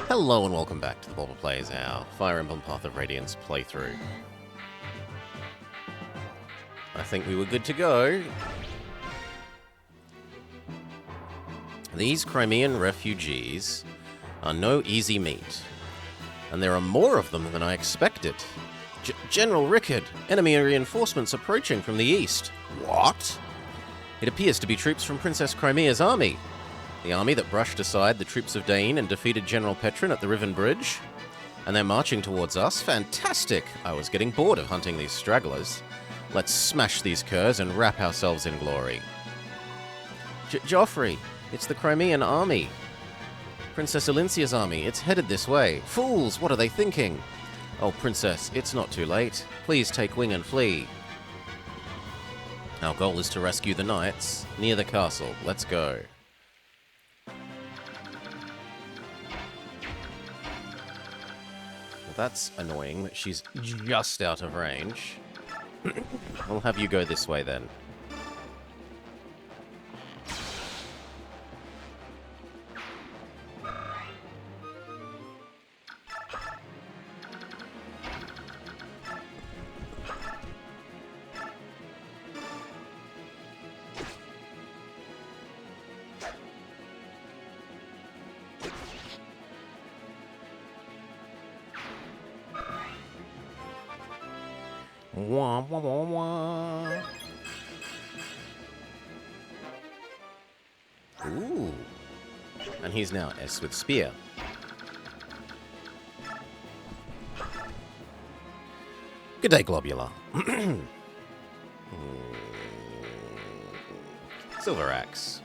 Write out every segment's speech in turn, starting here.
Hello and welcome back to the Blobber Plays our Fire Emblem Path of Radiance playthrough. I think we were good to go. These Crimean refugees are no easy meat, and there are more of them than I expected. General Rickard, enemy reinforcements approaching from the east. What? It appears to be troops from Princess Crimea's army. The army that brushed aside the troops of Dain and defeated General Petrin at the Riven Bridge. And they're marching towards us? Fantastic! I was getting bored of hunting these stragglers. Let's smash these curs and wrap ourselves in glory. Joffrey, it's the Crimean army. Princess Elincia's army, it's headed this way. Fools, what are they thinking? Oh, Princess, it's not too late. Please take wing and flee. Our goal is to rescue the knights near the castle. Let's go. That's annoying that she's just out of range. We'll have you go this way then. Wah, wah, wah, wah. Ooh. And he's now S with Spear. Good day, Globular. Silver Axe.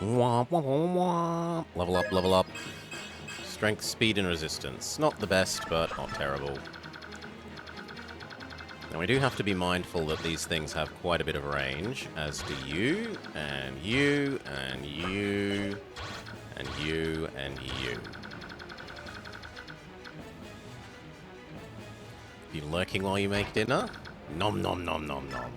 Wah, wah, wah, wah. Level up, level up. Strength, speed, and resistance. Not the best, but not terrible. Now we do have to be mindful that these things have quite a bit of range, as do you, and you, and you, and you, and you. You lurking while you make dinner? Nom nom nom nom nom.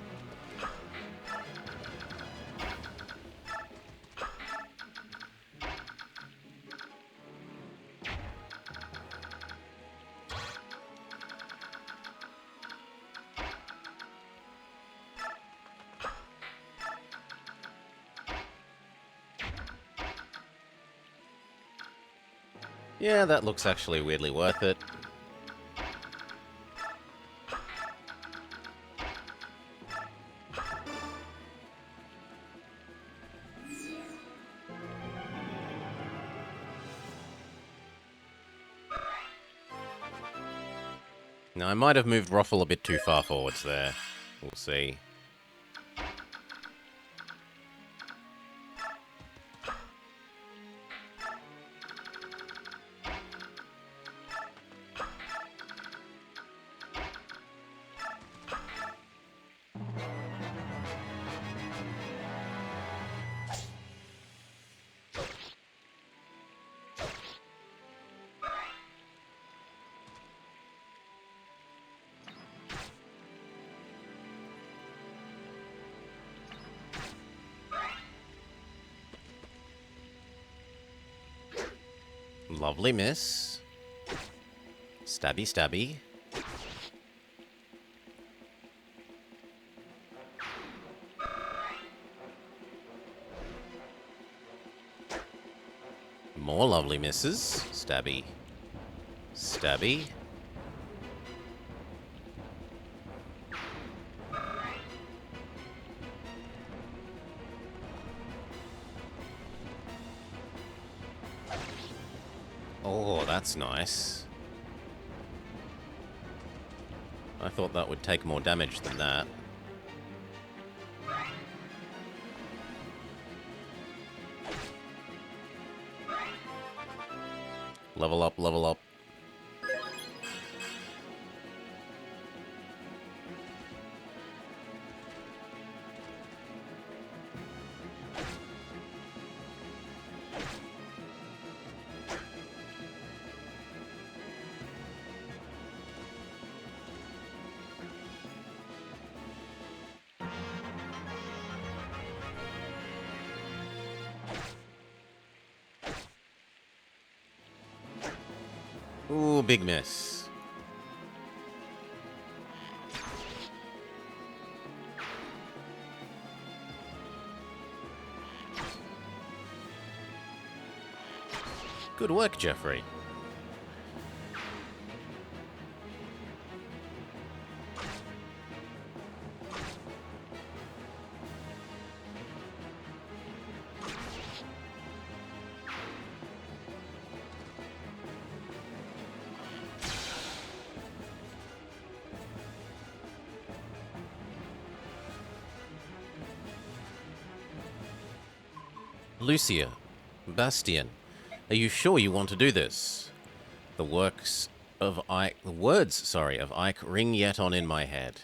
Yeah, that looks actually weirdly worth it. Now, I might have moved Ruffle a bit too far forwards there. We'll see. Lovely miss. Stabby, stabby. More lovely misses. Stabby. Stabby. Oh, that's nice. I thought that would take more damage than that. Level up, level up. Ooh, big miss. Good work, Jeffrey. Lucia, Bastian, are you sure you want to do this? The words of Ike ring yet on in my head.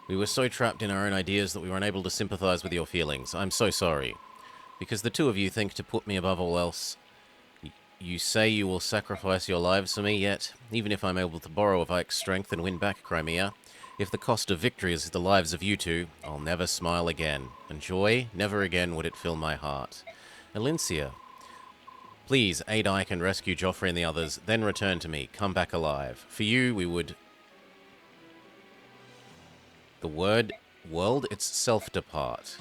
We were so trapped in our own ideas that we were unable to sympathize with your feelings. I'm so sorry. Because the two of you think to put me above all else. You say you will sacrifice your lives for me, yet, even if I'm able to borrow of Ike's strength and win back Crimea, if the cost of victory is the lives of you two, I'll never smile again. And joy, never again would it fill my heart. Alincia, please aid Ike and rescue Joffrey and the others, then return to me. Come back alive. For you, we would... The world itself depart.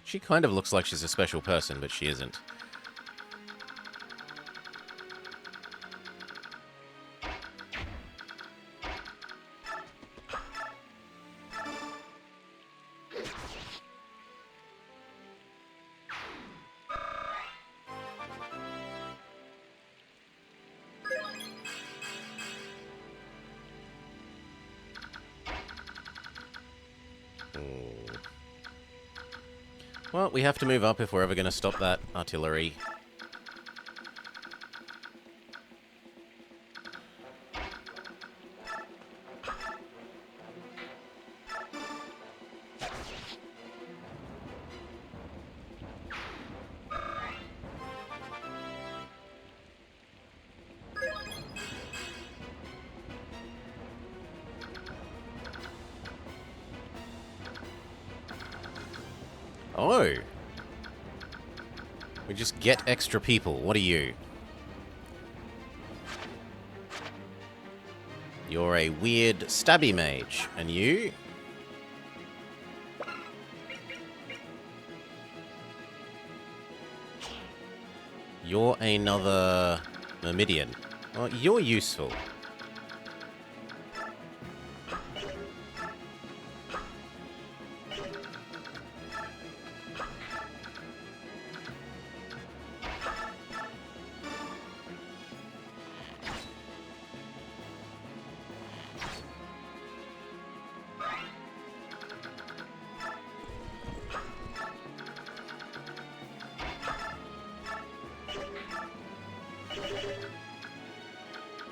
She kind of looks like she's a special person, but she isn't. Well, we have to move up if we're ever going to stop that artillery. Oh! We just get extra people. What are you? You're a weird stabby mage. And you? You're another Myrmidian. Well, you're useful.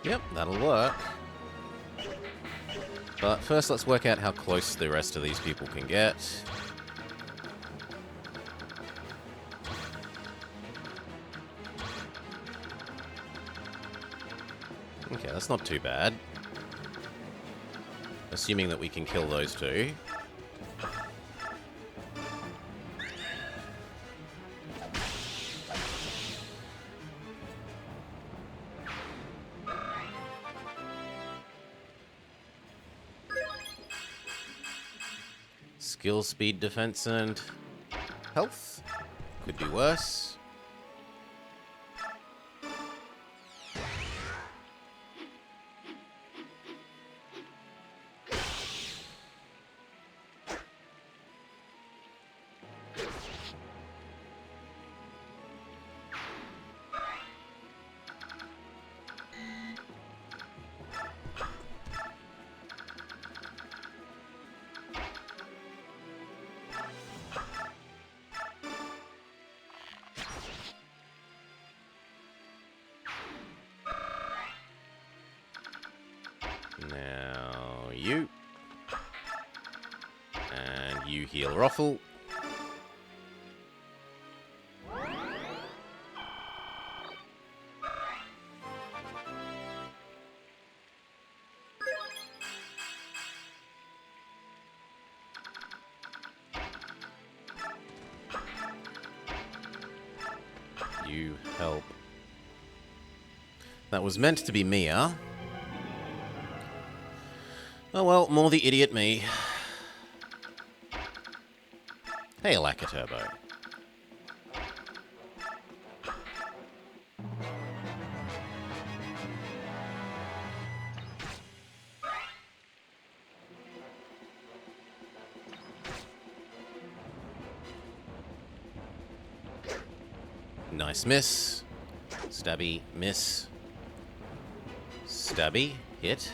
Yep, that'll work. But first, let's work out how close the rest of these people can get. Okay, that's not too bad. Assuming that we can kill those two. Skill, speed, defense, and health. Could be worse. Now you. And you heal Ruffle. you help? That was meant to be Mia. Oh well, more the idiot me. Hey, Alaka Turbo. Nice miss. Stabby, miss. Stabby, hit.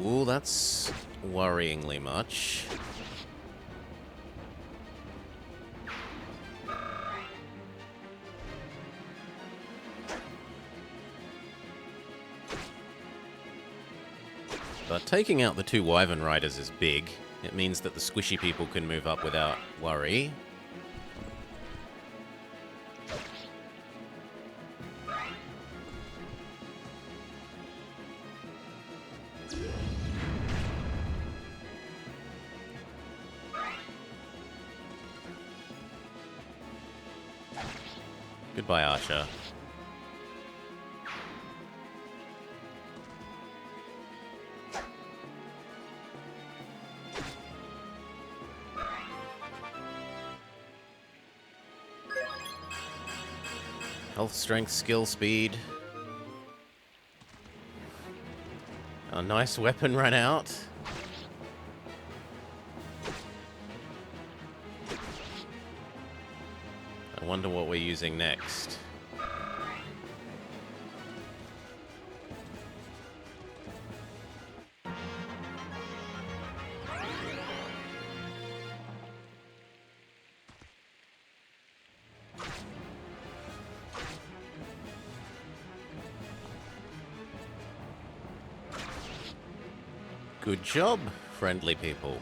Ooh, that's worryingly much. But taking out the two Wyvern Riders is big. It means that the squishy people can move up without worry. Goodbye, Archer. Health, strength, skill, speed. A nice weapon ran out. I wonder what we're using next. Good job, friendly people.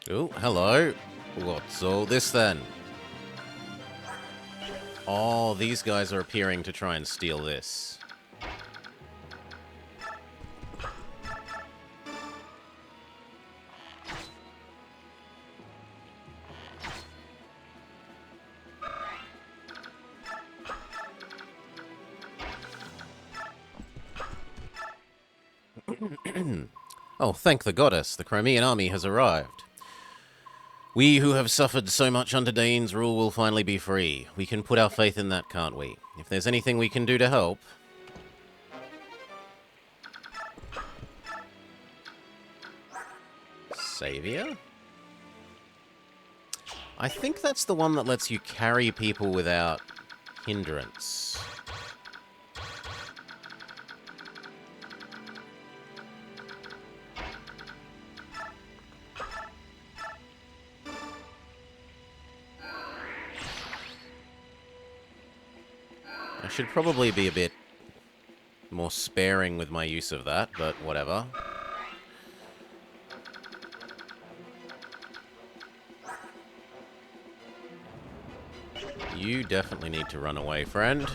Oh, hello. What's all this then? Oh, these guys are appearing to try and steal this. Oh, thank the goddess, the Crimean army has arrived. We who have suffered so much under Dane's rule will finally be free. We can put our faith in that, can't we? If there's anything we can do to help... Savior? I think that's the one that lets you carry people without hindrance. I should probably be a bit more sparing with my use of that, but whatever. You definitely need to run away, friend.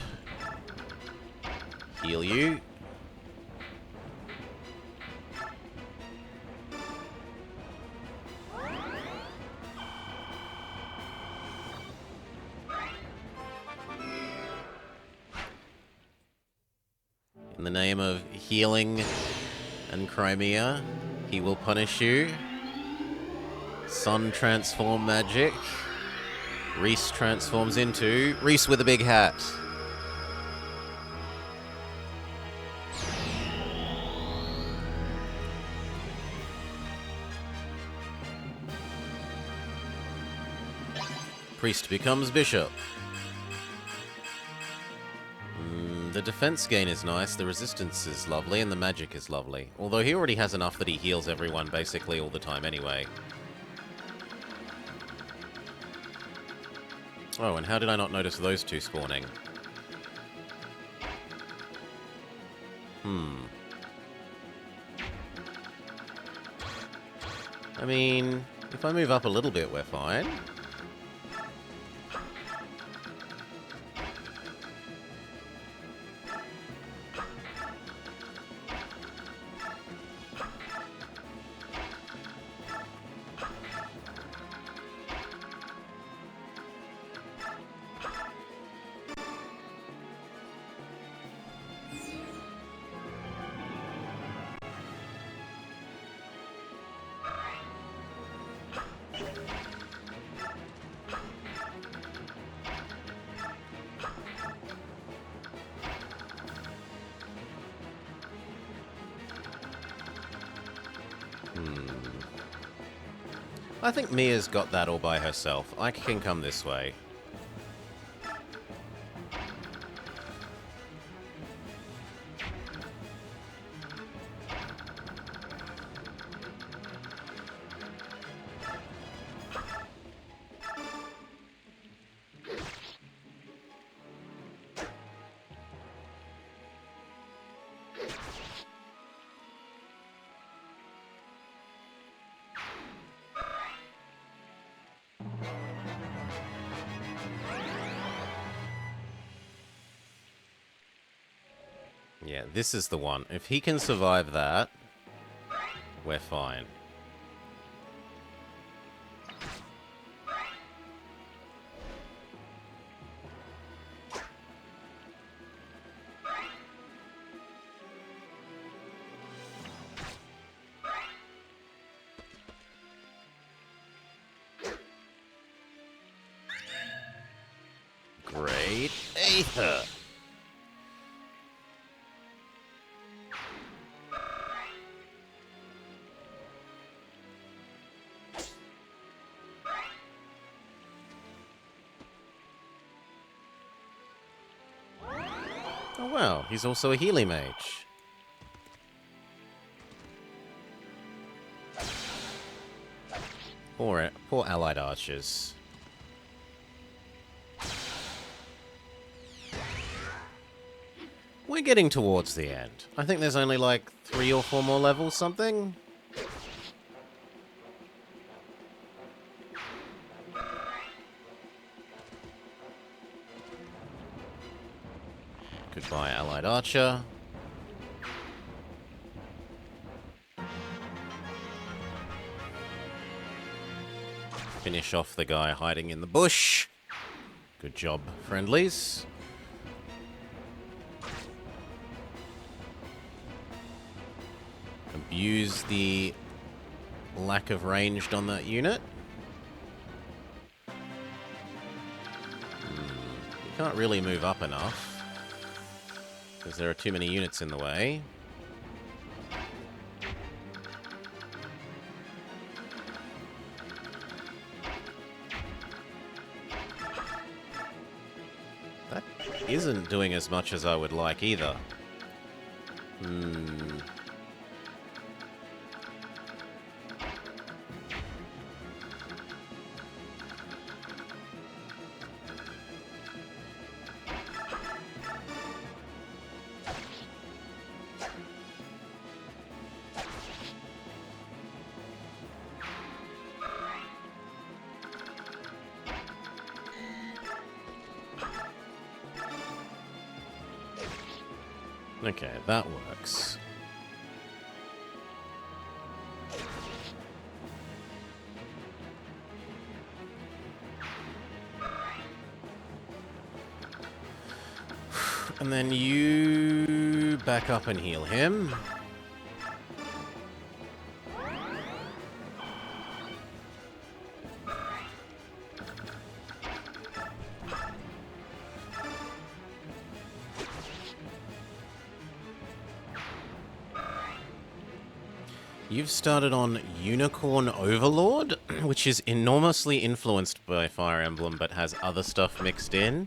Heal you. In the name of healing and Crimea, he will punish you. Sun transform magic. Reese transforms into Reese with a big hat. Priest becomes bishop. The defense gain is nice, the resistance is lovely, and the magic is lovely. Although he already has enough that he heals everyone basically all the time anyway. Oh, and how did I not notice those two spawning? I mean, if I move up a little bit, we're fine. I think Mia's got that all by herself. I can come this way. Yeah, this is the one. If he can survive that, we're fine. Great Aether! Oh wow, he's also a Healy mage. Poor allied archers. We're getting towards the end. I think there's only like 3 or 4 more levels, something. Goodbye, allied archer. Finish off the guy hiding in the bush. Good job, friendlies. Abuse the lack of ranged on that unit. You can't really move up enough, because there are too many units in the way. That isn't doing as much as I would like either. Okay, that works. And then you back up and heal him. You've started on Unicorn Overlord, which is enormously influenced by Fire Emblem but has other stuff mixed in.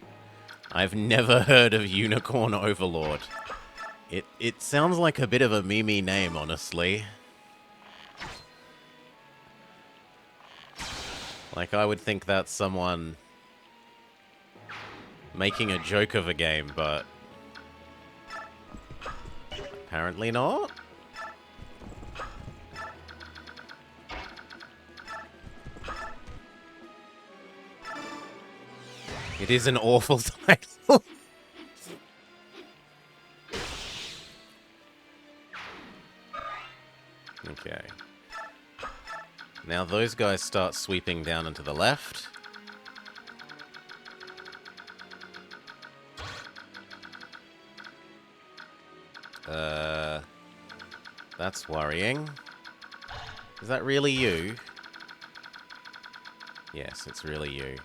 I've never heard of Unicorn Overlord. It sounds like a bit of a meme name, honestly. Like, I would think that's someone making a joke of a game, but apparently not. It is an awful title. Okay. Now those guys start sweeping down and to the left. That's worrying. Is that really you? Yes, it's really you.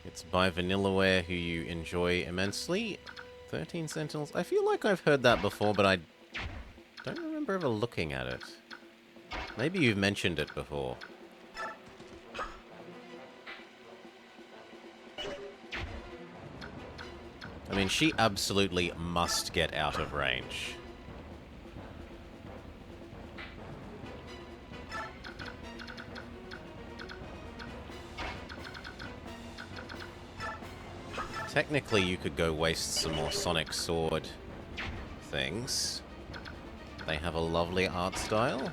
It's by Vanillaware, who you enjoy immensely. 13 Sentinels. I feel like I've heard that before, but I don't remember ever looking at it. Maybe you've mentioned it before. I mean, she absolutely must get out of range. Technically, you could go waste some more Sonic Sword things. They have a lovely art style.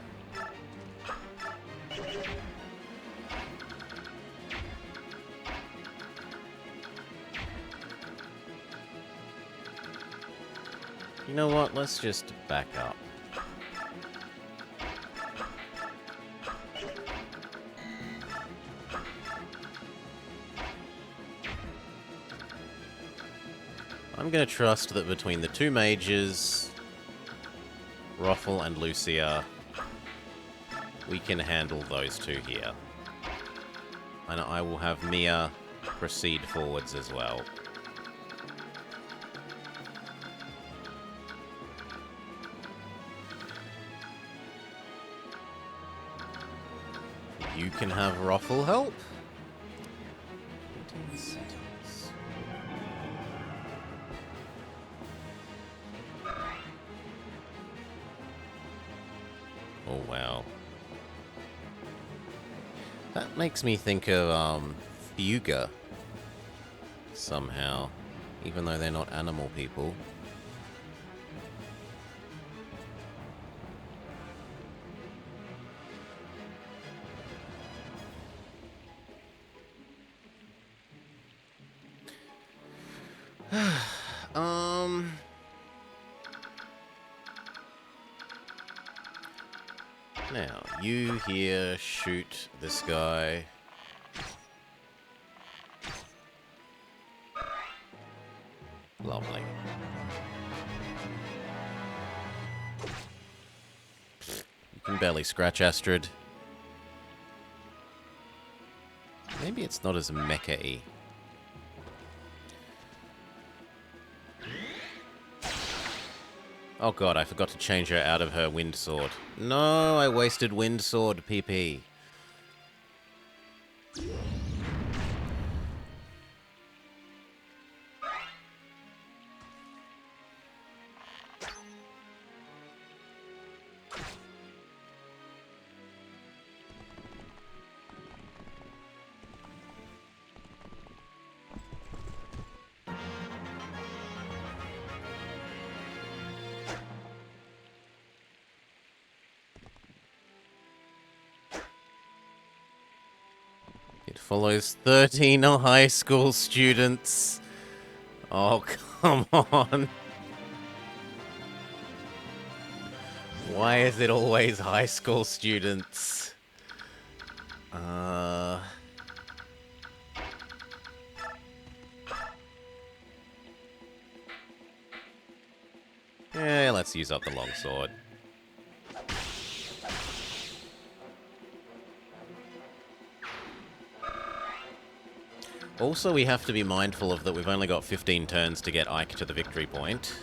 You know what? Let's just back up. I'm going to trust that between the two mages, Roffle and Lucia, we can handle those two here. And I will have Mia proceed forwards as well. You can have Roffle help. Oh, wow. That makes me think of, Fuga. Somehow. Even though they're not animal people. Now, you here shoot this guy. Lovely. You can barely scratch Astrid. Maybe it's not as mecha-y. Oh god, I forgot to change her out of her Wind Sword. No, I wasted Wind Sword, PP. It follows 13 high school students. Oh, come on. Why is it always high school students? Yeah, let's use up the longsword. Also, we have to be mindful of that we've only got 15 turns to get Ike to the victory point.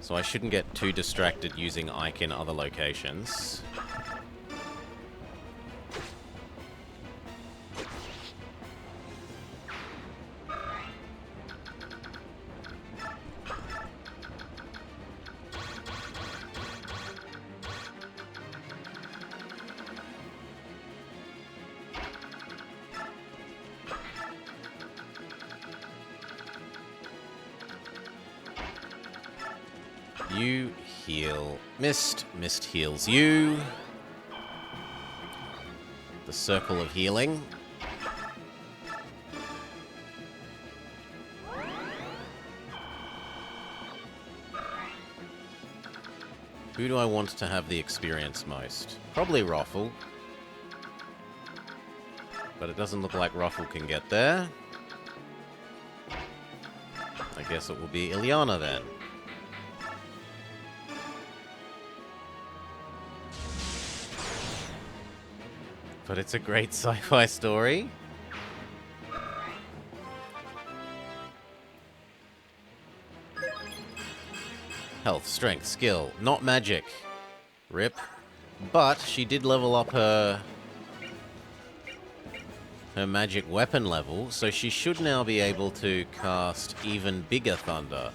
So I shouldn't get too distracted using Ike in other locations. You heal Mist. Mist heals you. The circle of healing. Who do I want to have the experience most? Probably Ruffle. But it doesn't look like Ruffle can get there. I guess it will be Ileana then. But it's a great sci-fi story. Health, strength, skill, not magic. Rip. But she did level up her magic weapon level, so she should now be able to cast even bigger thunder.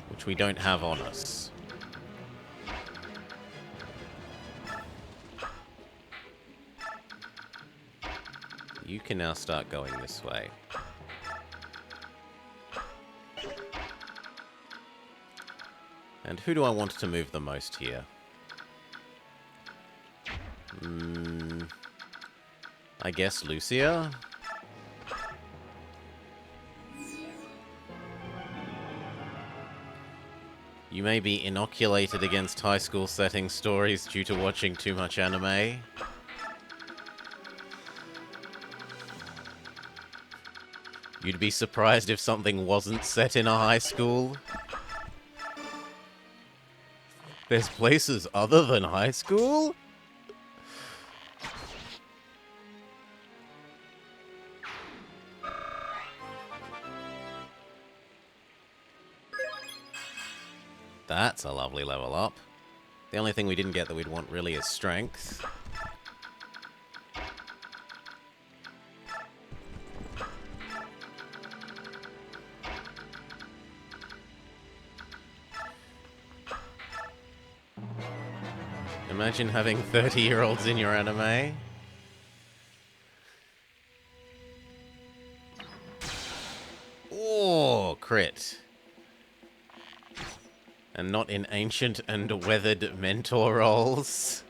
Which we don't have on us. You can now start going this way. And who do I want to move the most here? I guess Lucia? You may be inoculated against high school setting stories due to watching too much anime. You'd be surprised if something wasn't set in a high school. There's places other than high school? That's a lovely level up. The only thing we didn't get that we'd want really is strength. Imagine having 30-year-olds in your anime. Oh, crit. And not in ancient and weathered mentor roles.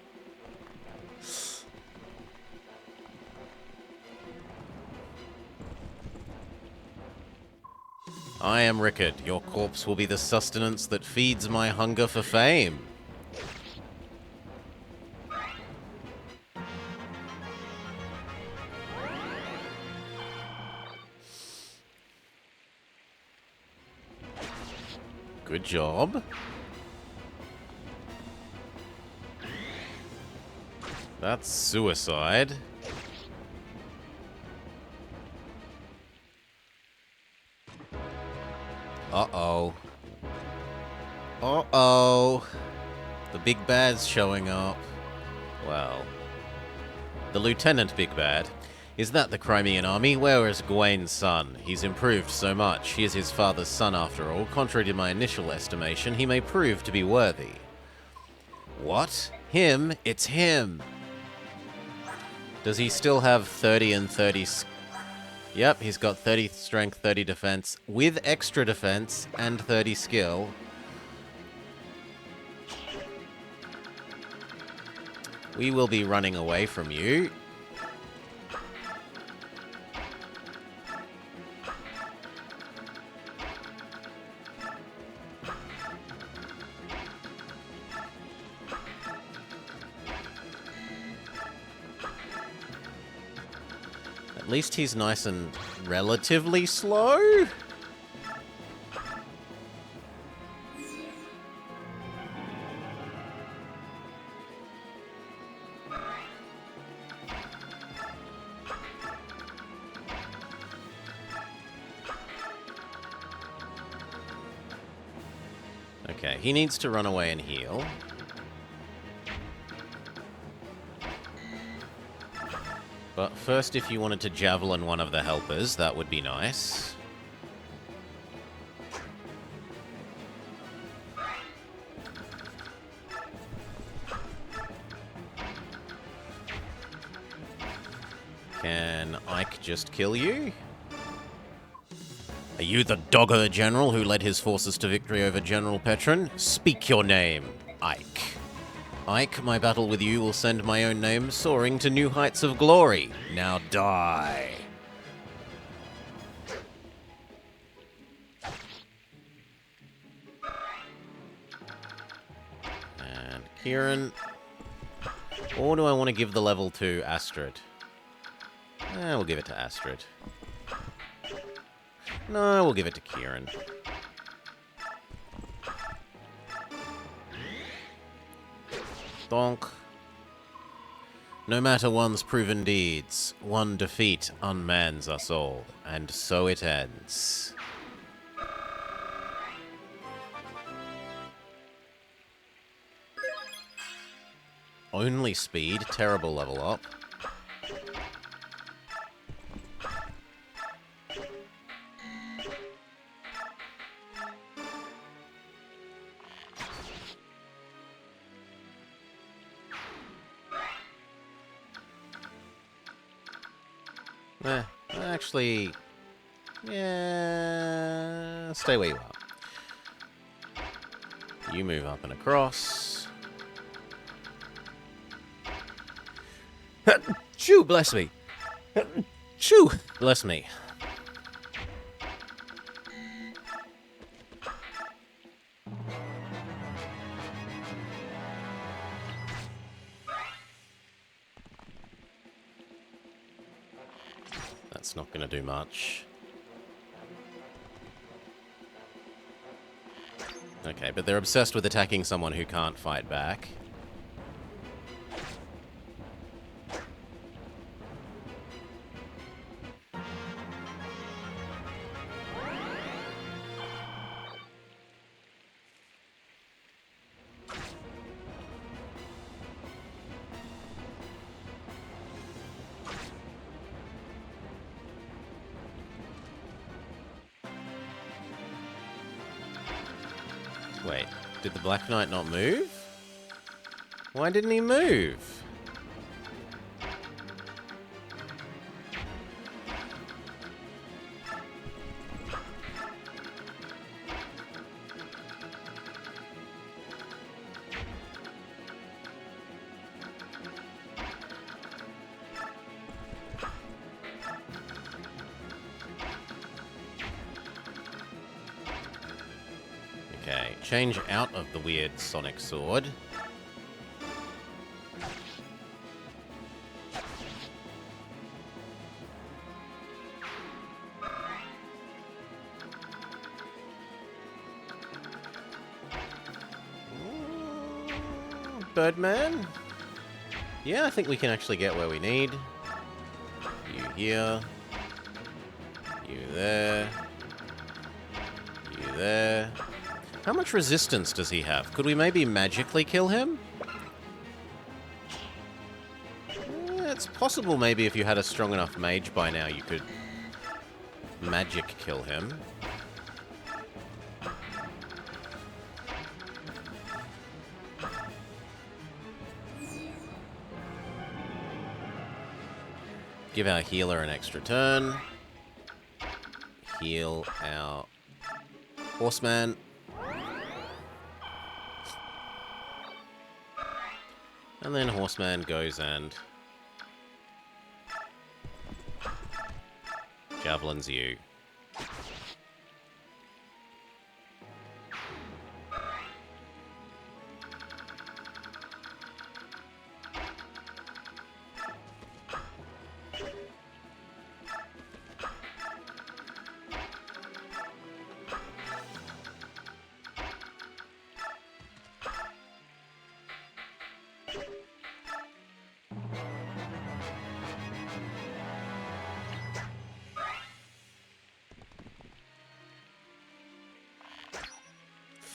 I am Rickard. Your corpse will be the sustenance that feeds my hunger for fame. Good job. That's suicide. Uh-oh. Uh-oh. The big bad's showing up. Well. The Lieutenant Big Bad. Is that the Crimean army? Where is Gawain's son? He's improved so much. He is his father's son after all. Contrary to my initial estimation, he may prove to be worthy. What? Him? It's him! Does he still have 30 and 30... Yep, he's got 30 strength, 30 defense, with extra defense and 30 skill. We will be running away from you. At least he's nice and relatively slow. Okay, he needs to run away and heal. But first, if you wanted to javelin one of the helpers, that would be nice. Can Ike just kill you? Are you the Dogger General who led his forces to victory over General Petron? Speak your name, Ike. Ike, my battle with you will send my own name soaring to new heights of glory. Now die. And Kieran. Or do I want to give the level to Astrid? We'll give it to Astrid. No, we'll give it to Kieran. Donk. No matter one's proven deeds, one defeat unmans us all, and so it ends. Only speed, terrible level up. Actually, yeah, stay where you are. You move up and across. Shoo, bless me. Shoo, bless me. That's not going to do much. Okay, but they're obsessed with attacking someone who can't fight back. Wait, did the Black Knight not move? Why didn't he move? Okay, change out of the weird sonic sword. Birdman? Yeah, I think we can actually get where we need. You here. You there. You there. How much resistance does he have? Could we maybe magically kill him? It's possible maybe if you had a strong enough mage by now you could magic kill him. Give our healer an extra turn. Heal our horseman. And then horseman goes and javelins you.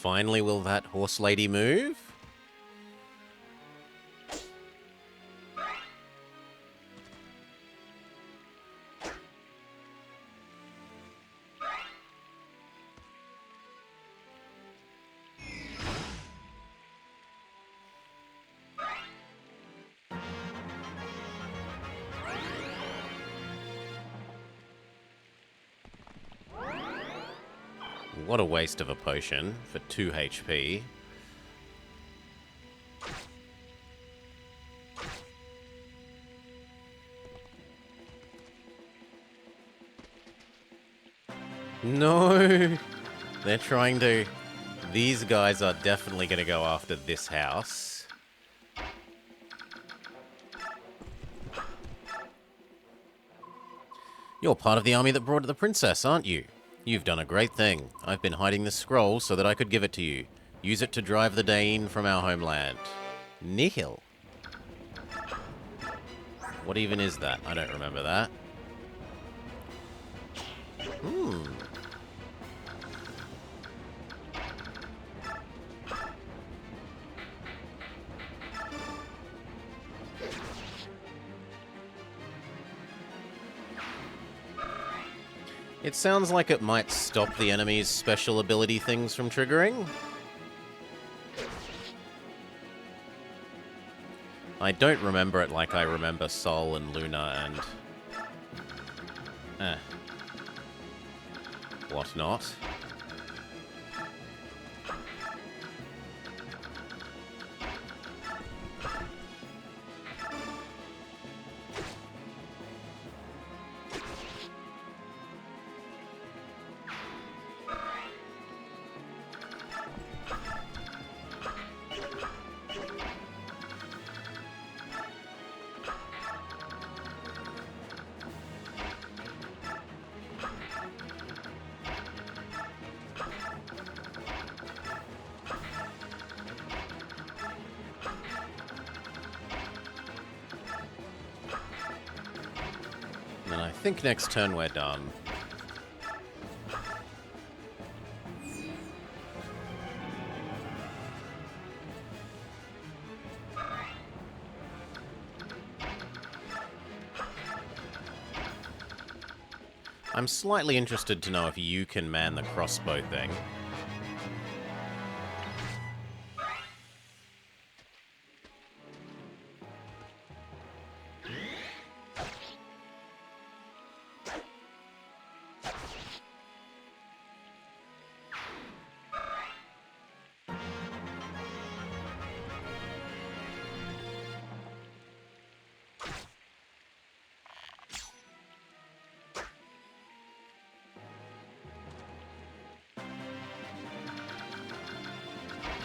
Finally, will that horse lady move? What a waste of a potion for 2 HP. No! They're trying to... These guys are definitely going to go after this house. You're part of the army that brought the princess, aren't you? You've done a great thing. I've been hiding the scroll so that I could give it to you. Use it to drive the Dain from our homeland. Nihil. What even is that? I don't remember that. It sounds like it might stop the enemy's special ability things from triggering. I don't remember it like I remember Sol and Luna and... whatnot. And I think next turn we're done. I'm slightly interested to know if you can man the crossbow thing.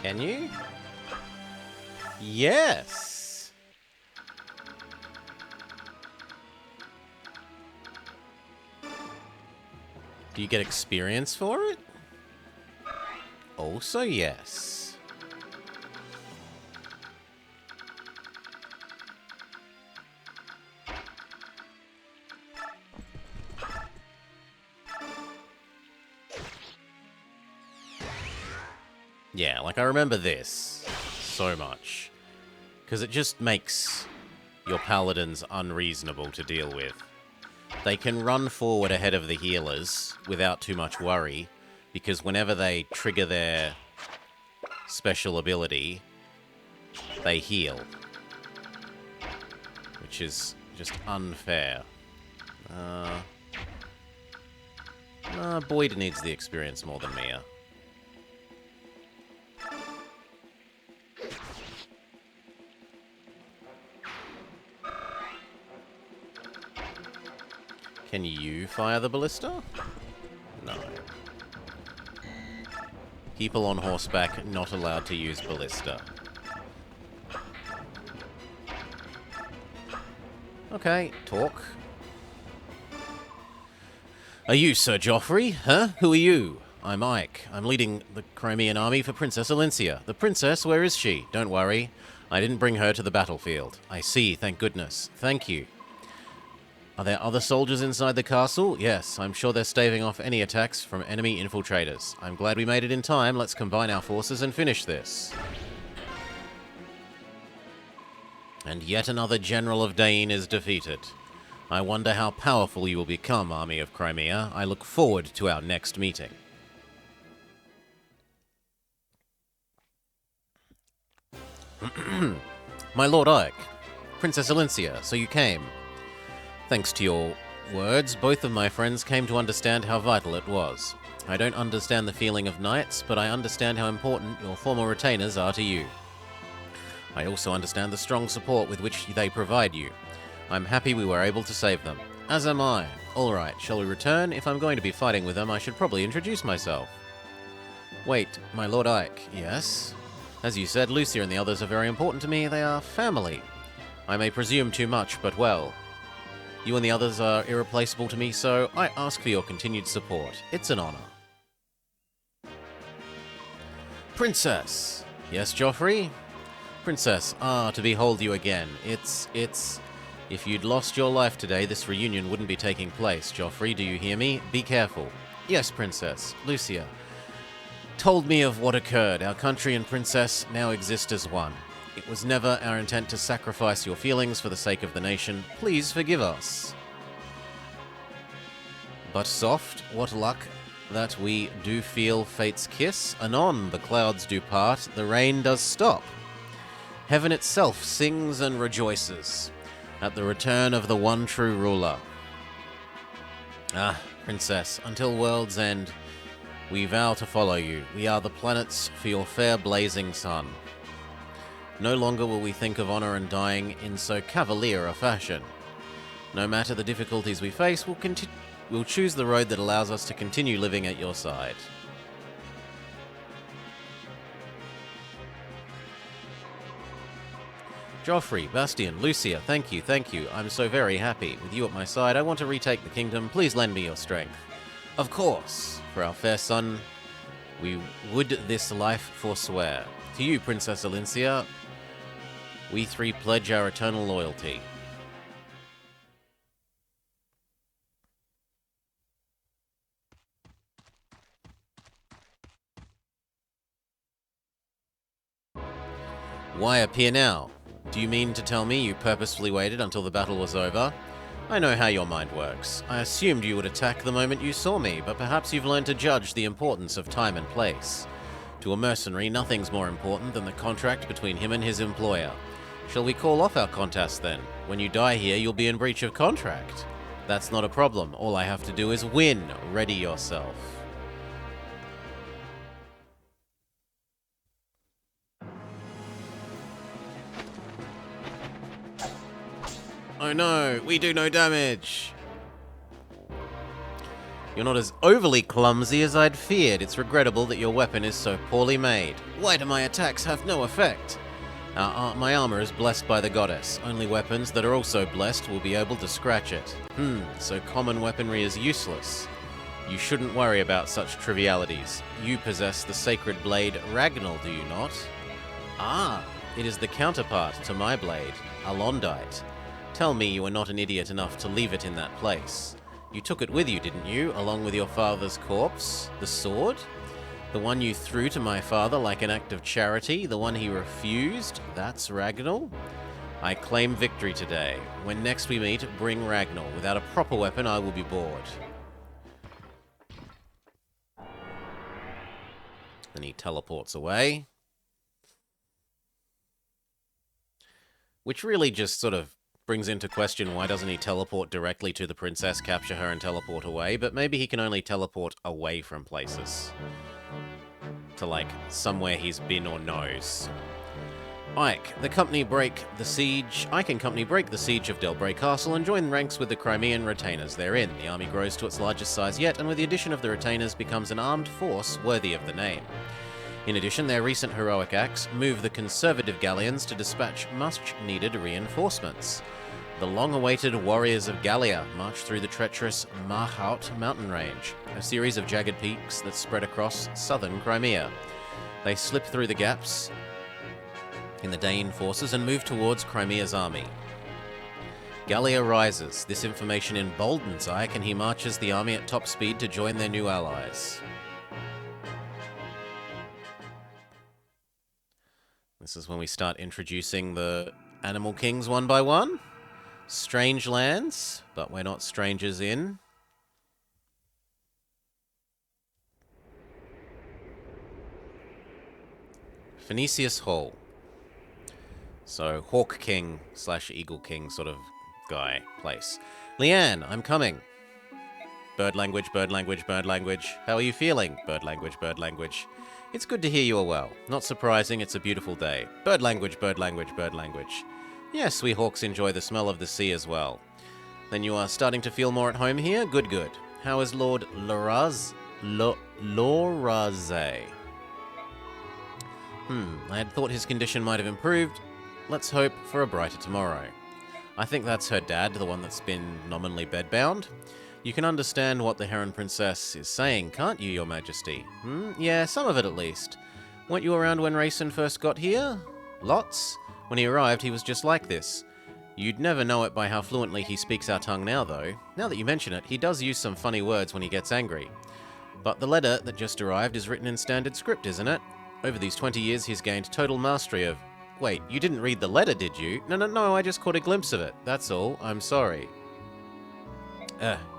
Can you? Yes! Do you get experience for it? Also yes. Yeah, like I remember this so much. Because it just makes your paladins unreasonable to deal with. They can run forward ahead of the healers without too much worry, because whenever they trigger their special ability, they heal. Which is just unfair. Boyd needs the experience more than Mia. Can you fire the ballista? No. People on horseback not allowed to use ballista. Okay, talk. Are you Sir Joffrey? Huh? Who are you? I'm Ike. I'm leading the Crimean army for Princess Alencia. The princess, where is she? Don't worry. I didn't bring her to the battlefield. I see, thank goodness. Thank you. Are there other soldiers inside the castle? Yes, I'm sure they're staving off any attacks from enemy infiltrators. I'm glad we made it in time. Let's combine our forces and finish this. And yet another general of Dain is defeated. I wonder how powerful you will become, Army of Crimea. I look forward to our next meeting. My Lord Ike, Princess Alencia, so you came. Thanks to your words, both of my friends came to understand how vital it was. I don't understand the feeling of knights, but I understand how important your former retainers are to you. I also understand the strong support with which they provide you. I'm happy we were able to save them. As am I. Alright, shall we return? If I'm going to be fighting with them, I should probably introduce myself. Wait, my Lord Ike, yes? As you said, Lucia and the others are very important to me. They are family. I may presume too much, but well. You and the others are irreplaceable to me, so I ask for your continued support. It's an honor. Princess! Yes, Joffrey? Princess, to behold you again. It's... If you'd lost your life today, this reunion wouldn't be taking place. Joffrey, do you hear me? Be careful. Yes, Princess. Lucia told me of what occurred. Our country and Princess now exist as one. It was never our intent to sacrifice your feelings for the sake of the nation. Please forgive us. But soft, what luck that we do feel fate's kiss. Anon the clouds do part, the rain does stop. Heaven itself sings and rejoices at the return of the one true ruler. Ah, Princess, until world's end, we vow to follow you. We are the planets for your fair blazing sun. No longer will we think of honor and dying in so cavalier a fashion. No matter the difficulties we face, we'll choose the road that allows us to continue living at your side. Joffrey, Bastian, Lucia, thank you. I'm so very happy. With you at my side, I want to retake the kingdom. Please lend me your strength. Of course. For our fair son, we would this life forswear. To you, Princess Alincia, we three pledge our eternal loyalty. Why appear now? Do you mean to tell me you purposefully waited until the battle was over? I know how your mind works. I assumed you would attack the moment you saw me, but perhaps you've learned to judge the importance of time and place. To a mercenary, nothing's more important than the contract between him and his employer. Shall we call off our contest then? When you die here, you'll be in breach of contract. That's not a problem. All I have to do is win. Ready yourself. Oh no, we do no damage! You're not as overly clumsy as I'd feared. It's regrettable that your weapon is so poorly made. Why do my attacks have no effect? My armor is blessed by the goddess. Only weapons that are also blessed will be able to scratch it. So common weaponry is useless. You shouldn't worry about such trivialities. You possess the sacred blade Ragnall, do you not? Ah, it is the counterpart to my blade, Alondite. Tell me you were not an idiot enough to leave it in that place. You took it with you, didn't you, along with your father's corpse? The sword? The one you threw to my father like an act of charity? The one he refused? That's Ragnall? I claim victory today. When next we meet, bring Ragnall. Without a proper weapon, I will be bored. And he teleports away. Which really just sort of brings into question why doesn't he teleport directly to the princess, capture her, and teleport away, but maybe he can only teleport away from places. To, like, somewhere he's been or knows. Ike, the company break the siege. Ike and company break the siege of Delbray Castle and join ranks with the Crimean retainers therein. The army grows to its largest size yet, and with the addition of the retainers becomes an armed force worthy of the name. In addition, their recent heroic acts move the conservative galleons to dispatch much-needed reinforcements. The long-awaited warriors of Gallia march through the treacherous Mahaut mountain range, a series of jagged peaks that spread across southern Crimea. They slip through the gaps in the Dane forces and move towards Crimea's army. Gallia rises. This information emboldens Ike, and he marches the army at top speed to join their new allies. This is when we start introducing the animal kings one by one. Strange lands, but we're not strangers in. Phoenicius Hall. So, Hawk King / Eagle King sort of guy, place. Leanne, I'm coming. Bird language, bird language, bird language. How are you feeling? Bird language, bird language. It's good to hear you are well. Not surprising, it's a beautiful day. Bird language, bird language, bird language. Yes, we hawks enjoy the smell of the sea as well. Then you are starting to feel more at home here? Good, good. How is Lord Loraze? I had thought his condition might have improved. Let's hope for a brighter tomorrow. I think that's her dad, the one that's been nominally bedbound. You can understand what the Heron Princess is saying, can't you, Your Majesty? Yeah, some of it at least. Weren't you around when Rayson first got here? Lots. When he arrived, he was just like this. You'd never know it by how fluently he speaks our tongue now, though. Now that you mention it, he does use some funny words when he gets angry. But the letter that just arrived is written in standard script, isn't it? Over these 20 years, he's gained total mastery of... Wait, you didn't read the letter, did you? No, I just caught a glimpse of it. That's all. I'm sorry.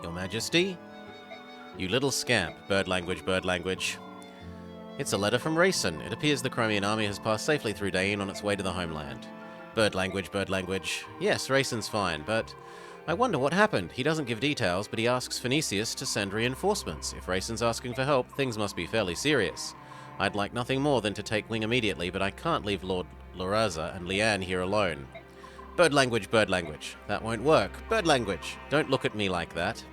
Your Majesty? You little scamp. Bird language, bird language. It's a letter from Rayson. It appears the Crimean army has passed safely through Dain on its way to the homeland. Bird language, bird language. Yes, Rayson's fine, but... I wonder what happened. He doesn't give details, but he asks Phoenicius to send reinforcements. If Rayson's asking for help, things must be fairly serious. I'd like nothing more than to take wing immediately, but I can't leave Lord Loraza and Leanne here alone. Bird language, bird language. That won't work. Bird language. Don't look at me like that.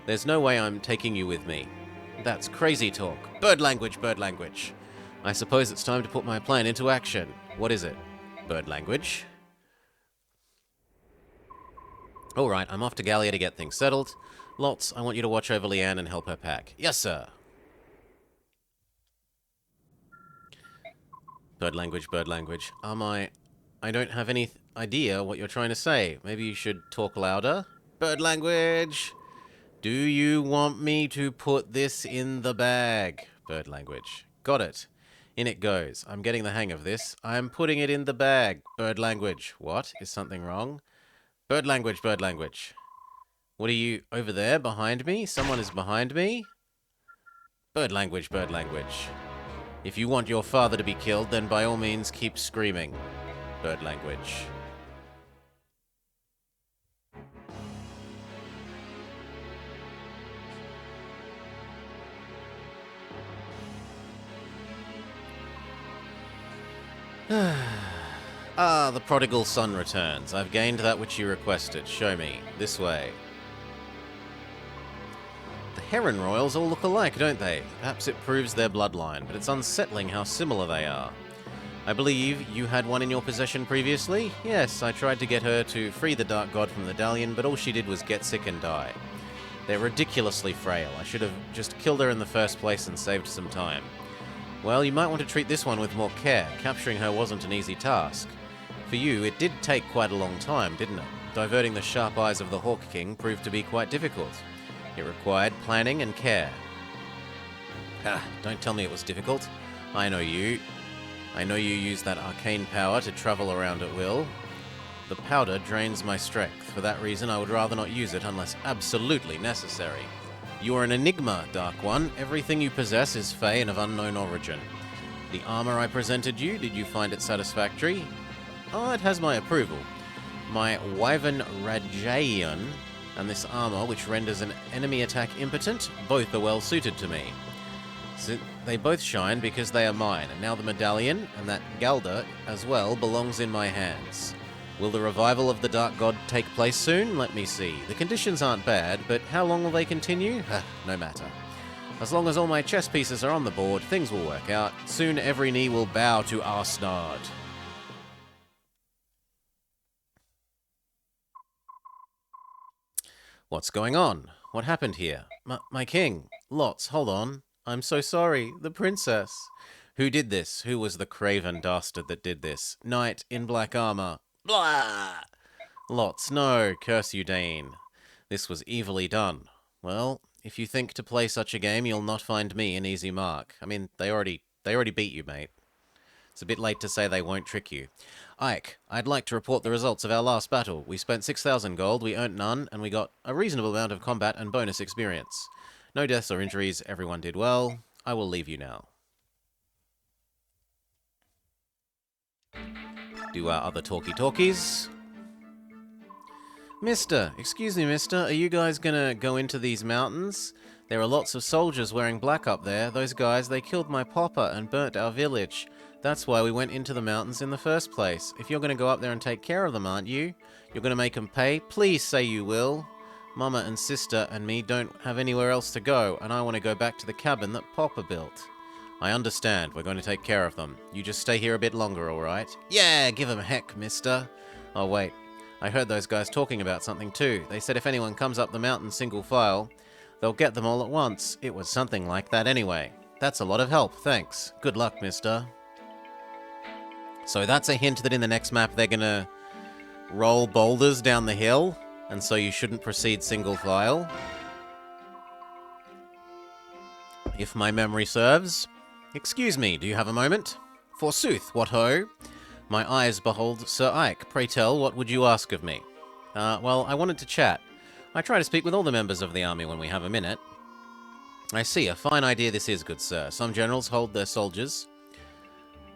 There's no way I'm taking you with me. That's crazy talk. Bird language, bird language. I suppose it's time to put my plan into action. What is it? Bird language? Alright, I'm off to Gallia to get things settled. Lots, I want you to watch over Leanne and help her pack. Yes, sir. Bird language, bird language. I don't have any idea what you're trying to say. Maybe you should talk louder? Bird language! Do you want me to put this in the bag? Bird language. Got it. In it goes. I'm getting the hang of this. I'm putting it in the bag. Bird language. What? Is something wrong? Bird language, bird language. What are you... over there, behind me? Someone is behind me? Bird language, bird language. If you want your father to be killed, then by all means keep screaming. Bird language. Ah, the prodigal son returns. I've gained that which you requested. Show me. This way. The Heron Royals all look alike, don't they? Perhaps it proves their bloodline, but it's unsettling how similar they are. I believe you had one in your possession previously? Yes, I tried to get her to free the Dark God from the Dalian, but all she did was get sick and die. They're ridiculously frail. I should have just killed her in the first place and saved some time. Well, you might want to treat this one with more care. Capturing her wasn't an easy task. For you, it did take quite a long time, didn't it? Diverting the sharp eyes of the Hawk King proved to be quite difficult. It required planning and care. Don't tell me it was difficult. I know you. I know you use that arcane power to travel around at will. The powder drains my strength. For that reason, I would rather not use it unless absolutely necessary. You are an enigma, Dark One. Everything you possess is fey and of unknown origin. The armor I presented you, did you find it satisfactory? Oh, it has my approval. My Wyvern Rajayan and this armor, which renders an enemy attack impotent, both are well suited to me. So they both shine because they are mine, and now the medallion, and that Galda as well, belongs in my hands. Will the revival of the Dark God take place soon? Let me see. The conditions aren't bad, but how long will they continue? No matter. As long as all my chess pieces are on the board, things will work out. Soon every knee will bow to Arsnard. What's going on? What happened here? My king. Lots, hold on. I'm so sorry. The princess. Who did this? Who was the craven dastard that did this? Knight in black armor. Blah! Lots, no. Curse you, Dain. This was evilly done. Well, if you think to play such a game, you'll not find me an easy mark. I mean, they already beat you, mate. It's a bit late to say they won't trick you. Ike, I'd like to report the results of our last battle. We spent 6,000 gold, we earned none, and we got a reasonable amount of combat and bonus experience. No deaths or injuries, everyone did well. I will leave you now. Do our other talkies. Mister, excuse me, mister, are you guys gonna go into these mountains? There are lots of soldiers wearing black up there. Those guys, they killed my papa and burnt our village. That's why we went into the mountains in the first place. If you're gonna go up there and take care of them, aren't you? You're gonna make them pay? Please say you will. Mama and sister and me don't have anywhere else to go, and I want to go back to the cabin that Papa built. I understand. We're going to take care of them. You just stay here a bit longer, all right? Yeah, give 'em heck, mister. Oh, wait. I heard those guys talking about something too. They said if anyone comes up the mountain single file, they'll get them all at once. It was something like that anyway. That's a lot of help, thanks. Good luck, mister. So that's a hint that in the next map they're gonna roll boulders down the hill, and so you shouldn't proceed single file. If my memory serves. Excuse me, do you have a moment? Forsooth, what ho? My eyes behold Sir Ike. Pray tell, what would you ask of me? Well, I wanted to chat. I try to speak with all the members of the army when we have a minute. I see, a fine idea this is, good sir. Some generals hold themselves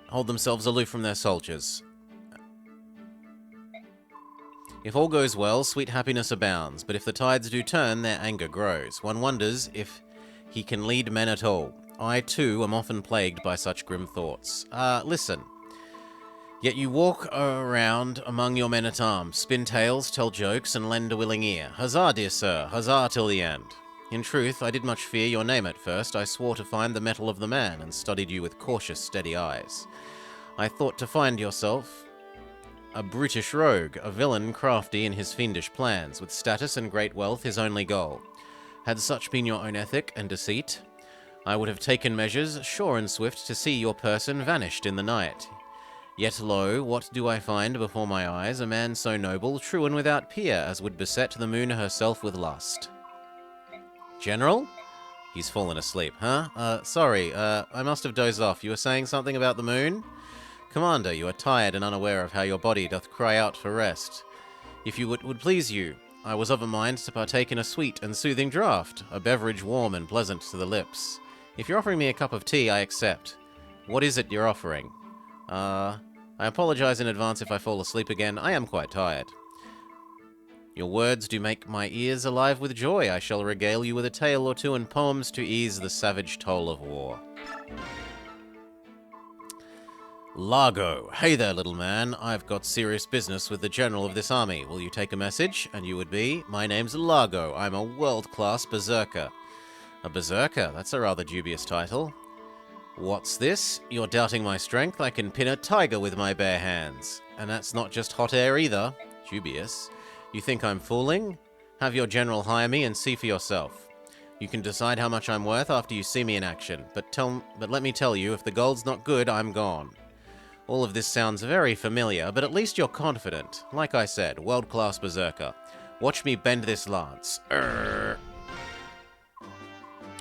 aloof from their soldiers. If all goes well, sweet happiness abounds, but if the tides do turn, their anger grows. One wonders if he can lead men at all. I, too, am often plagued by such grim thoughts. Listen. Yet you walk around among your men-at-arms, spin tales, tell jokes, and lend a willing ear. Huzzah, dear sir, huzzah till the end. In truth, I did much fear your name at first. I swore to find the mettle of the man, and studied you with cautious, steady eyes. I thought to find yourself a brutish rogue, a villain crafty in his fiendish plans, with status and great wealth his only goal. Had such been your own ethic and deceit, I would have taken measures, sure and swift, to see your person vanished in the night. Yet lo, what do I find before my eyes? A man so noble, true and without peer, as would beset the moon herself with lust. General? He's fallen asleep, huh? Sorry, I must have dozed off. You were saying something about the moon? Commander, you are tired and unaware of how your body doth cry out for rest. If you would please you, I was of a mind to partake in a sweet and soothing draught, a beverage warm and pleasant to the lips. If you're offering me a cup of tea, I accept. What is it you're offering? I apologize in advance if I fall asleep again. I am quite tired. Your words do make my ears alive with joy. I shall regale you with a tale or two and poems to ease the savage toll of war. Largo. Hey there, little man. I've got serious business with the general of this army. Will you take a message? And you would be? My name's Largo. I'm a world-class berserker. A berserker? That's a rather dubious title. What's this? You're doubting my strength? I can pin a tiger with my bare hands. And that's not just hot air either. Dubious. You think I'm fooling? Have your general hire me and see for yourself. You can decide how much I'm worth after you see me in action. But let me tell you, if the gold's not good, I'm gone. All of this sounds very familiar, but at least you're confident. Like I said, world-class berserker. Watch me bend this lance.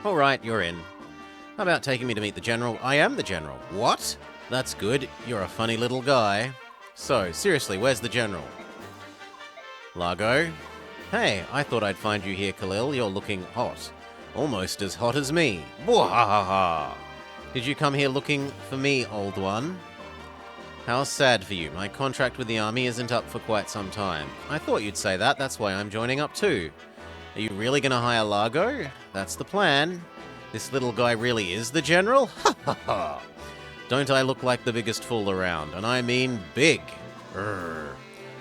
Alright, you're in. How about taking me to meet the general? I am the general. What? That's good. You're a funny little guy. So, seriously, where's the general? Largo? Hey, I thought I'd find you here, Khalil. You're looking hot. Almost as hot as me. Bwahaha! Did you come here looking for me, old one? How sad for you. My contract with the army isn't up for quite some time. I thought you'd say that. That's why I'm joining up too. Are you really going to hire Largo? That's the plan. This little guy really is the general? Ha ha ha! Don't I look like the biggest fool around? And I mean big.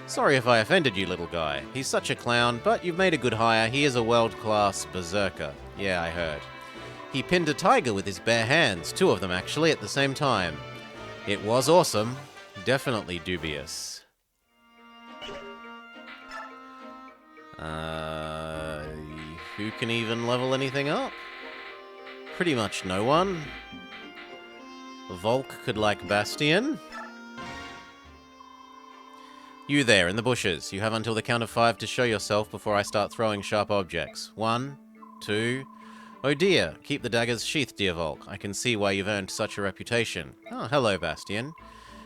Sorry if I offended you, little guy. He's such a clown, but you've made a good hire. He is a world-class berserker. Yeah, I heard. He pinned a tiger with his bare hands. 2 of them, actually, at the same time. It was awesome. Definitely dubious. Who can even level anything up? Pretty much no one. Volk could like Bastion. You there, in the bushes. You have until the count of 5 to show yourself before I start throwing sharp objects. 1, 2... Oh dear, keep the daggers sheathed, dear Volk. I can see why you've earned such a reputation. Oh, hello, Bastion.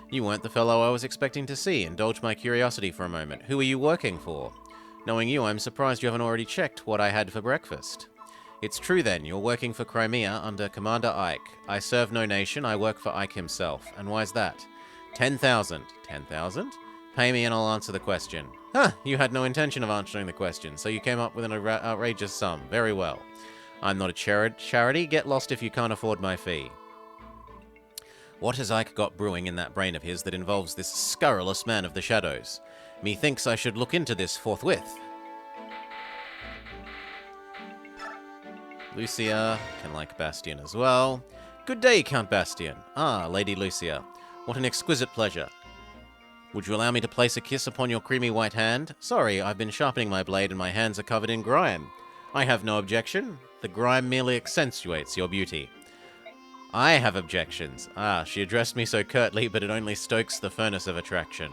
You weren't the fellow I was expecting to see. Indulge my curiosity for a moment. Who are you working for? Knowing you, I'm surprised you haven't already checked what I had for breakfast. It's true then, you're working for Crimea under Commander Ike. I serve no nation, I work for Ike himself. And why's that? 10,000. 10,000? Pay me and I'll answer the question. Huh, you had no intention of answering the question, so you came up with an outrageous sum. Very well. I'm not a charity. Get lost if you can't afford my fee. What has Ike got brewing in that brain of his that involves this scurrilous man of the shadows? Methinks I should look into this forthwith. Lucia can like Bastian as well. Good day, Count Bastian. Ah, Lady Lucia. What an exquisite pleasure. Would you allow me to place a kiss upon your creamy white hand? Sorry, I've been sharpening my blade and my hands are covered in grime. I have no objection. The grime merely accentuates your beauty. I have objections. Ah, she addressed me so curtly, but it only stokes the furnace of attraction.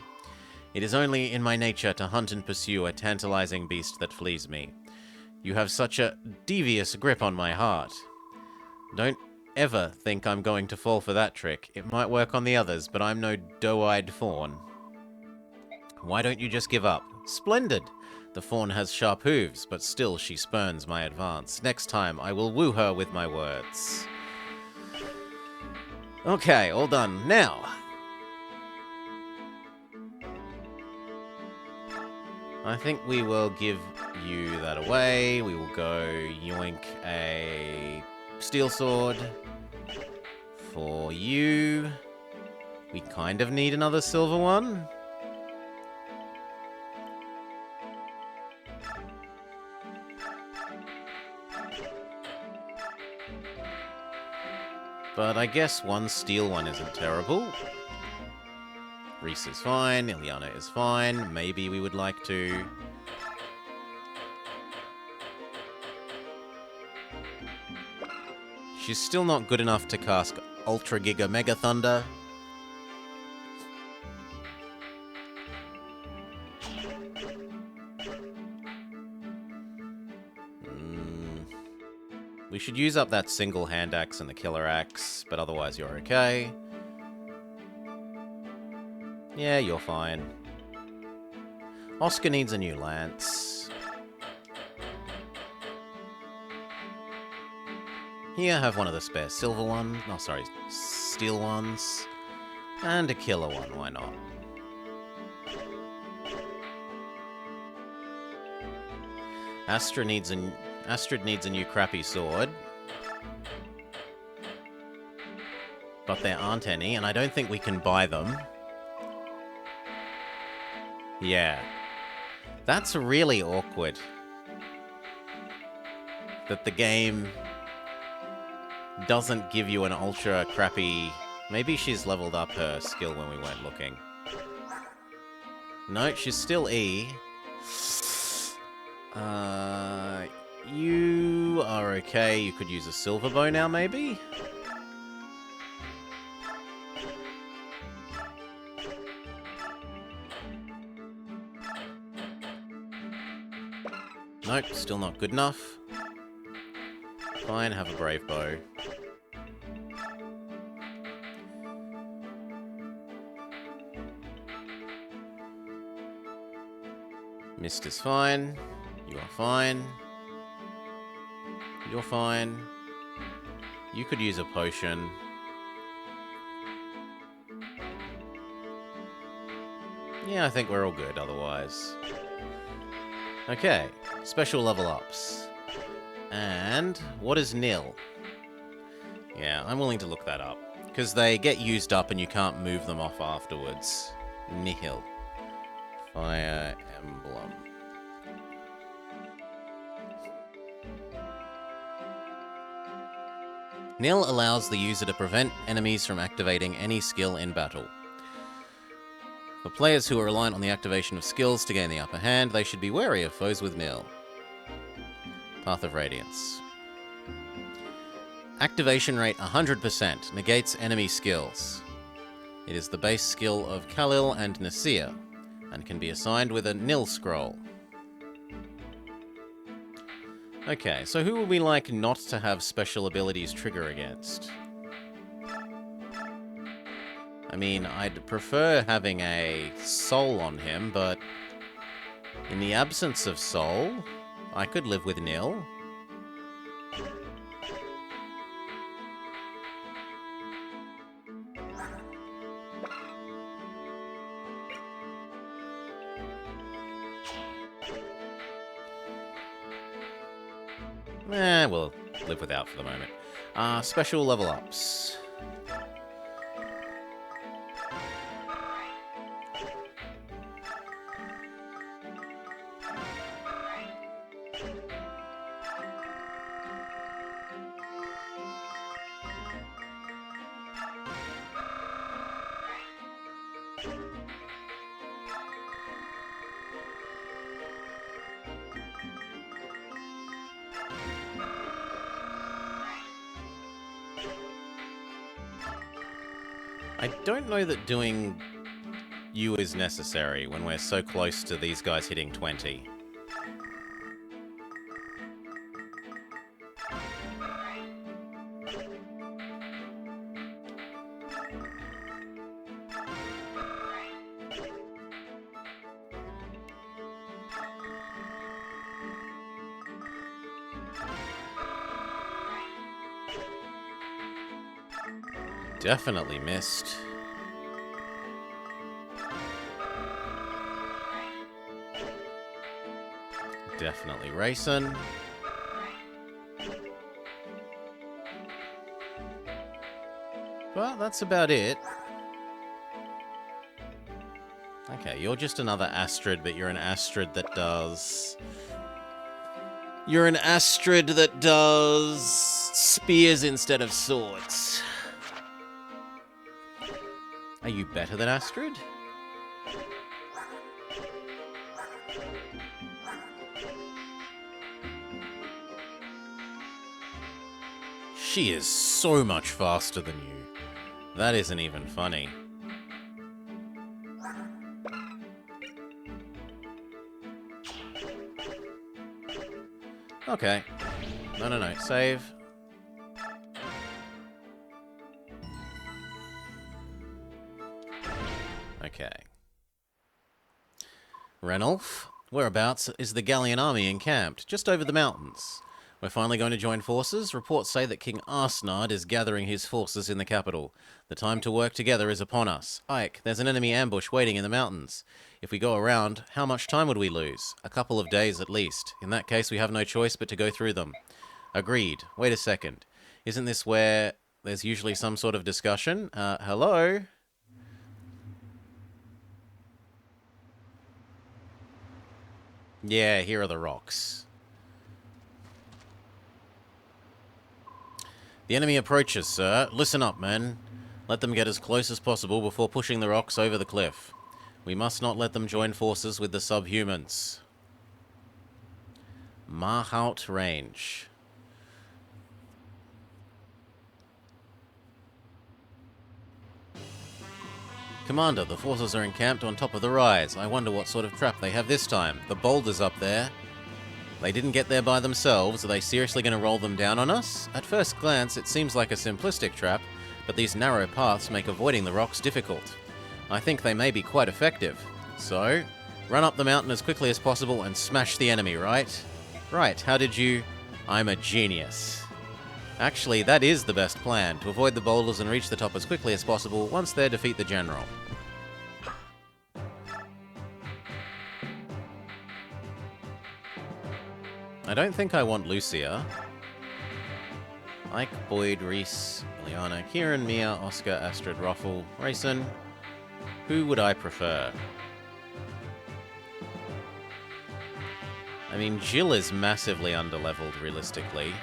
It is only in my nature to hunt and pursue a tantalizing beast that flees me. You have such a devious grip on my heart. Don't ever think I'm going to fall for that trick. It might work on the others, but I'm no doe-eyed fawn. Why don't you just give up? Splendid! The fawn has sharp hooves, but still she spurns my advance. Next time, I will woo her with my words. Okay, all done. Now, I think we will give you that away. We will go yoink a steel sword for you. We kind of need another silver one. But I guess one steel one isn't terrible. Reese is fine, Ileana is fine. Maybe we would like to... She's still not good enough to cast Ultra Giga Mega Thunder. We should use up that single hand axe and the killer axe, but otherwise you're okay. Yeah, you're fine. Oscar needs a new lance. Here, have one of the spare silver ones. No, sorry, steel ones. And a killer one, why not? Astrid needs a new crappy sword. But there aren't any, and I don't think we can buy them. Yeah. That's really awkward. That the game doesn't give you an ultra crappy... Maybe she's leveled up her skill when we weren't looking. No, she's still E. You are okay. You could use a silver bow now, maybe? Nope, still not good enough. Fine, have a brave bow. Mist is fine. You are fine. You're fine. You could use a potion. Yeah, I think we're all good otherwise. Okay, special level ups. And what is nil? Yeah, I'm willing to look that up. Because they get used up and you can't move them off afterwards. Nihil. Fire Emblem. Nil allows the user to prevent enemies from activating any skill in battle. For players who are reliant on the activation of skills to gain the upper hand, they should be wary of foes with nil. Path of Radiance. Activation rate 100%, negates enemy skills. It is the base skill of Khalil and Nasir, and can be assigned with a nil scroll. Okay, so who would we like not to have special abilities trigger against? I mean, I'd prefer having a soul on him, but in the absence of soul, I could live with nil. We'll live without for the moment. Special level ups. I don't know that doing you is necessary when we're so close to these guys hitting 20. Definitely missed. Definitely racing. Well, that's about it. Okay, you're just another Astrid, but you're an Astrid that does... You're an Astrid that does spears instead of swords. Are you better than Astrid? She is so much faster than you. That isn't even funny. Okay. No. Save. Okay. Ranulf, whereabouts is the Gallian army encamped? Just over the mountains. We're finally going to join forces. Reports say that King Arsnard is gathering his forces in the capital. The time to work together is upon us. Ike, there's an enemy ambush waiting in the mountains. If we go around, how much time would we lose? A couple of days at least. In that case, we have no choice but to go through them. Agreed. Wait a second. Isn't this where there's usually some sort of discussion? Hello? Yeah, here are the rocks. The enemy approaches, sir. Listen up, men. Let them get as close as possible before pushing the rocks over the cliff. We must not let them join forces with the subhumans. Mahout Range. Commander, the forces are encamped on top of the rise. I wonder what sort of trap they have this time. The boulders up there. They didn't get there by themselves. Are they seriously going to roll them down on us? At first glance, it seems like a simplistic trap, but these narrow paths make avoiding the rocks difficult. I think they may be quite effective. So, run up the mountain as quickly as possible and smash the enemy, right? Right, how did you... I'm a genius. Actually, that is the best plan, to avoid the boulders and reach the top as quickly as possible once they defeat the general. I don't think I want Lucia. Ike, Boyd, Reese, Ileana, Kieran, Mia, Oscar, Astrid, Ruffle, Rayson. Who would I prefer? I mean, Jill is massively underleveled, realistically.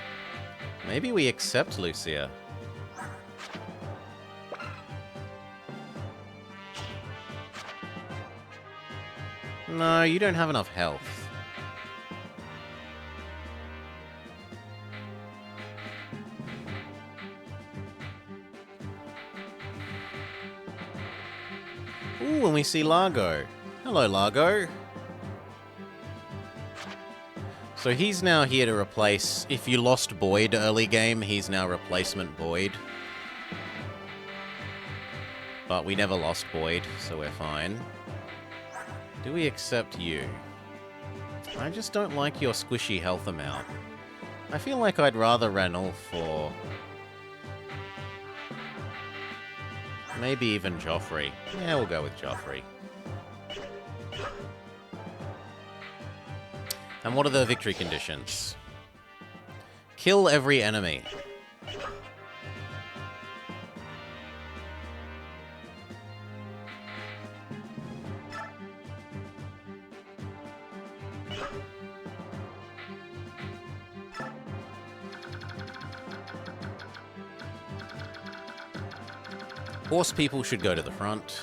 Maybe we accept Lucia. No, you don't have enough health. Ooh, and we see Largo. Hello, Largo. So he's now here to replace... If you lost Boyd early game, he's now replacement Boyd. But we never lost Boyd, so we're fine. Do we accept you? I just don't like your squishy health amount. I feel like I'd rather Ranulf or... maybe even Joffrey. Yeah, we'll go with Joffrey. And what are the victory conditions? kill every enemy. Horse people should go to the front.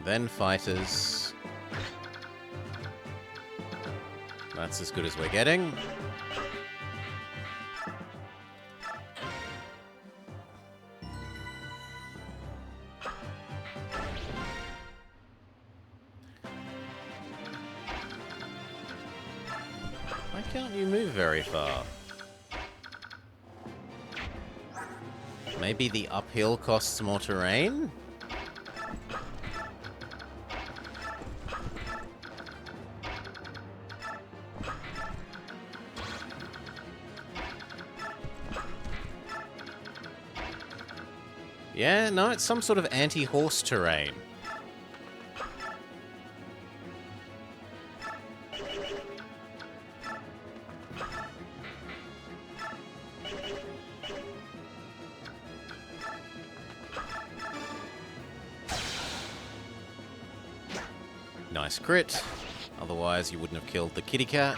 Then fighters. That's as good as we're getting. Why can't you move very far? Maybe the uphill costs more terrain? Yeah, no, it's some sort of anti-horse terrain. Nice crit. Otherwise, you wouldn't have killed the kitty cat.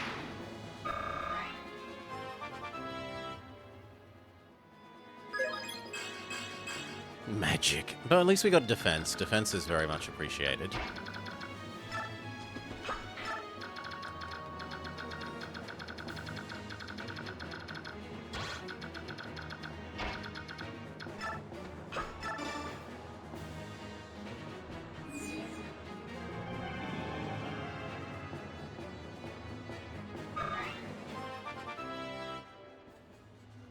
Magic. But at least we got defense. Defense is very much appreciated.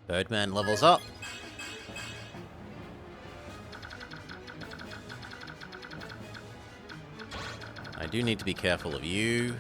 Birdman levels up. I do need to be careful of you.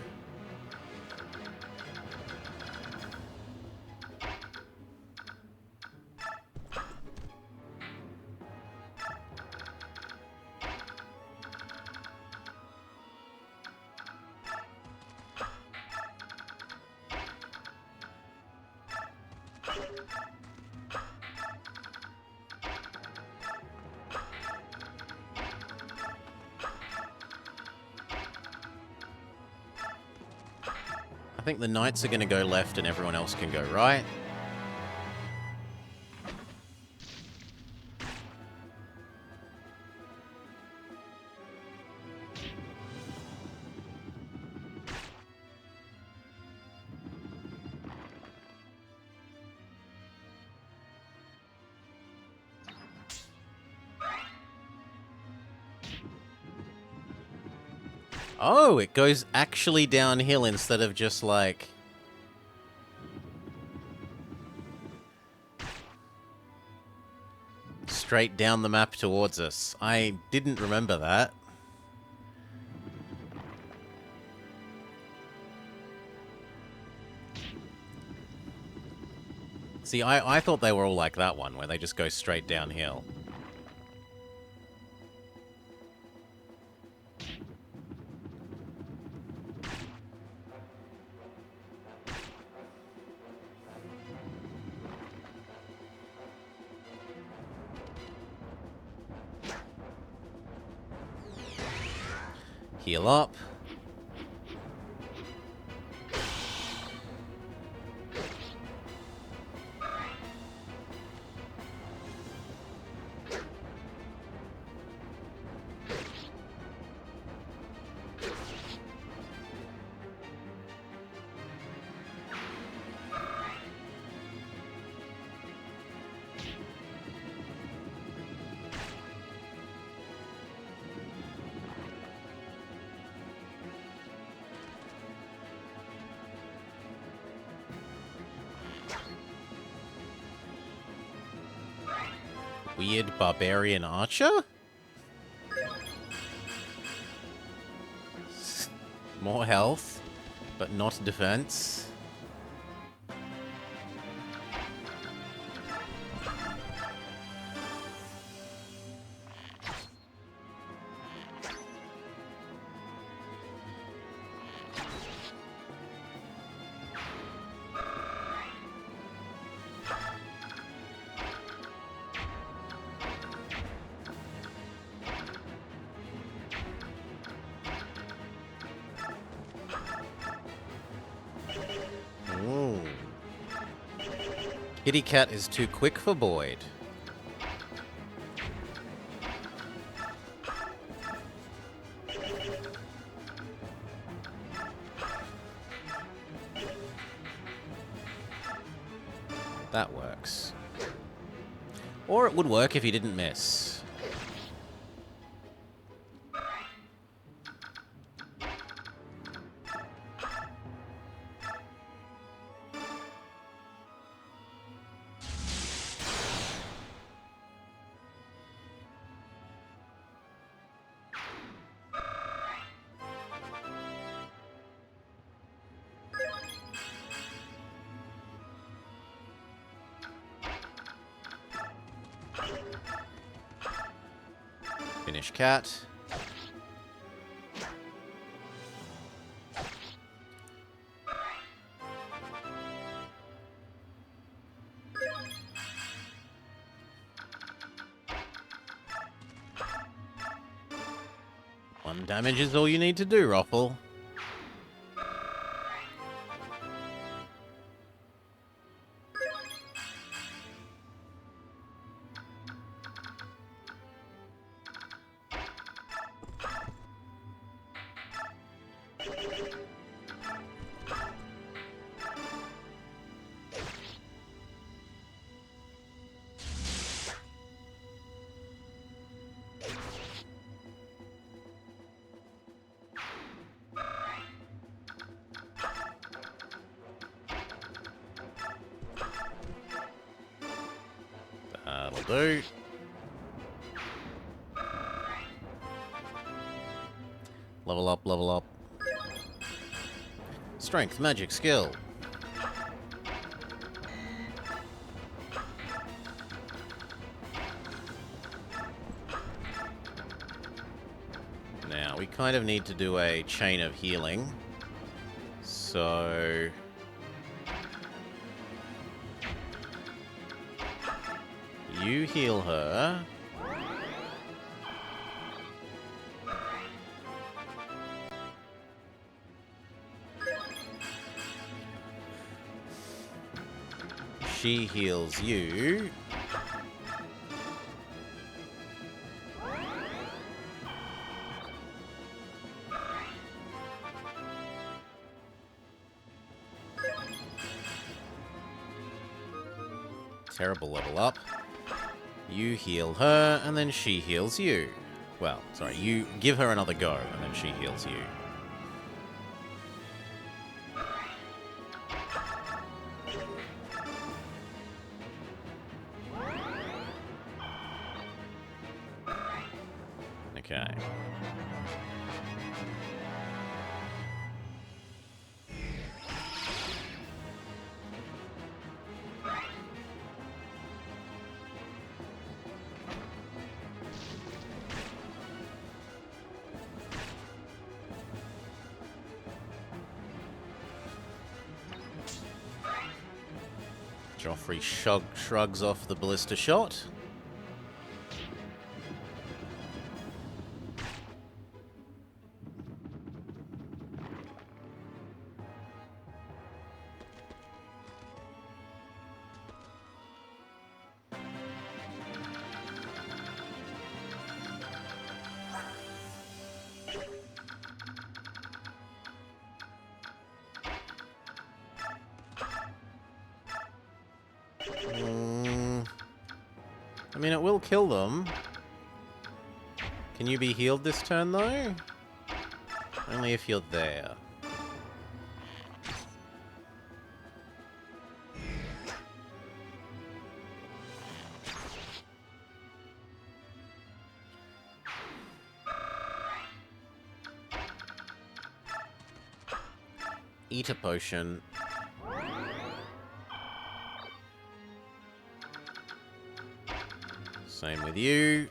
I think the knights are going to go left and everyone else can go right. Oh, it goes actually downhill instead of just like... straight down the map towards us. I didn't remember that. See, I thought they were all like that one, where they just go straight downhill. Heal up. Weird barbarian archer? More health, but not defense. Kitty Cat is too quick for Boyd. That works. Or it would work if he didn't miss. Finish cat. One damage is all you need to do, Ruffle. That'll do. Level up, level up. Strength, magic, skill. Now, we kind of need to do a chain of healing. So... you heal her. She heals you. Terrible level up. You heal her, and then she heals you. Well, sorry, you give her another go, and then she heals you. Okay. Joffrey shrugs off the ballista shot. I mean, it will kill them. Can you be healed this turn, though? Only if you're there. Eat a potion. Same with you.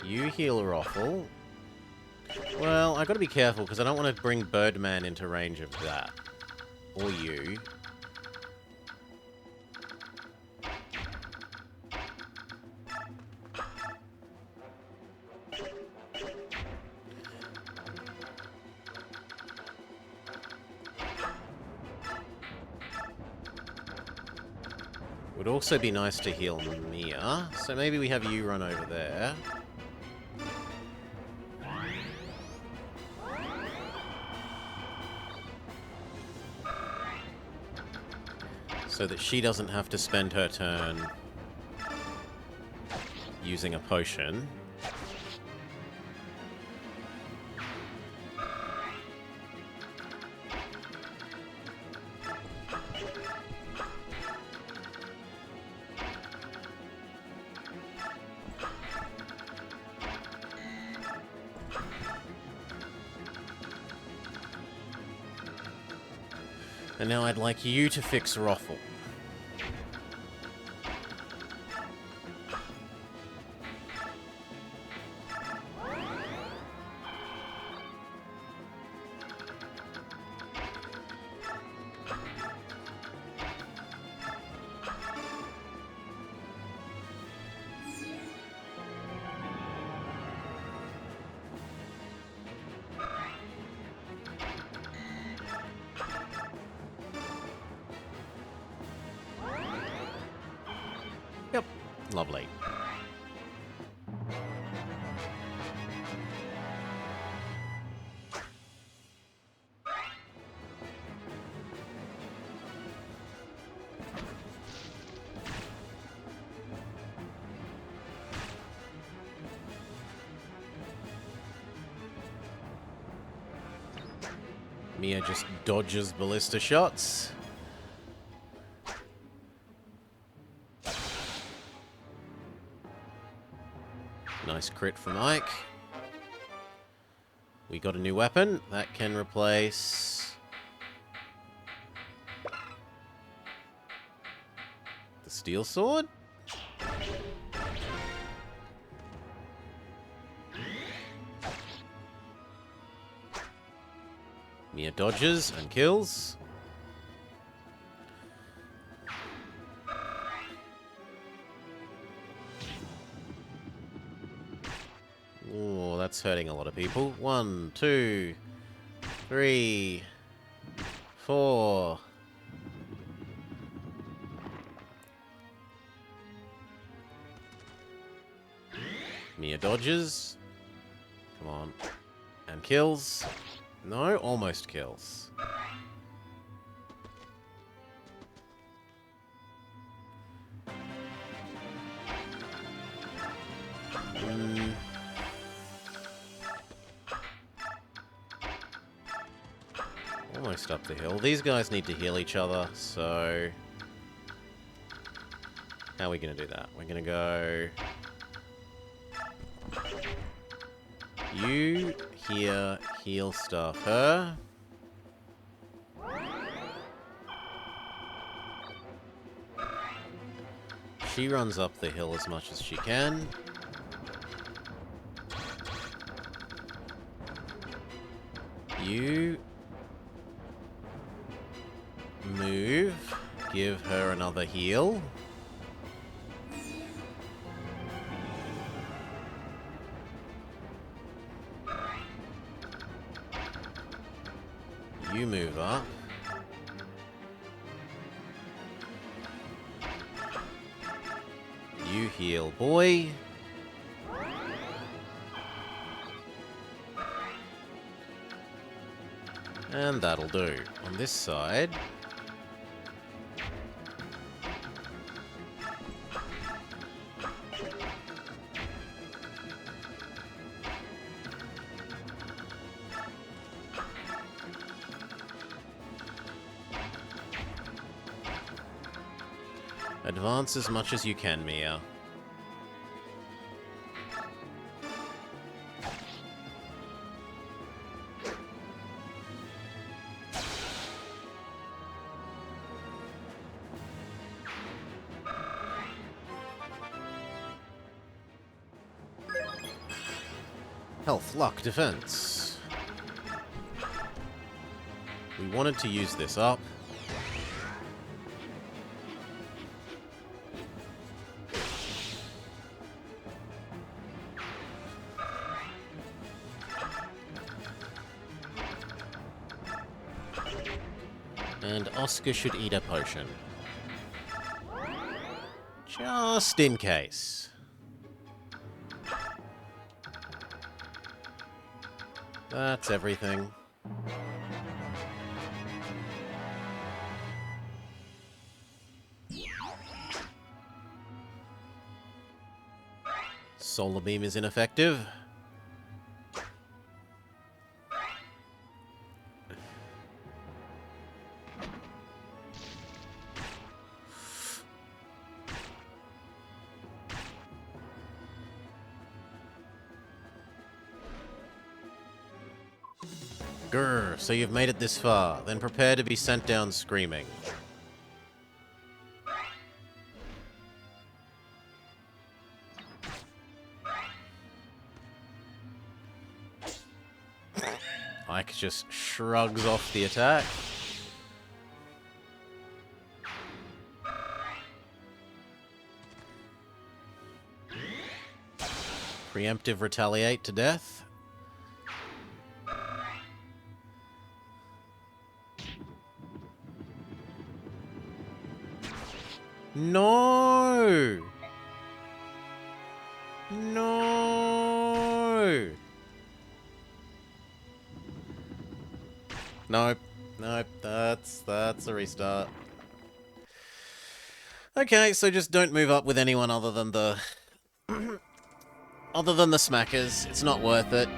You heal Ruffle. Well, I gotta be careful because I don't want to bring Birdman into range of that. Or you. Would also be nice to heal Mia, so maybe we have you run over there. So that she doesn't have to spend her turn using a potion. And now I'd like you to fix Rothel. Yep, lovely. Mia just dodges ballista shots. Nice crit from Ike. We got a new weapon that can replace the steel sword. Mia dodges and kills. Oh, that's hurting a lot of people. 1, 2, 3, 4. Mia dodges. Come on. And kills. No, almost kills. Almost up the hill. These guys need to heal each other, so... How are we going to do that? We're going to go... You here, heal stuff her. She runs up the hill as much as she can. You move, give her another heal. You move up. You heal boy. And that'll do. On this side... Advance as much as you can, Mia. Health, luck, defense. We wanted to use this up. And Oscar should eat a potion. Just in case. That's everything. Solar beam is ineffective. Grr, so you've made it this far. Then prepare to be sent down screaming. Ike just shrugs off the attack. Preemptive retaliate to death. No! No! Nope. Nope. That's a restart. Okay, so just don't move up with anyone other than the... other than the smackers. It's not worth it.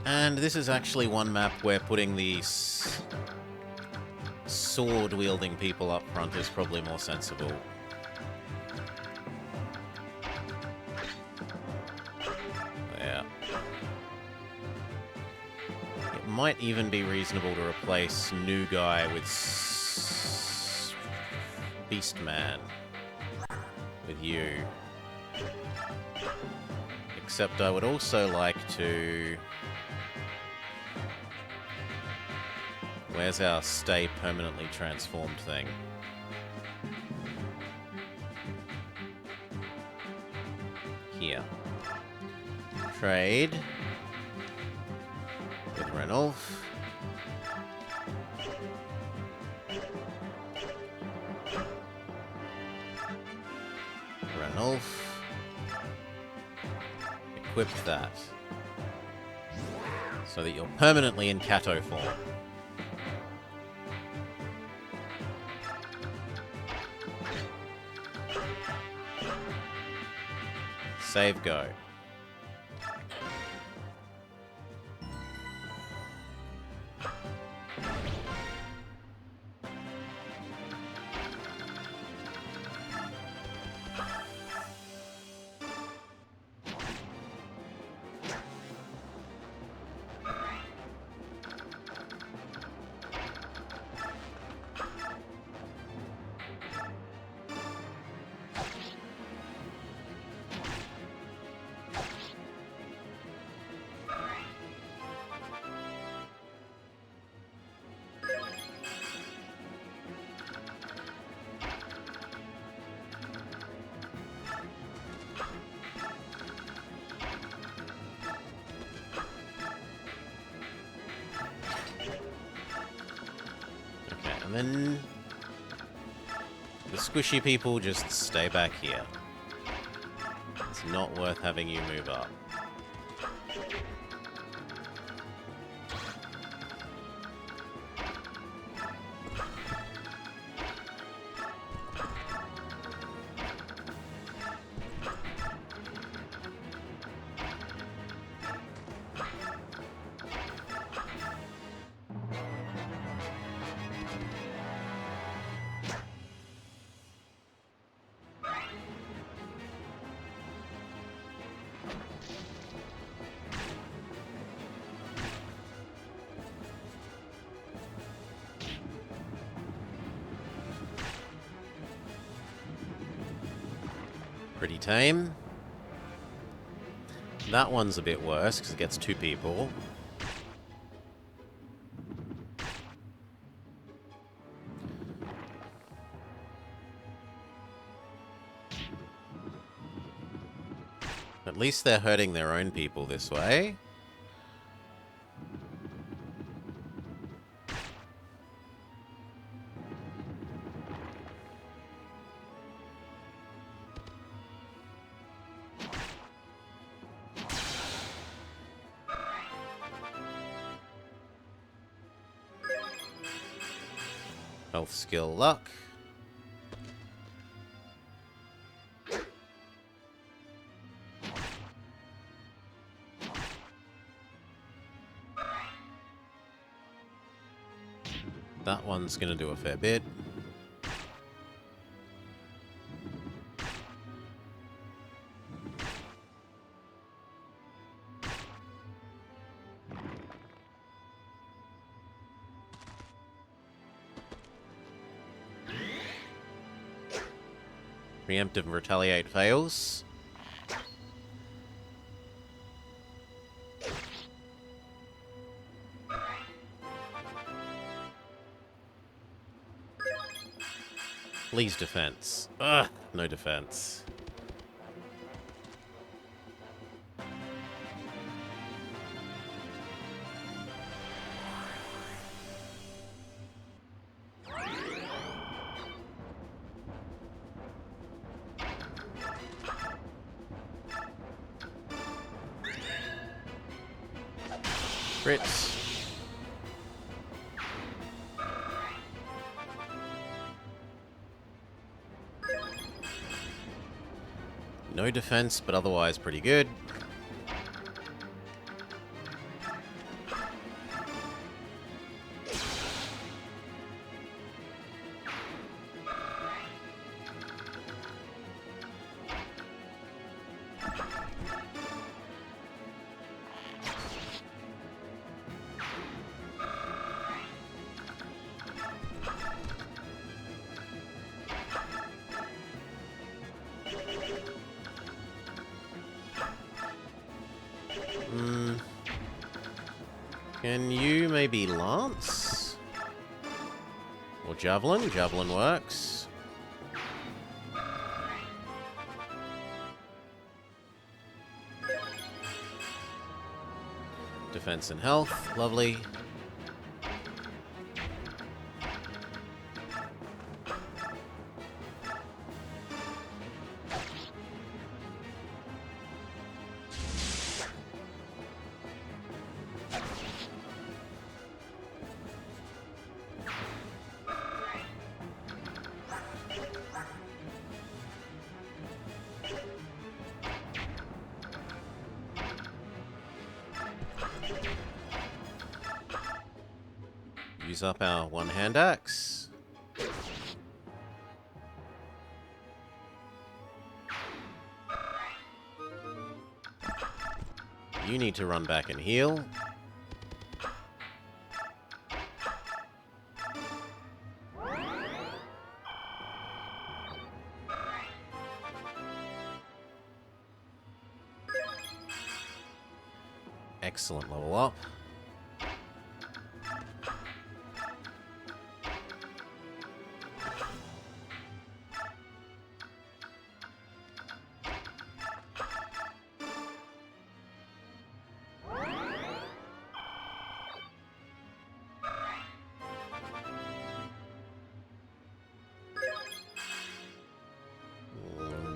And this is actually one map where putting these sword-wielding people up front is probably more sensible. Yeah. It might even be reasonable to replace new guy with Beastman with you. Except I would also like to... Where's our stay permanently transformed thing? Here. Trade. With Renolf. Renolf. Equip that. So that you're permanently in Kato form. Save go. And then the squishy people just stay back here. It's not worth having you move up. Pretty tame. That one's a bit worse because it gets 2 people. At least they're hurting their own people this way. Health, skill, luck. That one's gonna do a fair bit. Preemptive and retaliate fails. Please defense. Ugh, no defense. Crits. No defense, but otherwise pretty good. Can you maybe Lance? Or Javelin? Javelin works. Defense and health, lovely. Use up our one-hand axe. You need to run back and heal. Excellent level up.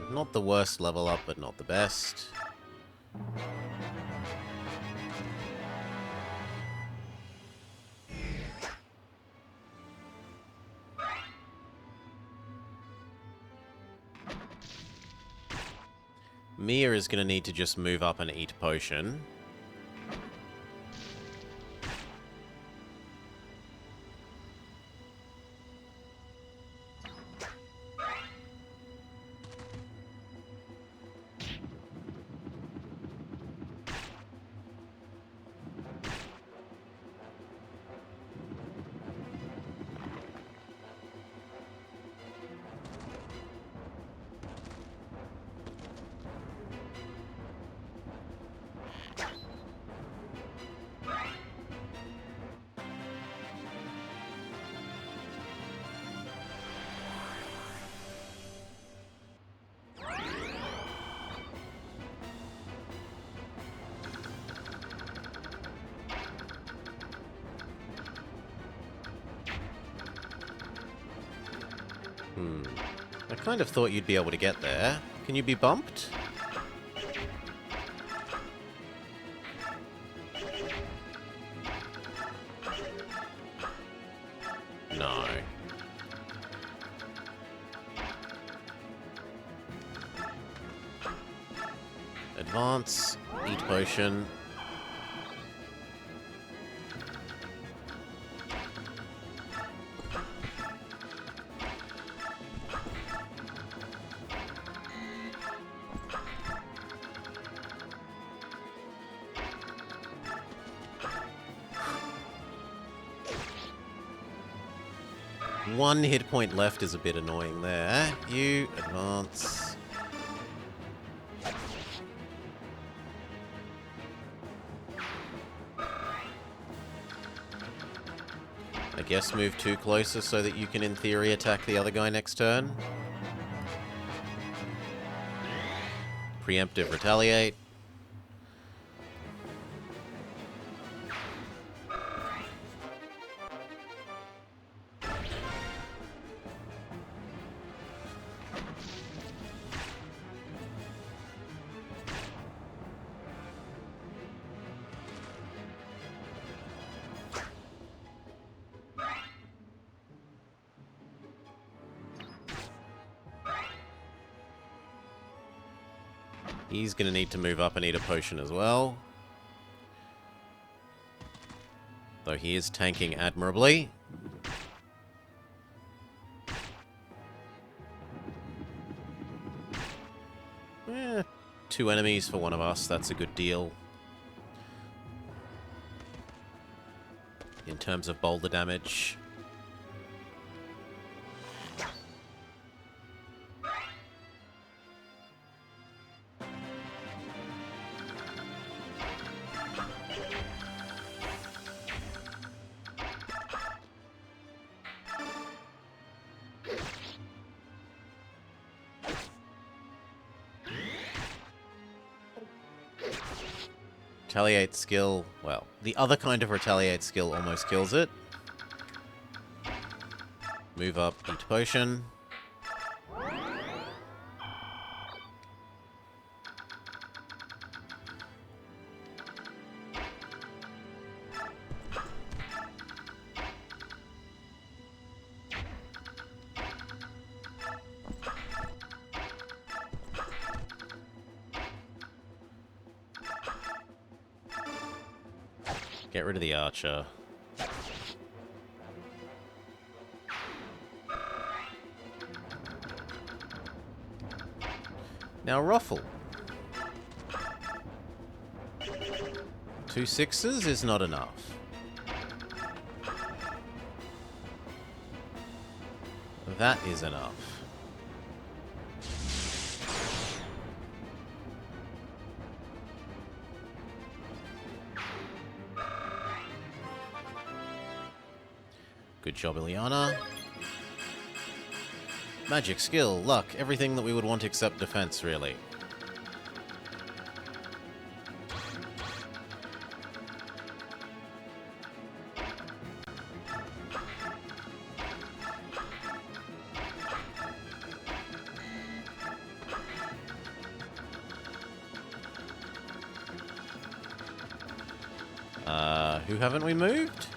Not the worst level up, but not the best. Mia is going to need to just move up and eat a potion. I kind of thought you'd be able to get there. Can you be bumped? No. Advance, eat potion. One hit point left is a bit annoying there. You advance. I guess move 2 closer so that you can, in theory, attack the other guy next turn. Preemptive retaliate. He's going to need to move up and eat a potion as well. Though he is tanking admirably. Eh, 2 enemies for one of us, that's a good deal. In terms of boulder damage. Retaliate skill, well, the other kind of retaliate skill almost kills it. Move up, eat potion. Get rid of the archer. Now ruffle. 2 6s is not enough. That is enough. Good job, Ileana. Magic, skill, luck, everything that we would want except defense, really. Who haven't we moved?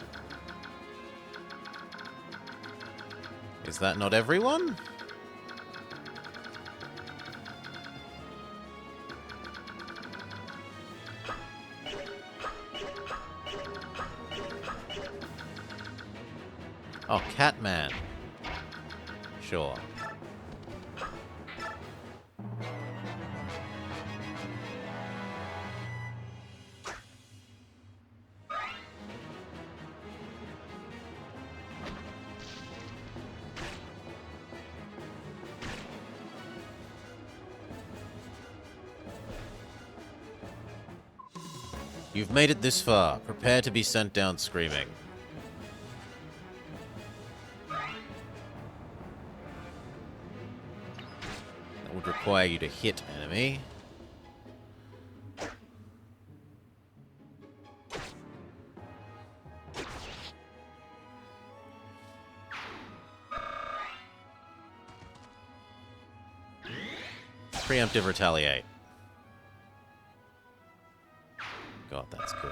Is that not everyone? Oh, Catman. Sure. You've made it this far. Prepare to be sent down screaming. That would require you to hit enemy. Preemptive retaliate. God, that's good.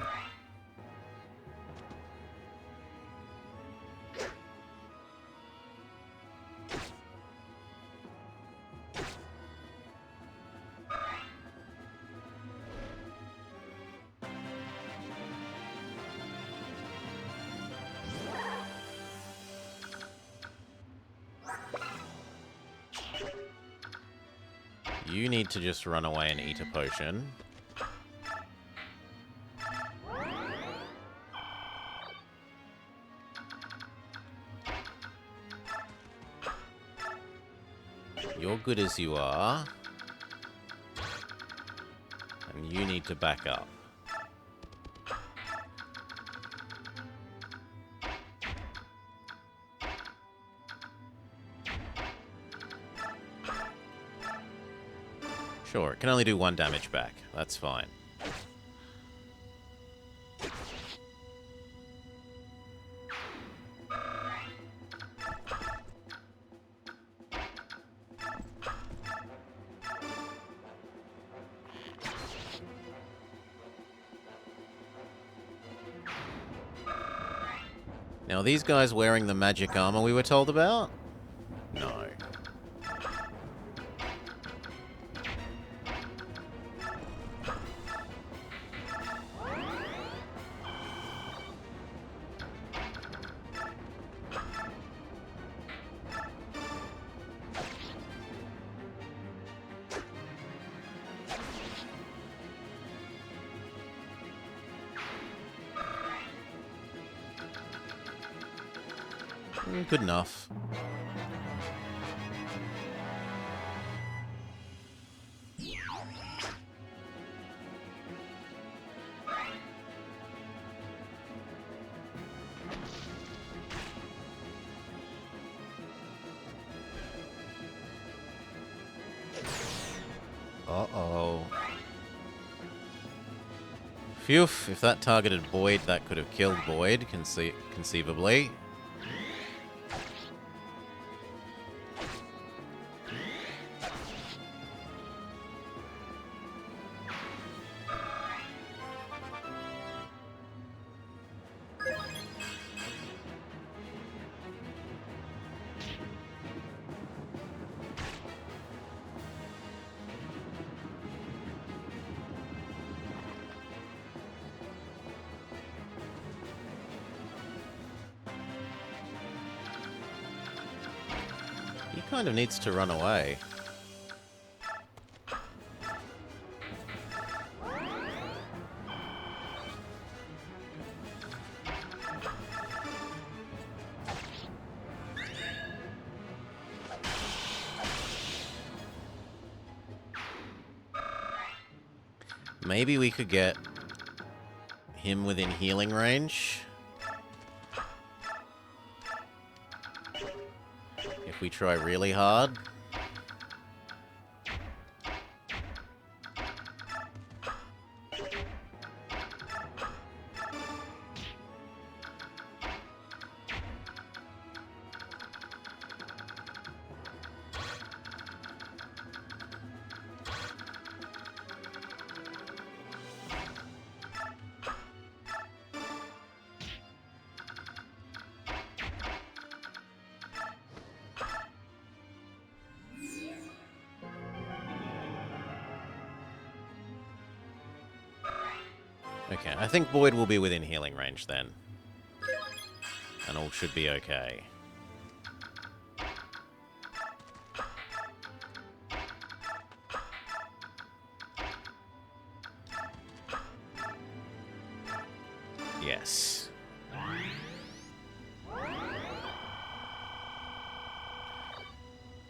You need to just run away and eat a potion. You're good as you are. And you need to back up. Sure, it can only do 1 damage back. That's fine. Now, are these guys wearing the magic armor we were told about? No. Good enough. Uh-oh. Phew, if that targeted Boyd, that could have killed Boyd, conceivably. He kind of needs to run away. Maybe we could get him within healing range. If we try really hard. Okay, I think Boyd will be within healing range then. And all should be okay. Yes.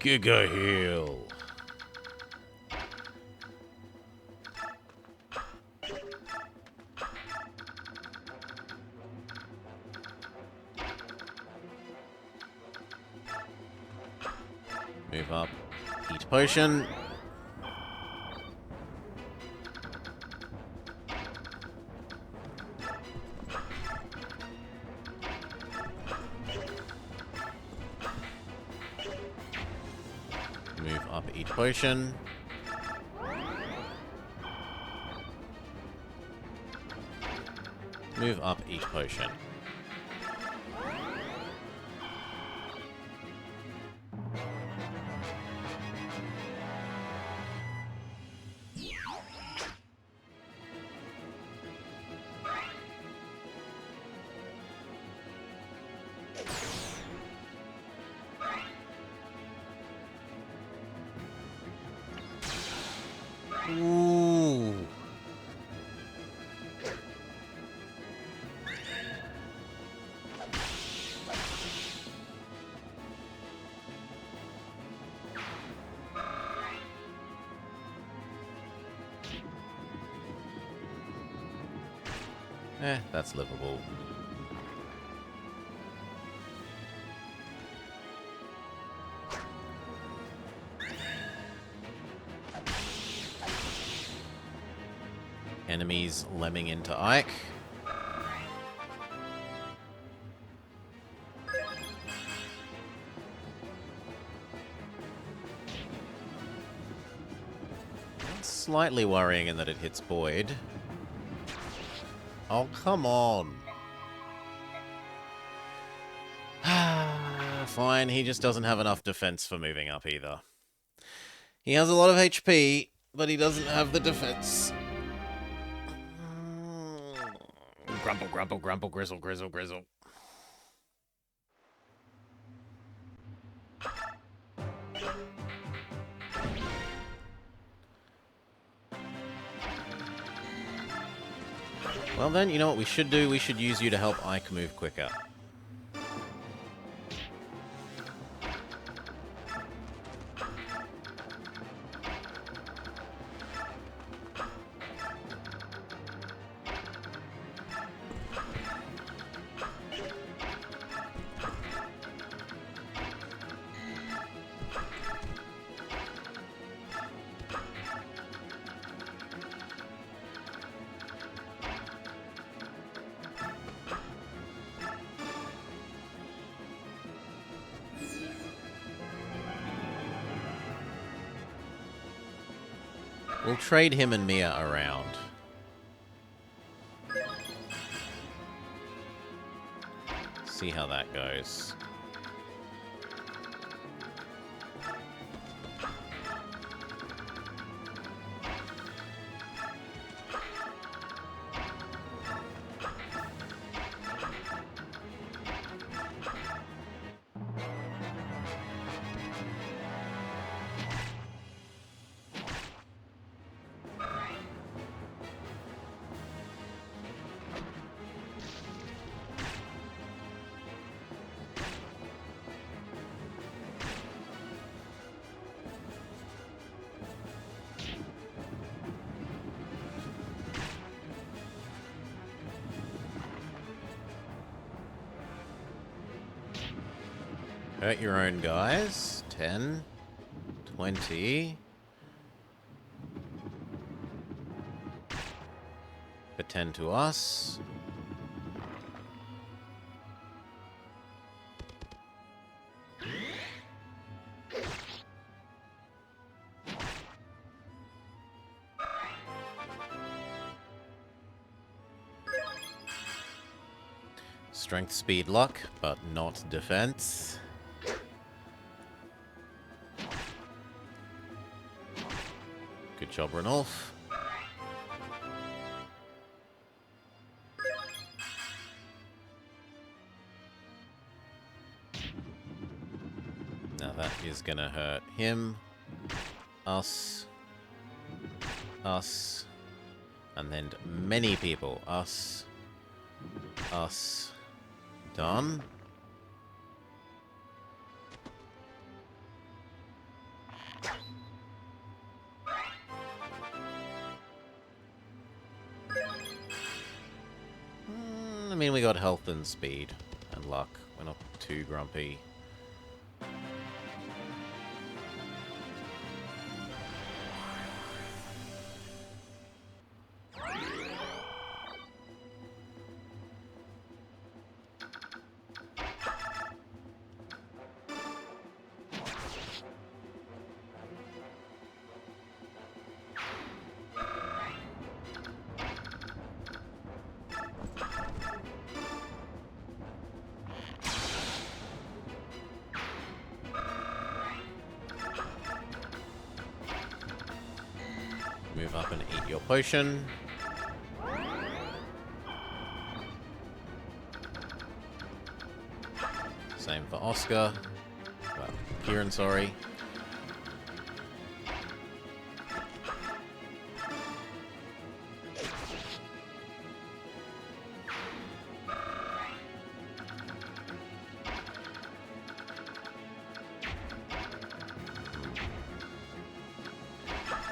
Giga heal. Move up. Eat potion. Move up. Eat potion. Move up each potion. Ooh. That's livable. Enemies lemming into Ike. Slightly worrying in that it hits Boyd. Oh, come on. Fine, he just doesn't have enough defense for moving up either. He has a lot of HP, but he doesn't have the defense. Grumble, grumble, grumble, grizzle, grizzle, grizzle. Well then, you know what we should do? We should use you to help Ike move quicker. We'll trade him and Mia around. See how that goes. Hurt your own guys. 10, 20. Attend to us. Strength, speed, luck, but not defense. Good job, Ranulf. Now that is gonna hurt him, us, and then many people. Us. Done. I mean, we got health and speed and luck. We're not too grumpy. Move up and eat your potion. Same for Oscar. Well, Kieran, sorry.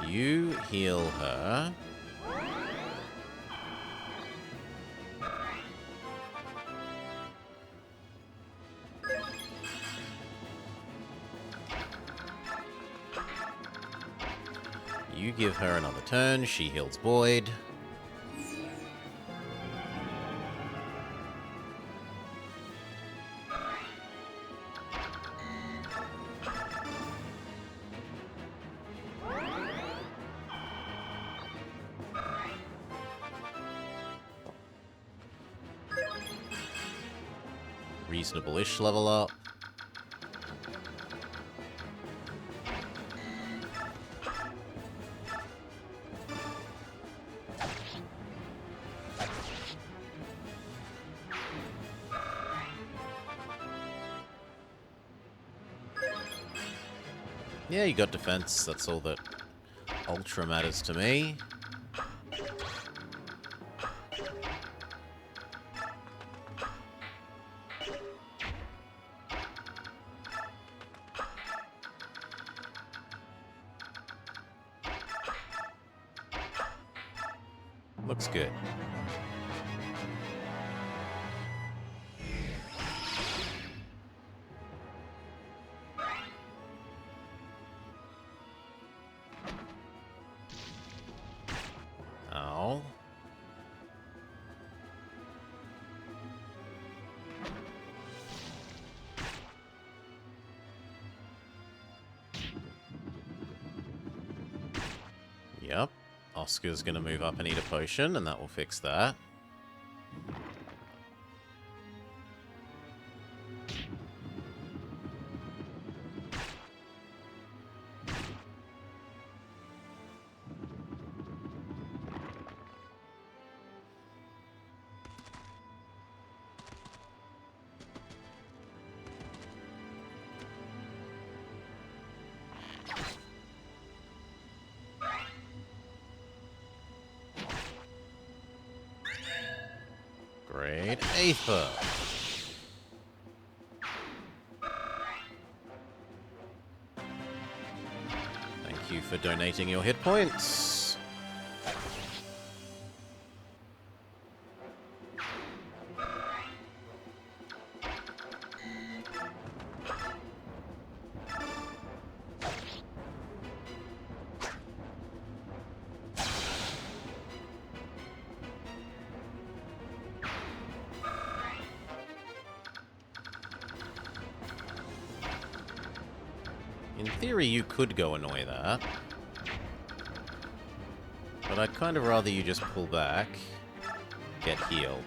You heal her. You give her another turn. She heals Boyd. Reasonable-ish level up. Yeah, you got defense. That's all that ultra matters to me. Looks good. Ow. Yep. Oscar's gonna move up and eat a potion, and that will fix that. Great Aether. Thank you for donating your hit points. In theory, you could go annoy that. But I'd kind of rather you just pull back, get healed.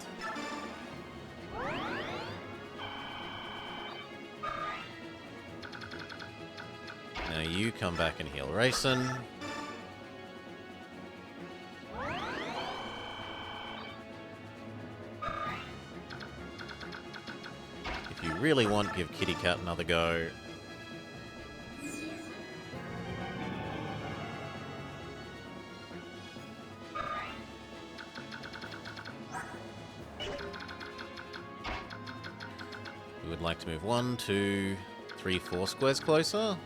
Now you come back and heal Rayson. If you really want, give Kitty Cat another go. We would like to move 1, 2, 3, 4 squares closer.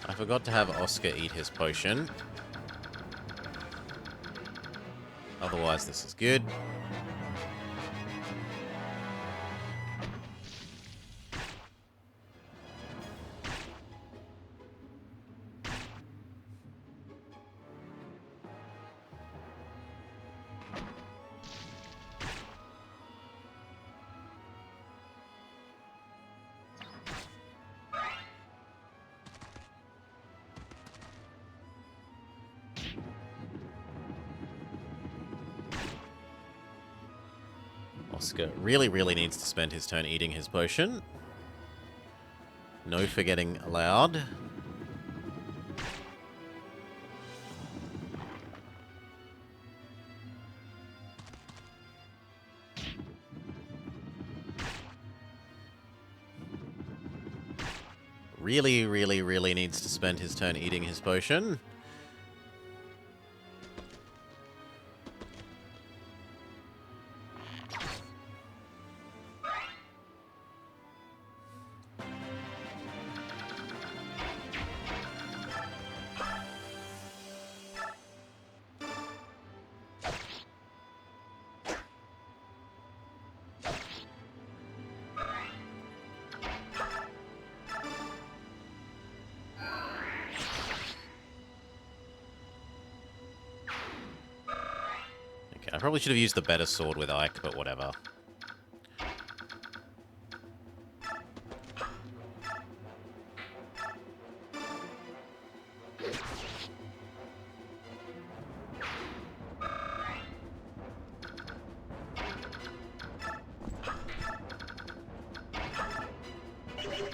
I forgot to have Oscar eat his potion. Otherwise, this is good. Oscar really, really needs to spend his turn eating his potion. No forgetting allowed. Really, really, really needs to spend his turn eating his potion. I probably should have used the better sword with Ike, but whatever.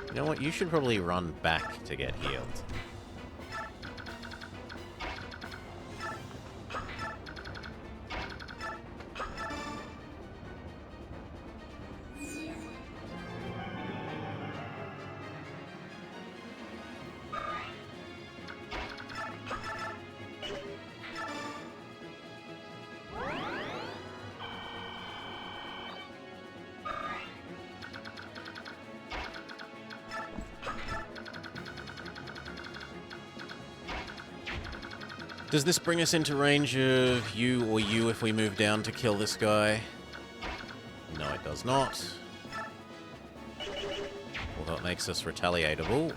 You know what? You should probably run back to get healed. Does this bring us into range of you or you if we move down to kill this guy? No, it does not. Although it makes us retaliatable.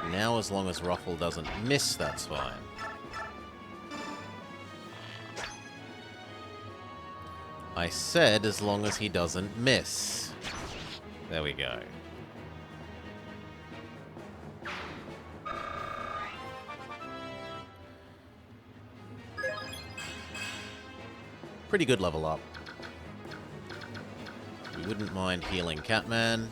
Now, as long as Ruffle doesn't miss, that's fine. I said as long as he doesn't miss. There we go. Pretty good level up. We wouldn't mind healing Catman.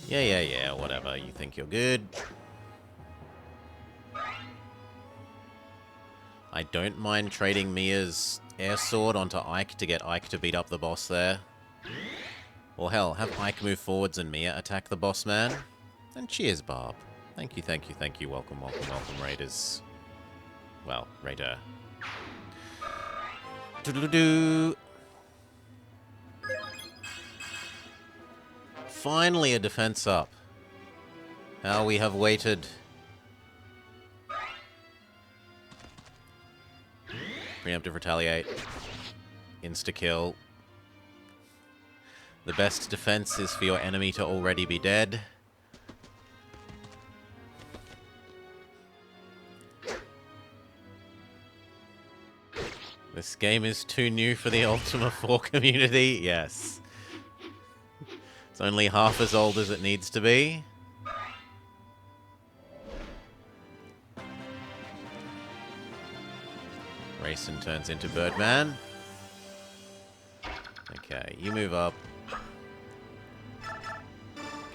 Yeah, whatever. You think you're good. I don't mind trading Mia's air sword onto Ike to get Ike to beat up the boss there. Or hell, have Ike move forwards and Mia attack the boss man. And cheers, Barb. Thank you, thank you, thank you. Welcome, welcome, welcome, Raiders. Well, Raider. Doodle-doo. Finally a defense up. How we have waited. Preemptive retaliate. Insta-kill. The best defense is for your enemy to already be dead. This game is too new for the Ultima 4 community. Yes. It's only half as old as it needs to be. Rayson turns into Birdman. Okay, you move up.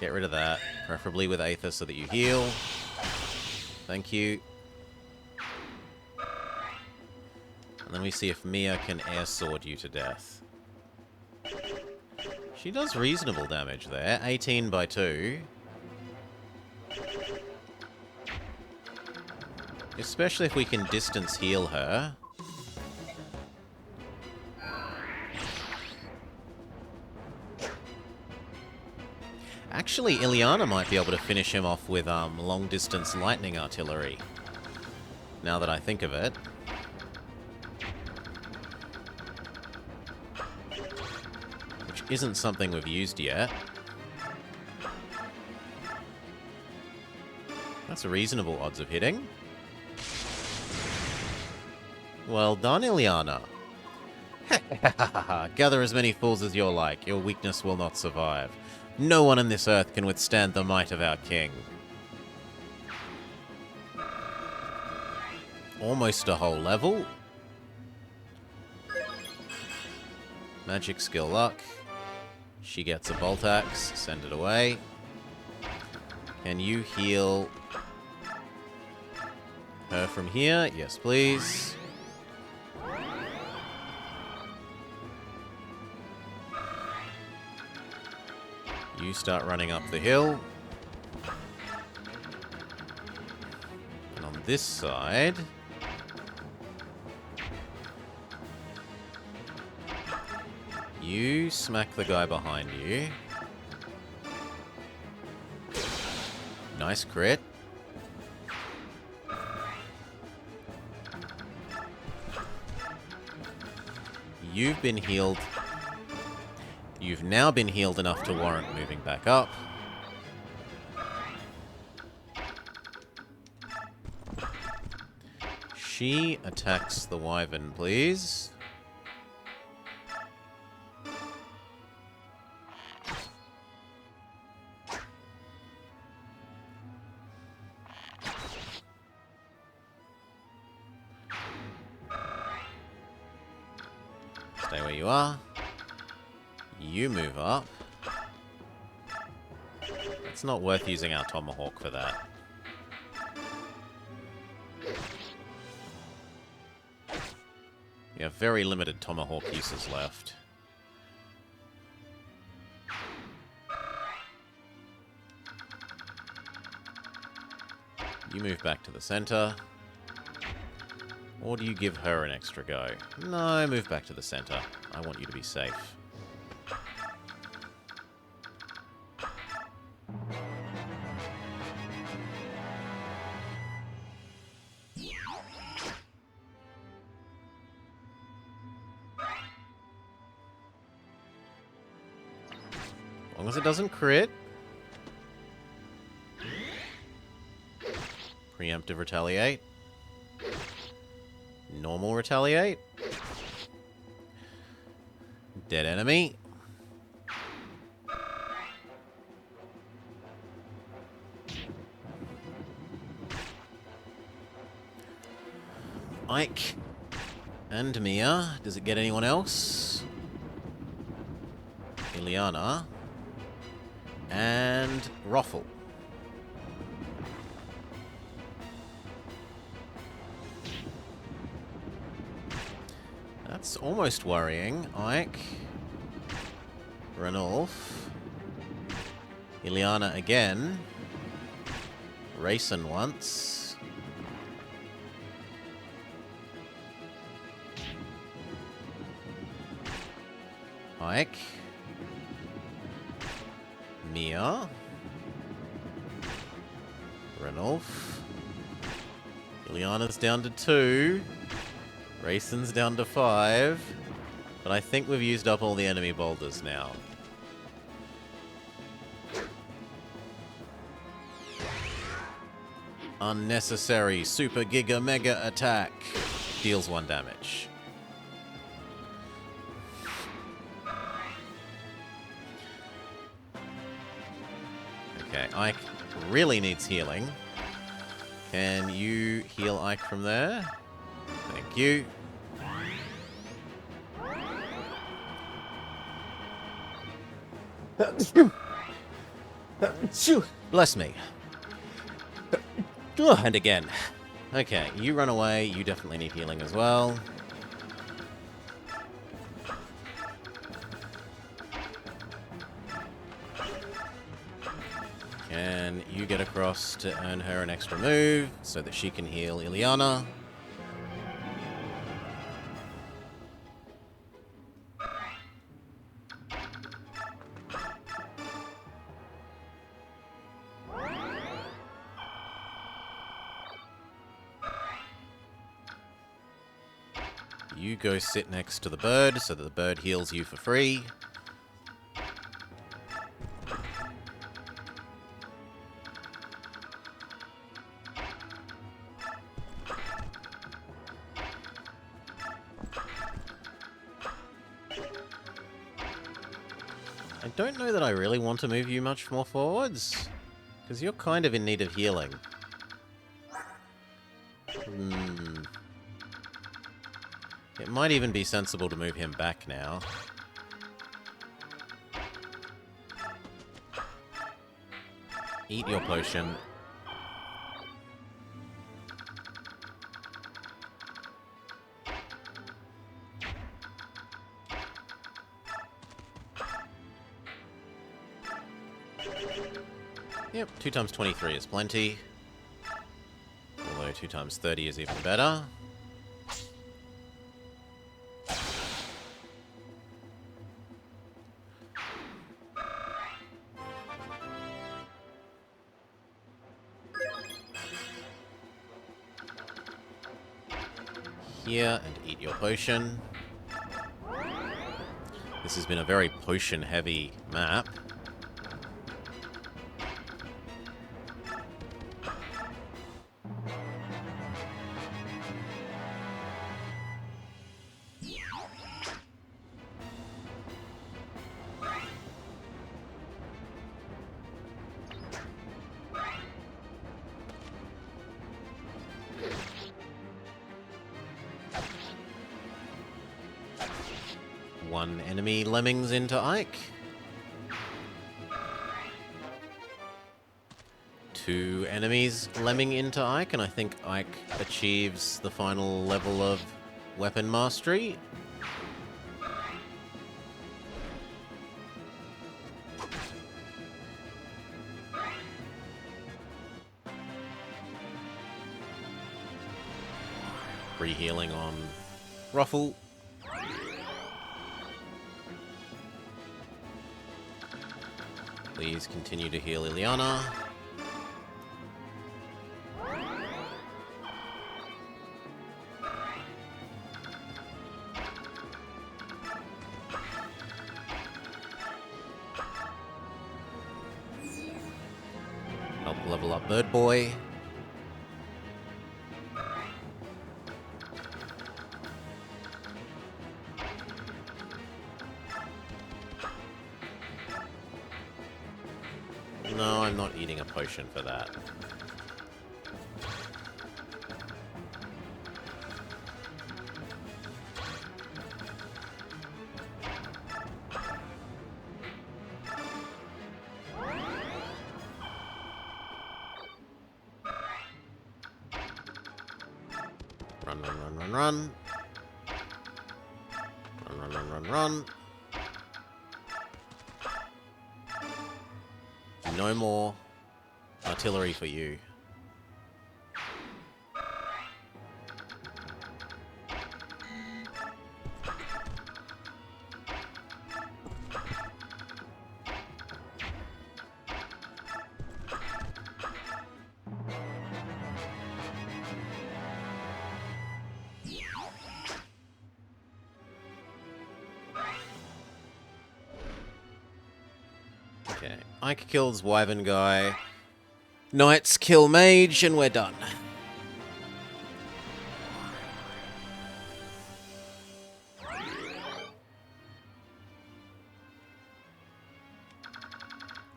Get rid of that, preferably with Aether so that you heal. Thank you. And then we see if Mia can air sword you to death. She does reasonable damage there. 18 by 2. Especially if we can distance heal her. Actually, Ileana might be able to finish him off with long-distance lightning artillery. Now that I think of it. Which isn't something we've used yet. That's a reasonable odds of hitting. Well done, Ileana. Gather as many fools as you're like. Your weakness will not survive. No one on this earth can withstand the might of our king. Almost a whole level. Magic skill luck. She gets a bolt axe. Send it away. Can you heal her from here? Yes, please. You start running up the hill. And on this side... you smack the guy behind you. Nice crit. You've been healed. You've now been healed enough to warrant moving back up. She attacks the wyvern, please. Stay where you are. You move up. It's not worth using our tomahawk for that. We have very limited tomahawk uses left. You move back to the center. Or do you give her an extra go? No, move back to the center. I want you to be safe. As long as it doesn't crit. Preemptive retaliate. Normal retaliate. Dead enemy. Ike and Mia. Does it get anyone else? Ileana. And Roffle. That's almost worrying. Ike. Ranulf. Ileana again. Rayson once. Ike. Mia. Ranulf. Ileana's down to 2. Rayson's down to 5. But I think we've used up all the enemy boulders now. Unnecessary super giga mega attack. Deals 1 damage. Okay, Ike really needs healing. Can you heal Ike from there? Thank you. Bless me. And again. Okay, you run away. You definitely need healing as well. Can you get across to earn her an extra move so that she can heal Ileana? You go sit next to the bird so that the bird heals you for free. I don't know that I really want to move you much more forwards, because you're kind of in need of healing. It might even be sensible to move him back now. Eat your potion. Yep, 2 times 23 is plenty. Although 2 times 30 is even better. Here, and eat your potion. This has been a very potion-heavy map. One enemy lemmings into Ike. 2 enemies lemming into Ike, and I think Ike achieves the final level of weapon mastery. Re-healing on Ruffle. Please continue to heal Ileana. Help level up Bird Boy. No, I'm not eating a potion for that. Run, run, run, run, run. Run, run, run, run, run. No more artillery for you. Okay, Ike kills Wyvern guy. Knights kill mage, and we're done.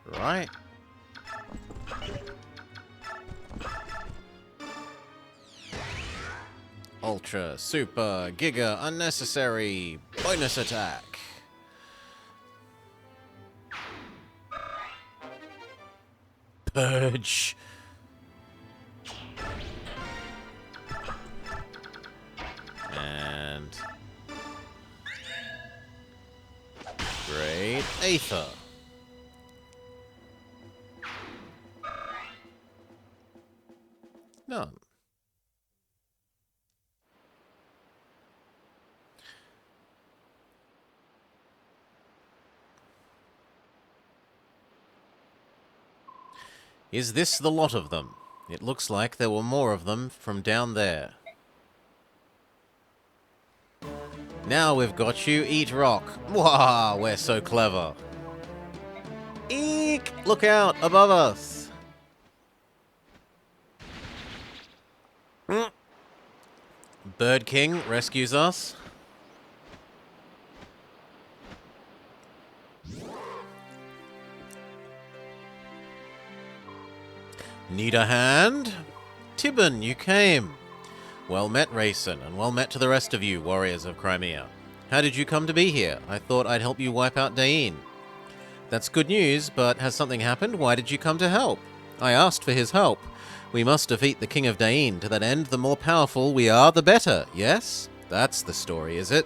Right. Ultra, super, giga, unnecessary, bonus attack. Purge. And Great Aether. None. Is this the lot of them? It looks like there were more of them from down there. Now we've got you, eat rock. Wow, we're so clever. Eek! Look out, above us. Bird King rescues us. Need a hand? Tibon, you came. Well met, Rayson, and well met to the rest of you, warriors of Crimea. How did you come to be here? I thought I'd help you wipe out Dain. That's good news, but has something happened? Why did you come to help? I asked for his help. We must defeat the King of Dain. To that end, the more powerful we are, the better, yes? That's the story, is it?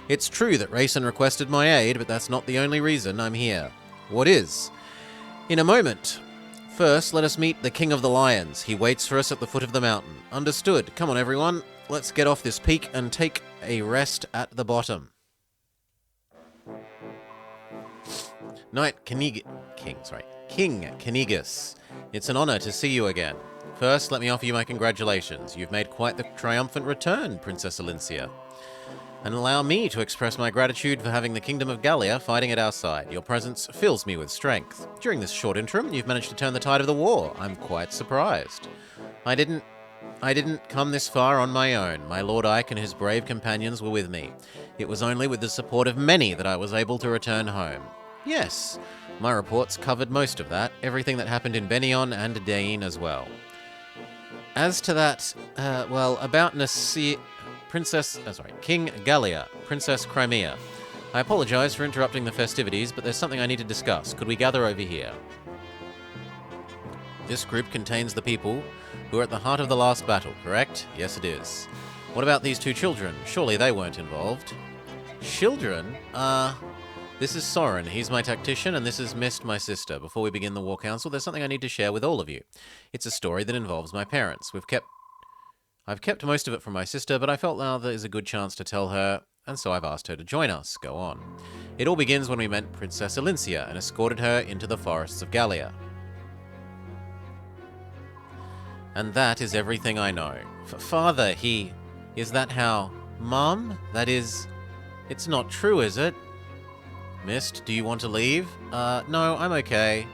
It's true that Rayson requested my aid, but that's not the only reason I'm here. What is? In a moment. First, let us meet the King of the Lions. He waits for us at the foot of the mountain. Understood. Come on, everyone. Let's get off this peak and take a rest at the bottom. King Kenigus. It's an honor to see you again. First, let me offer you my congratulations. You've made quite the triumphant return, Princess Alincia. And allow me to express my gratitude for having the Kingdom of Gallia fighting at our side. Your presence fills me with strength. During this short interim, you've managed to turn the tide of the war. I'm quite surprised. I didn't come this far on my own. My Lord Ike and his brave companions were with me. It was only with the support of many that I was able to return home. Yes, my reports covered most of that, everything that happened in Benion and Dain as well. As to that, about King Gallia, Princess Crimea. I apologize for interrupting the festivities, but there's something I need to discuss. Could we gather over here? This group contains the people who are at the heart of the last battle, correct? Yes, it is. What about these two children? Surely they weren't involved. Children? This is Soren. He's my tactician, and this is Mist, my sister. Before we begin the War Council, there's something I need to share with all of you. It's a story that involves my parents. I've kept most of it from my sister, but I felt now there is a good chance to tell her, and so I've asked her to join us. Go on. It all begins when we met Princess Alincia and escorted her into the forests of Gallia. And that is everything I know. Father, is that how? Mum? That is... It's not true, is it? Mist, do you want to leave? No, I'm okay.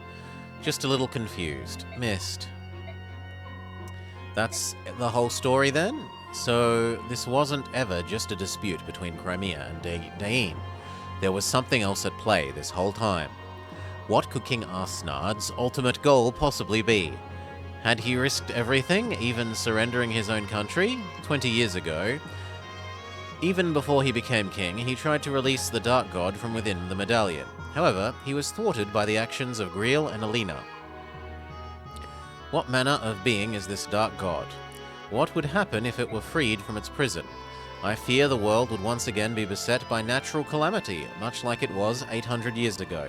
Just a little confused. Mist. That's the whole story then? So this wasn't ever just a dispute between Crimea and Dain. There was something else at play this whole time. What could King Arsnard's ultimate goal possibly be? Had he risked everything, even surrendering his own country? 20 years ago, even before he became king, he tried to release the Dark God from within the medallion. However, he was thwarted by the actions of Griel and Alina. What manner of being is this Dark God? What would happen if it were freed from its prison? I fear the world would once again be beset by natural calamity, much like it was 800 years ago.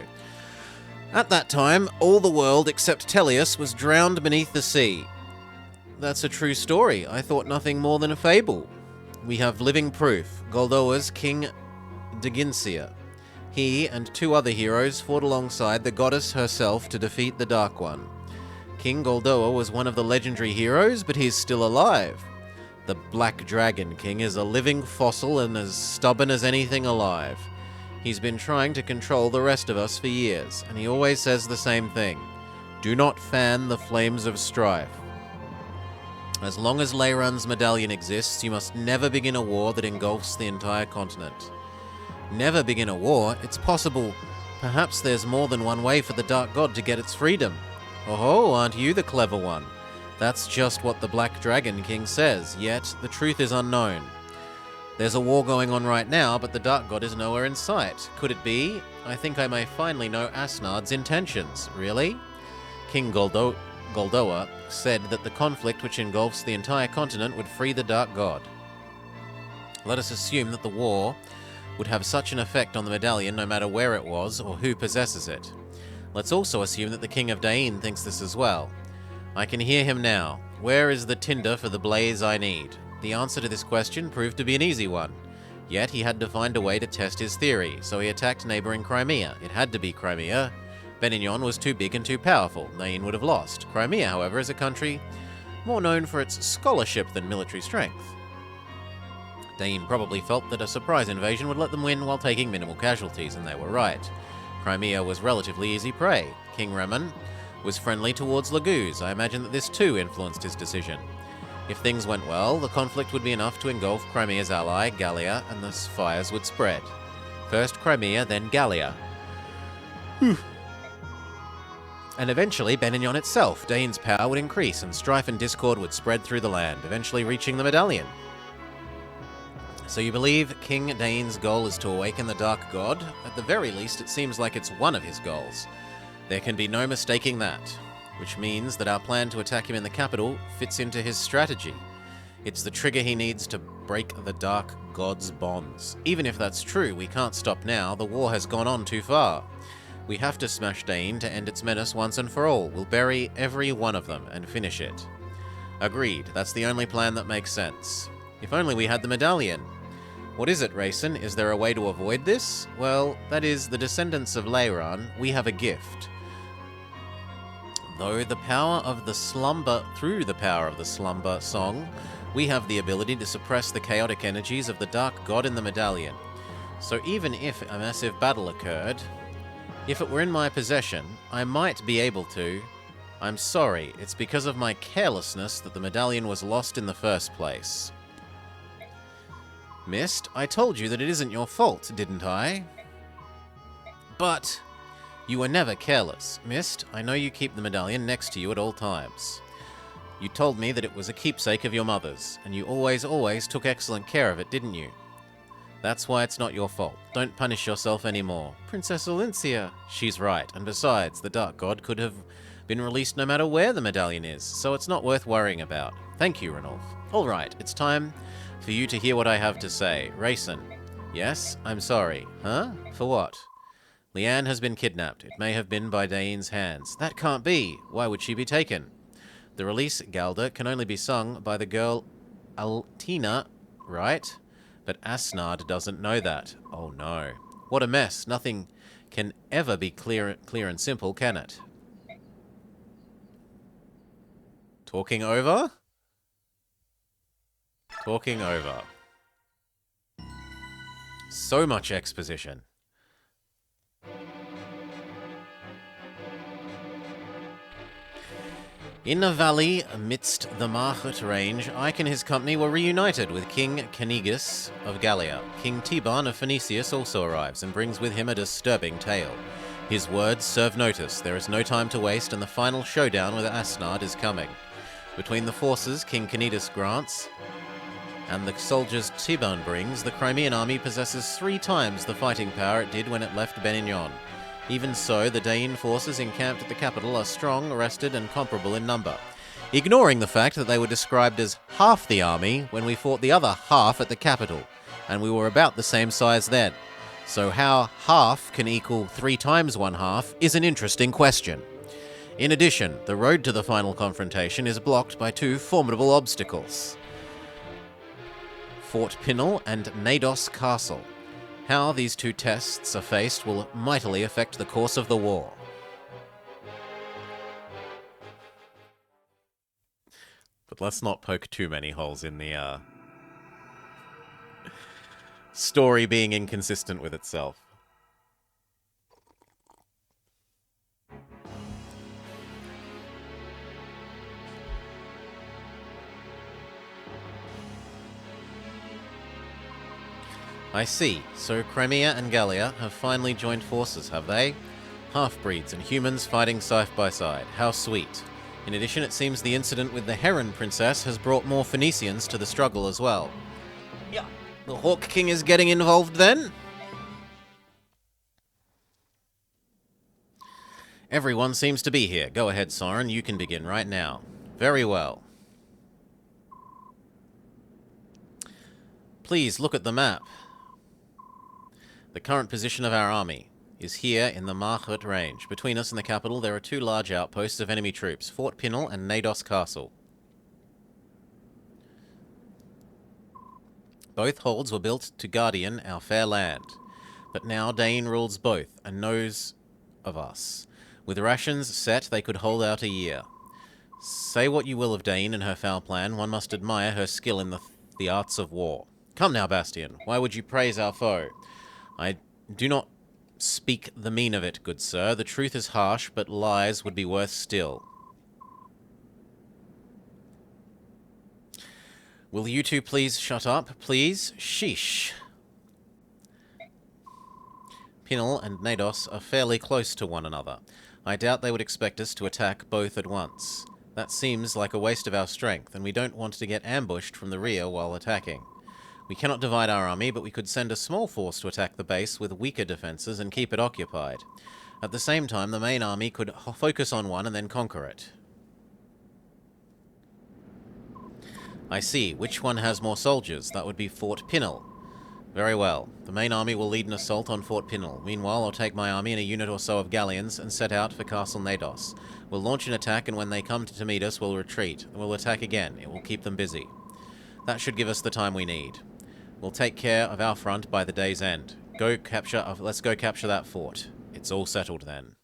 At that time, all the world except Tellius was drowned beneath the sea. That's a true story. I thought nothing more than a fable. We have living proof. Goldoa's King Deginsia. He and two other heroes fought alongside the goddess herself to defeat the Dark One. King Goldoa was one of the legendary heroes, but he's still alive. The Black Dragon King is a living fossil and as stubborn as anything alive. He's been trying to control the rest of us for years, and he always says the same thing. Do not fan the flames of strife. As long as Leyran's medallion exists, you must never begin a war that engulfs the entire continent. Never begin a war? It's possible. Perhaps there's more than one way for the Dark God to get its freedom. Oh, aren't you the clever one? That's just what the Black Dragon King says, yet the truth is unknown. There's a war going on right now, but the Dark God is nowhere in sight. Could it be? I think I may finally know Asnard's intentions. Really? King Goldoa said that the conflict which engulfs the entire continent would free the Dark God. Let us assume that the war would have such an effect on the medallion no matter where it was or who possesses it. Let's also assume that the King of Dain thinks this as well. I can hear him now. Where is the tinder for the blaze I need? The answer to this question proved to be an easy one. Yet he had to find a way to test his theory, so he attacked neighboring Crimea. It had to be Crimea. Benignon was too big and too powerful. Dain would have lost. Crimea, however, is a country more known for its scholarship than military strength. Dain probably felt that a surprise invasion would let them win while taking minimal casualties, and they were right. Crimea was relatively easy prey. King Reman was friendly towards Laguz. I imagine that this too influenced his decision. If things went well, the conflict would be enough to engulf Crimea's ally, Gallia, and the fires would spread. First Crimea, then Gallia. And eventually, Benignon itself, Dane's power would increase and strife and discord would spread through the land, eventually reaching the medallion. So you believe King Dane's goal is to awaken the Dark God? At the very least, it seems like it's one of his goals. There can be no mistaking that, which means that our plan to attack him in the capital fits into his strategy. It's the trigger he needs to break the Dark God's bonds. Even if that's true, we can't stop now. The war has gone on too far. We have to smash Dane to end its menace once and for all. We'll bury every one of them and finish it. Agreed. That's the only plan that makes sense. If only we had the medallion. What is it, Rayson? Is there a way to avoid this? Well, that is, the descendants of Leiran, we have a gift. Through the power of the slumber song, we have the ability to suppress the chaotic energies of the Dark God in the medallion. So even if a massive battle occurred, if it were in my possession, I might be able to. I'm sorry, it's because of my carelessness that the medallion was lost in the first place. Mist, I told you that it isn't your fault, didn't I? But you were never careless. Mist, I know you keep the medallion next to you at all times. You told me that it was a keepsake of your mother's, and you always took excellent care of it, didn't you? That's why it's not your fault. Don't punish yourself anymore. Princess Olincia. She's right, and besides, the Dark God could have been released no matter where the medallion is, so it's not worth worrying about. Thank you, Ranulf. All right, it's time for you to hear what I have to say. Rayson. Yes? I'm sorry. Huh? For what? Leanne has been kidnapped. It may have been by Dane's hands. That can't be. Why would she be taken? The release, Galda, can only be sung by the girl Altina, right? But Asnard doesn't know that. Oh no. What a mess. Nothing can ever be clear and simple, can it? Talking over? Talking over. So much exposition. In a valley amidst the Marhut range, Ike and his company were reunited with King Canigus of Gallia. King Tiban of Phoenicius also arrives and brings with him a disturbing tale. His words serve notice. There is no time to waste, and the final showdown with Asnard is coming. Between the forces King Canigus grants and the soldiers Tiban brings, the Crimean army possesses 3 times the fighting power it did when it left Benignon. Even so, the Dane forces encamped at the capital are strong, rested, and comparable in number, ignoring the fact that they were described as half the army when we fought the other half at the capital, and we were about the same size then. So how half can equal 3 times 1/2 is an interesting question. In addition, the road to the final confrontation is blocked by 2 formidable obstacles: Fort Pinnell and Nados Castle. How these 2 tests are faced will mightily affect the course of the war. But let's not poke too many holes in the story being inconsistent with itself. I see. So Crimea and Gallia have finally joined forces, have they? Half-breeds and humans fighting side by side. How sweet. In addition, it seems the incident with the Heron Princess has brought more Phoenicians to the struggle as well. Yeah. The Hawk King is getting involved then? Everyone seems to be here. Go ahead, Soren. You can begin right now. Very well. Please look at the map. The current position of our army is here in the Marhut range. Between us and the capital, there are 2 large outposts of enemy troops, Fort Pinnell and Nados Castle. Both holds were built to guardian our fair land, but now Dane rules both and knows of us. With rations set, they could hold out a year. Say what you will of Dane and her foul plan, one must admire her skill in the arts of war. Come now, Bastian, why would you praise our foe? I do not speak the mean of it, good sir. The truth is harsh, but lies would be worse still. Will you 2 please shut up, please? Sheesh. Pinel and Nados are fairly close to one another. I doubt they would expect us to attack both at once. That seems like a waste of our strength, and we don't want to get ambushed from the rear while attacking. We cannot divide our army, but we could send a small force to attack the base with weaker defenses and keep it occupied. At the same time, the main army could focus on one and then conquer it. I see. Which one has more soldiers? That would be Fort Pinel. Very well. The main army will lead an assault on Fort Pinel. Meanwhile, I'll take my army and a unit or so of galleons and set out for Castle Nados. We'll launch an attack, and when they come to meet us, we'll retreat. We'll attack again. It will keep them busy. That should give us the time we need. We'll take care of our front by the day's end. Let's go capture that fort. It's all settled then.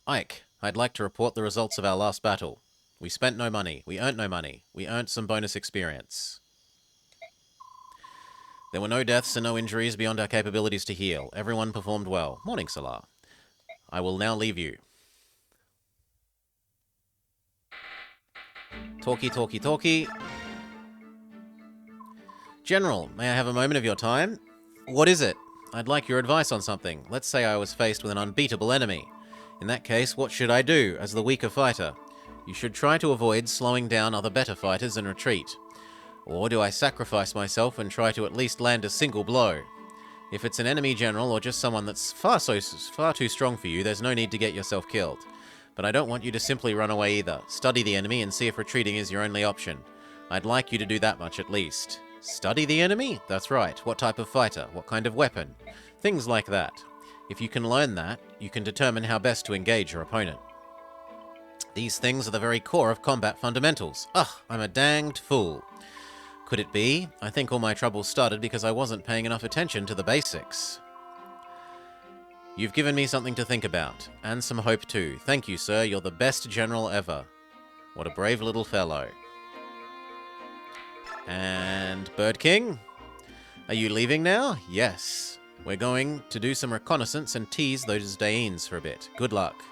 Ike, I'd like to report the results of our last battle. We spent no money. We earned no money. We earned some bonus experience. There were no deaths and no injuries beyond our capabilities to heal. Everyone performed well. Morning, Salah. I will now leave you. Talkie. General, may I have a moment of your time? What is it? I'd like your advice on something. Let's say I was faced with an unbeatable enemy. In that case, what should I do as the weaker fighter? You should try to avoid slowing down other better fighters and retreat. Or do I sacrifice myself and try to at least land a single blow? If it's an enemy general or just someone that's far too strong for you, there's no need to get yourself killed. But I don't want you to simply run away either. Study the enemy and see if retreating is your only option. I'd like you to do that much at least. Study the enemy? That's right. What type of fighter? What kind of weapon? Things like that. If you can learn that, you can determine how best to engage your opponent. These things are the very core of combat fundamentals. Ugh, I'm a danged fool. Could it be? I think all my troubles started because I wasn't paying enough attention to the basics. You've given me something to think about, and some hope too. Thank you, sir. You're the best general ever. What a brave little fellow. And Bird King? Are you leaving now? Yes. We're going to do some reconnaissance and tease those Daeans for a bit. Good luck.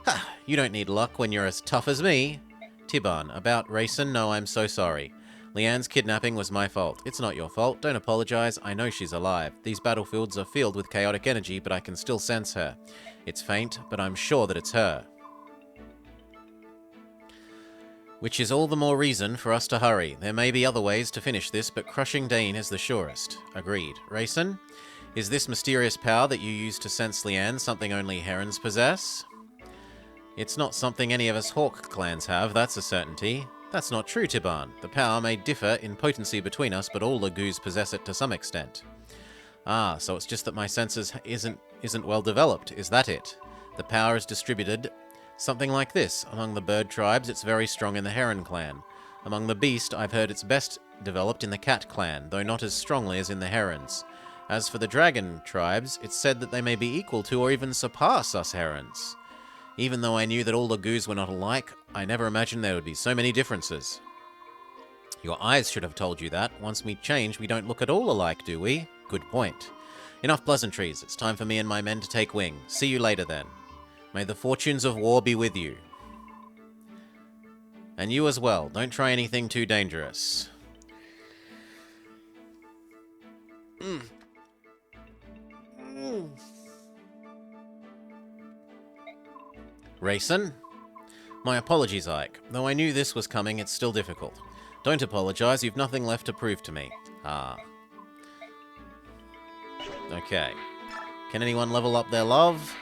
Ha! You don't need luck when you're as tough as me. Tiban, about Rayson, no, I'm so sorry. Leanne's kidnapping was my fault. It's not your fault. Don't apologize. I know she's alive. These battlefields are filled with chaotic energy, but I can still sense her. It's faint, but I'm sure that it's her. Which is all the more reason for us to hurry. There may be other ways to finish this, but crushing Daean is the surest. Agreed. Rayson? Is this mysterious power that you use to sense Leanne something only herons possess? It's not something any of us Hawk clans have, that's a certainty. That's not true, Tiban. The power may differ in potency between us, but all Lagoos possess it to some extent. Ah, so it's just that my senses isn't well developed, is that it? The power is distributed something like this. Among the bird tribes, it's very strong in the heron clan. Among the beast, I've heard it's best developed in the cat clan, though not as strongly as in the herons. As for the dragon tribes, it's said that they may be equal to or even surpass us herons. Even though I knew that all Lagoos were not alike, I never imagined there would be so many differences. Your eyes should have told you that. Once we change, we don't look at all alike, do we? Good point. Enough pleasantries. It's time for me and my men to take wing. See you later, then. May the fortunes of war be with you. And you as well. Don't try anything too dangerous. Rayson? My apologies, Ike. Though I knew this was coming, it's still difficult. Don't apologize, you've nothing left to prove to me. Ah. Okay. Can anyone level up their love?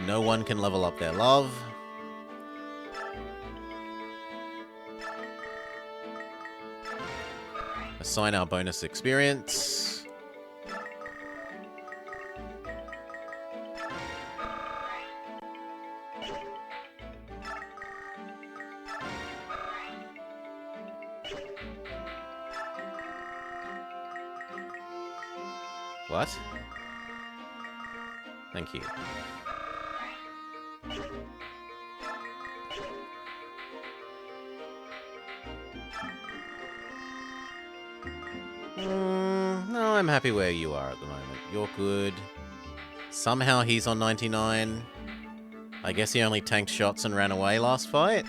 No one can level up their love. Assign our bonus experience. What? Thank you. No, I'm happy where you are at the moment. You're good. Somehow he's on 99. I guess he only tanked shots and ran away last fight.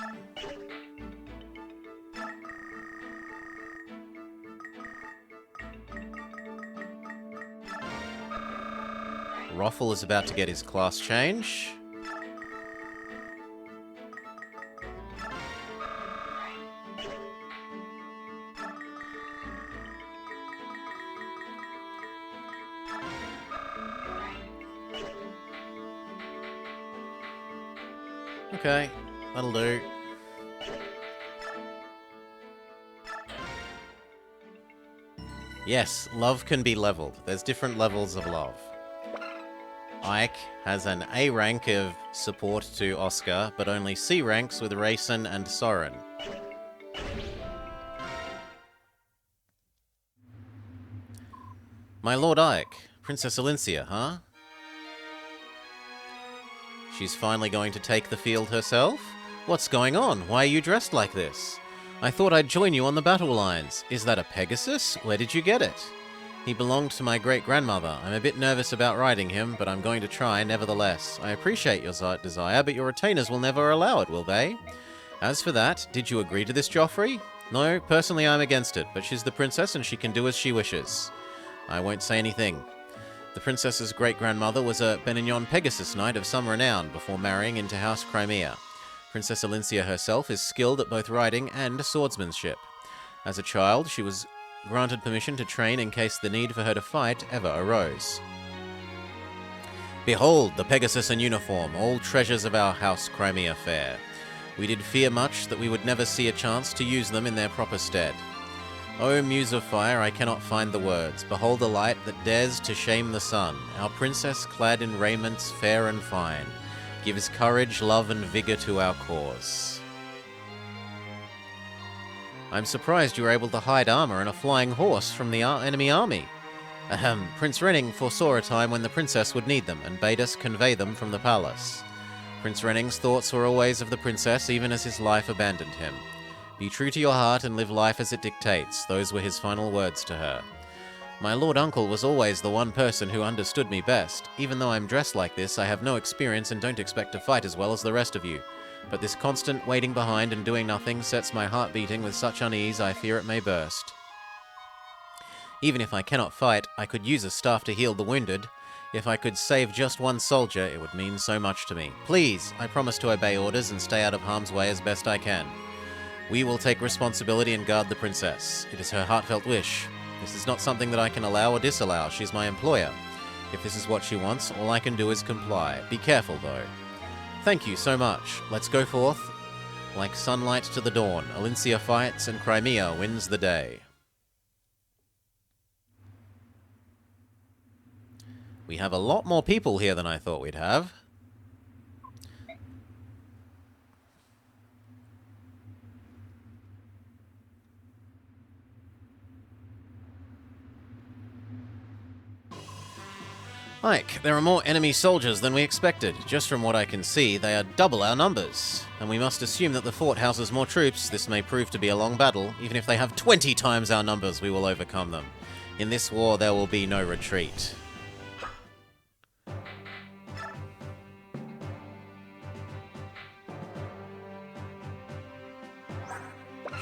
Roffle is about to get his class change. Okay, that'll do. Yes, love can be leveled. There's different levels of love. Ike has an A rank of support to Oscar, but only C ranks with Rayson and Soren. My Lord Ike, Princess Alincia, huh? She's finally going to take the field herself? What's going on? Why are you dressed like this? I thought I'd join you on the battle lines. Is that a Pegasus? Where did you get it? He belonged to my great-grandmother. I'm a bit nervous about riding him, but I'm going to try nevertheless. I appreciate your desire, but your retainers will never allow it, will they? As for that, did you agree to this, Joffrey? No, personally I'm against it, but she's the princess and she can do as she wishes. I won't say anything. The princess's great-grandmother was a Benignon Pegasus knight of some renown before marrying into House Crimea. Princess Alincia herself is skilled at both riding and swordsmanship. As a child, she was granted permission to train in case the need for her to fight ever arose. Behold, the Pegasus in uniform, all treasures of our House Crimea fair. We did fear much that we would never see a chance to use them in their proper stead. O Muse of Fire, I cannot find the words. Behold the light that dares to shame the sun. Our princess, clad in raiments fair and fine, gives courage, love, and vigor to our cause. I'm surprised you were able to hide armor and a flying horse from the enemy army. Prince Renning foresaw a time when the princess would need them, and bade us convey them from the palace. Prince Renning's thoughts were always of the princess, even as his life abandoned him. Be true to your heart and live life as it dictates. Those were his final words to her. My lord uncle was always the one person who understood me best. Even though I'm dressed like this, I have no experience and don't expect to fight as well as the rest of you. But this constant waiting behind and doing nothing sets my heart beating with such unease I fear it may burst. Even if I cannot fight, I could use a staff to heal the wounded. If I could save just one soldier, it would mean so much to me. Please, I promise to obey orders and stay out of harm's way as best I can. We will take responsibility and guard the princess. It is her heartfelt wish. This is not something that I can allow or disallow. She's my employer. If this is what she wants, all I can do is comply. Be careful, though. Thank you so much. Let's go forth. Like sunlight to the dawn, Alincia fights and Crimea wins the day. We have a lot more people here than I thought we'd have. Ike, there are more enemy soldiers than we expected. Just from what I can see, they are double our numbers. And we must assume that the fort houses more troops. This may prove to be a long battle. Even if they have 20 times our numbers, we will overcome them. In this war, there will be no retreat.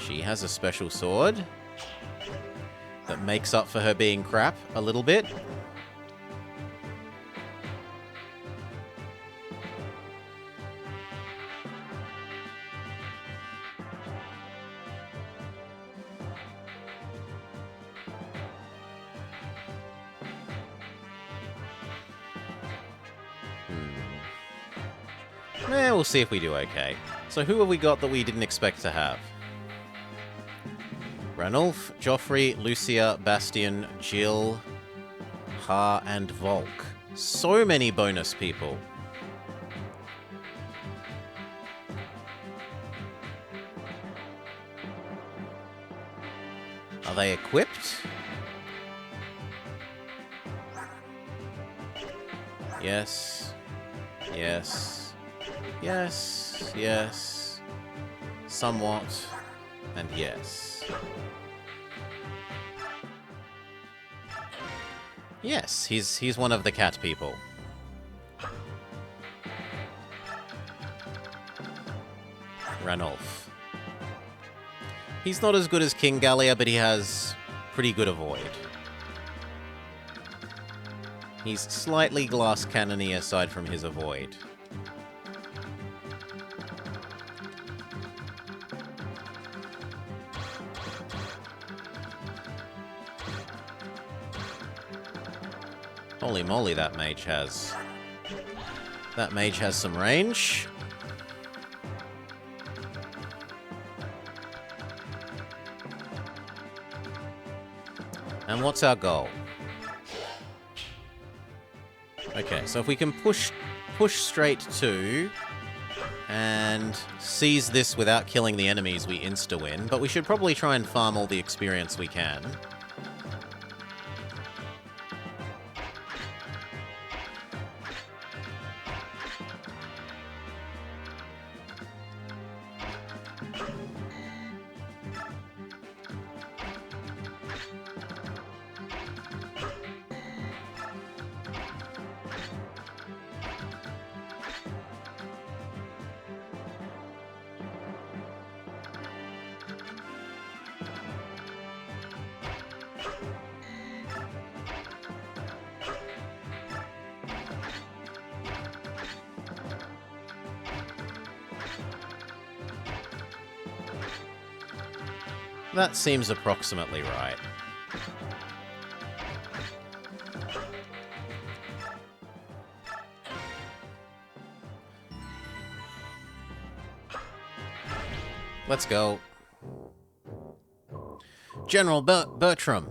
She has a special sword that makes up for her being crap a little bit. We'll see if we do okay. So who have we got that we didn't expect to have? Ranulf, Joffrey, Lucia, Bastian, Jill, Ha, and Volk. So many bonus people. Are they equipped? Yes. Yes. Yes, yes, somewhat, and yes. Yes, he's one of the cat people. Ranulf. He's not as good as King Gallia, but he has pretty good avoid. He's slightly glass cannony aside from his avoid. Holy moly, that mage has... That mage has some range. And what's our goal? Okay, so if we can push straight to and seize this without killing the enemies, we insta-win. But we should probably try and farm all the experience we can. That seems approximately right. Let's go. General Bertram,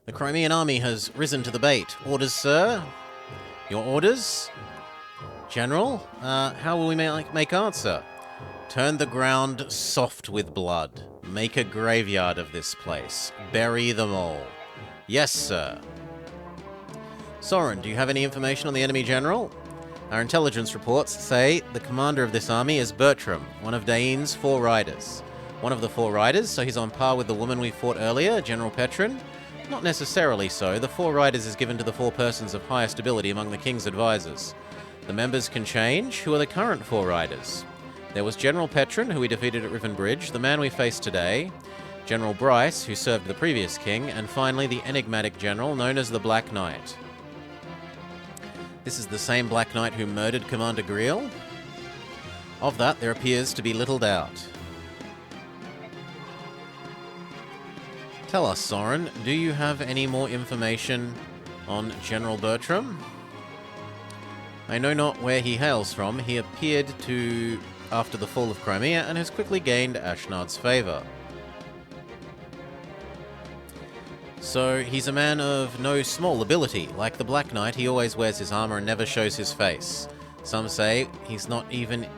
the Crimean army has risen to the bait. Orders, sir? Your orders? General, how will we make answer? Turn the ground soft with blood. Make a graveyard of this place. Bury them all. Yes, sir. Soren, do you have any information on the enemy general? Our intelligence reports say the commander of this army is Bertram, one of Dain's 4 riders. One of the 4 riders, so he's on par with the woman we fought earlier, General Petrin? Not necessarily so. The 4 riders is given to the 4 persons of highest ability among the king's advisors. The members can change. Who are the current 4 riders? There was General Petrin, who we defeated at Riven Bridge, the man we faced today, General Bryce, who served the previous king, and finally the enigmatic general known as the Black Knight. This is the same Black Knight who murdered Commander Griel? Of that, there appears to be little doubt. Tell us, Soren, do you have any more information on General Bertram? I know not where he hails from. He appeared to after the fall of Crimea and has quickly gained Ashnard's favour. So he's a man of no small ability. Like the Black Knight, he always wears his armour and never shows his face. Some say he's not even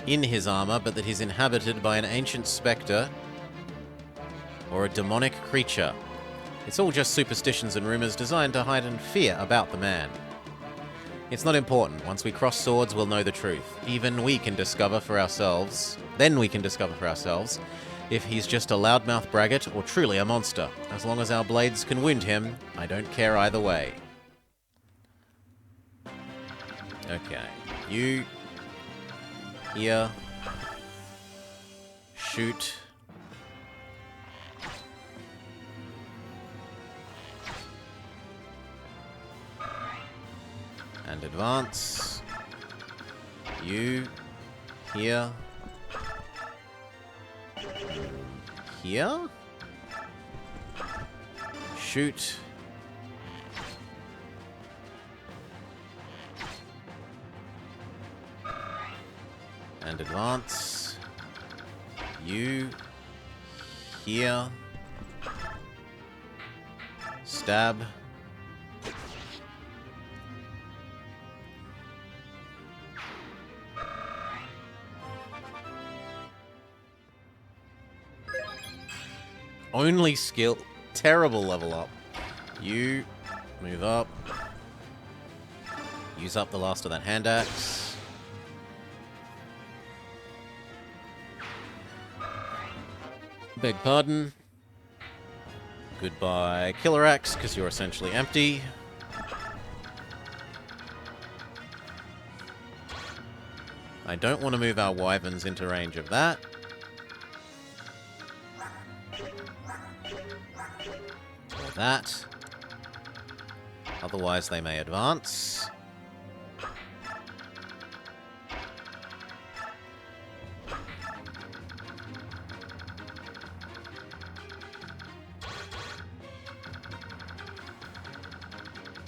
in his armour, but that he's inhabited by an ancient spectre or a demonic creature. It's all just superstitions and rumours designed to heighten fear about the man. It's not important. Once we cross swords, we'll know the truth. Even we can discover for ourselves. Then we can discover for ourselves if he's just a loudmouth braggart or truly a monster. As long as our blades can wound him, I don't care either way. Okay. You... here... shoot... and advance. You... here... here... shoot... and advance. You... here... stab... only skill. Terrible level up. You move up. Use up the last of that hand axe. Beg pardon. Goodbye, killer axe, because you're essentially empty. I don't want to move our wyverns into range of that. That. Otherwise, they may advance.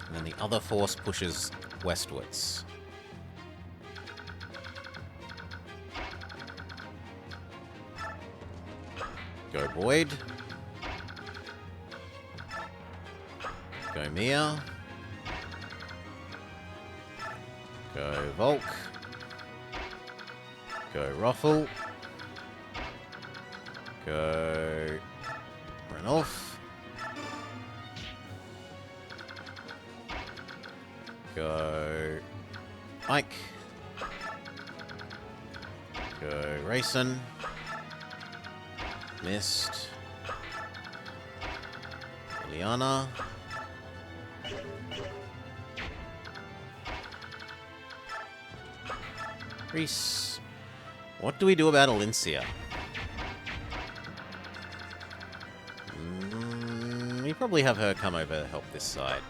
And then the other force pushes westwards. Go Boyd. Go Mia. Go Volk. Go Ruffle. Go Ranulf. Go Ike. Go Rayson. Missed. Liliana. Reese. What do we do about Alincia? We probably have her come over to help this side.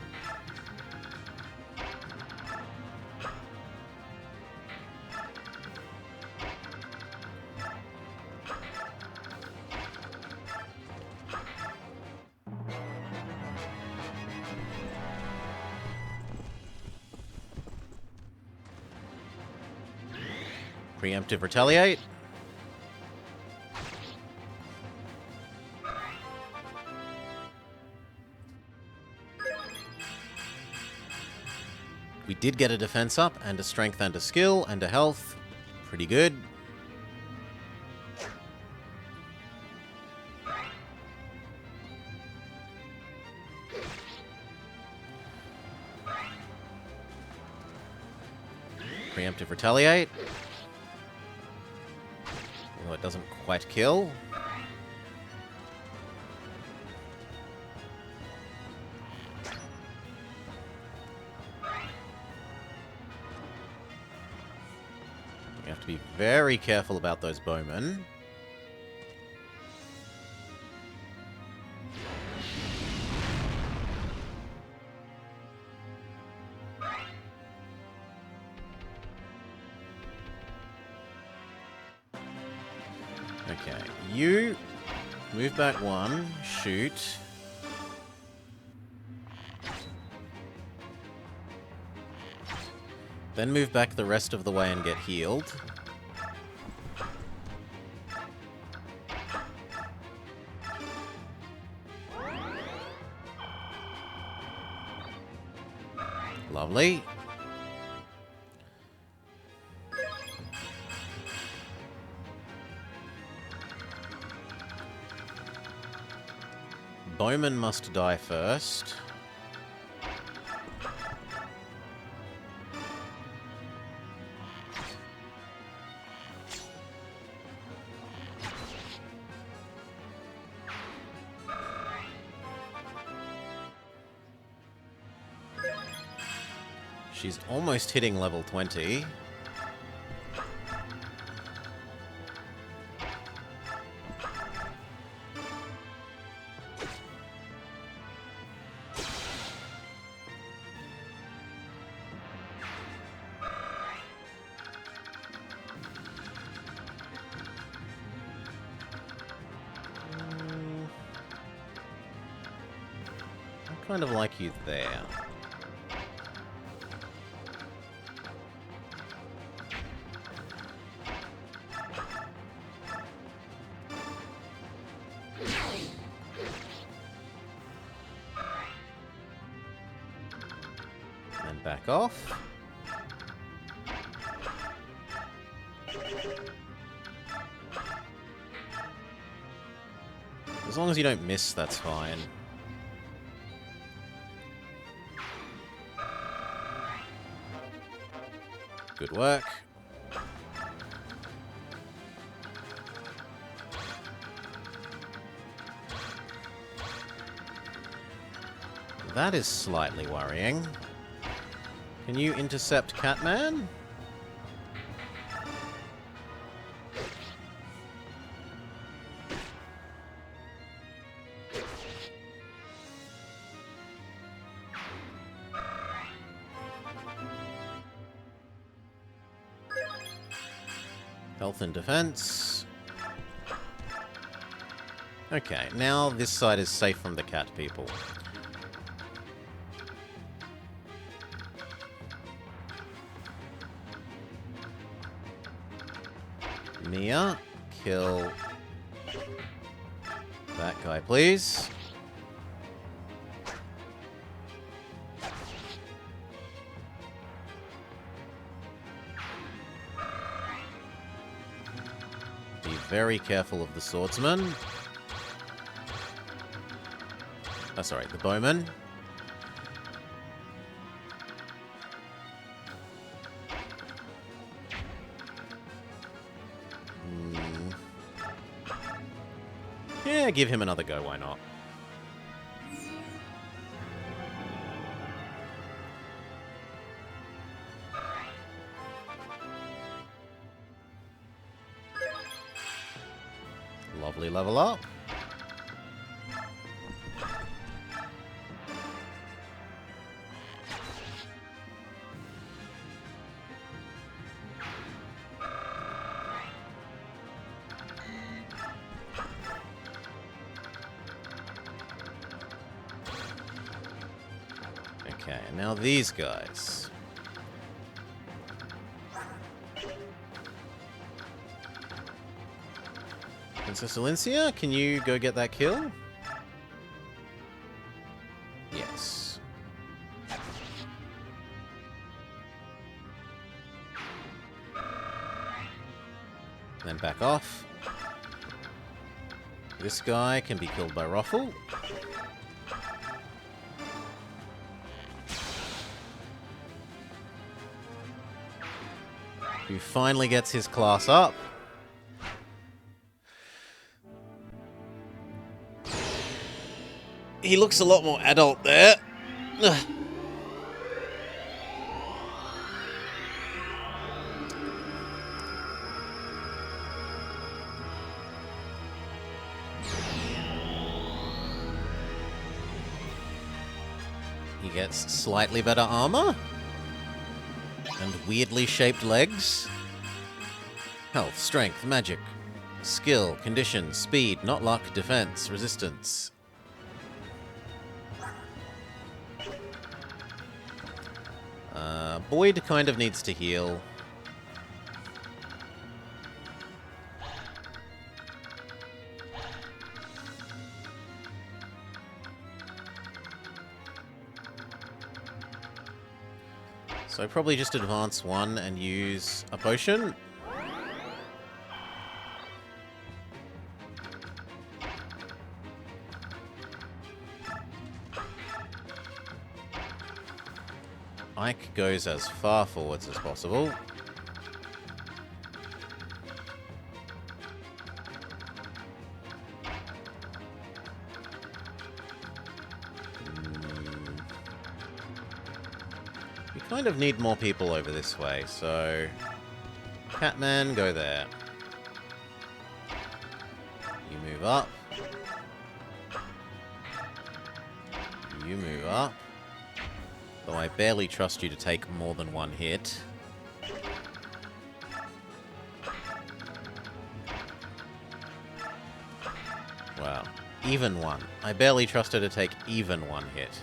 Preemptive retaliate. We did get a defense up, and a strength, and a skill, and a health. Pretty good. Preemptive retaliate. Although it doesn't quite kill. We have to be very careful about those bowmen. Okay, you move back one, shoot. Then move back the rest of the way and get healed. Lovely. Bowman must die first. She's almost hitting level 20. I kind of like you there. And back off. As long as you don't miss, that's fine. Good work. That is slightly worrying. Can you intercept Catman? Health and defense. Okay, now this side is safe from the cat people. Mia, kill that guy, please. Be very careful of the swordsman. Oh, sorry, the bowman. Yeah, give him another go, why not? Lovely level up. Okay, and now these guys. Princess Alicia, can you go get that kill? Yes. Then back off. This guy can be killed by Ruffle. Who finally gets his class up. He looks a lot more adult there. Ugh. He gets slightly better armor. And weirdly shaped legs. Health, strength, magic, skill, condition, speed, not luck, defense, resistance. Boyd kind of needs to heal. So probably just advance one and use a potion. Ike goes as far forwards as possible. We kind of need more people over this way, so... Catman, go there. You move up. You move up. Though I barely trust you to take more than one hit. Wow. Even one. I barely trust her to take even one hit.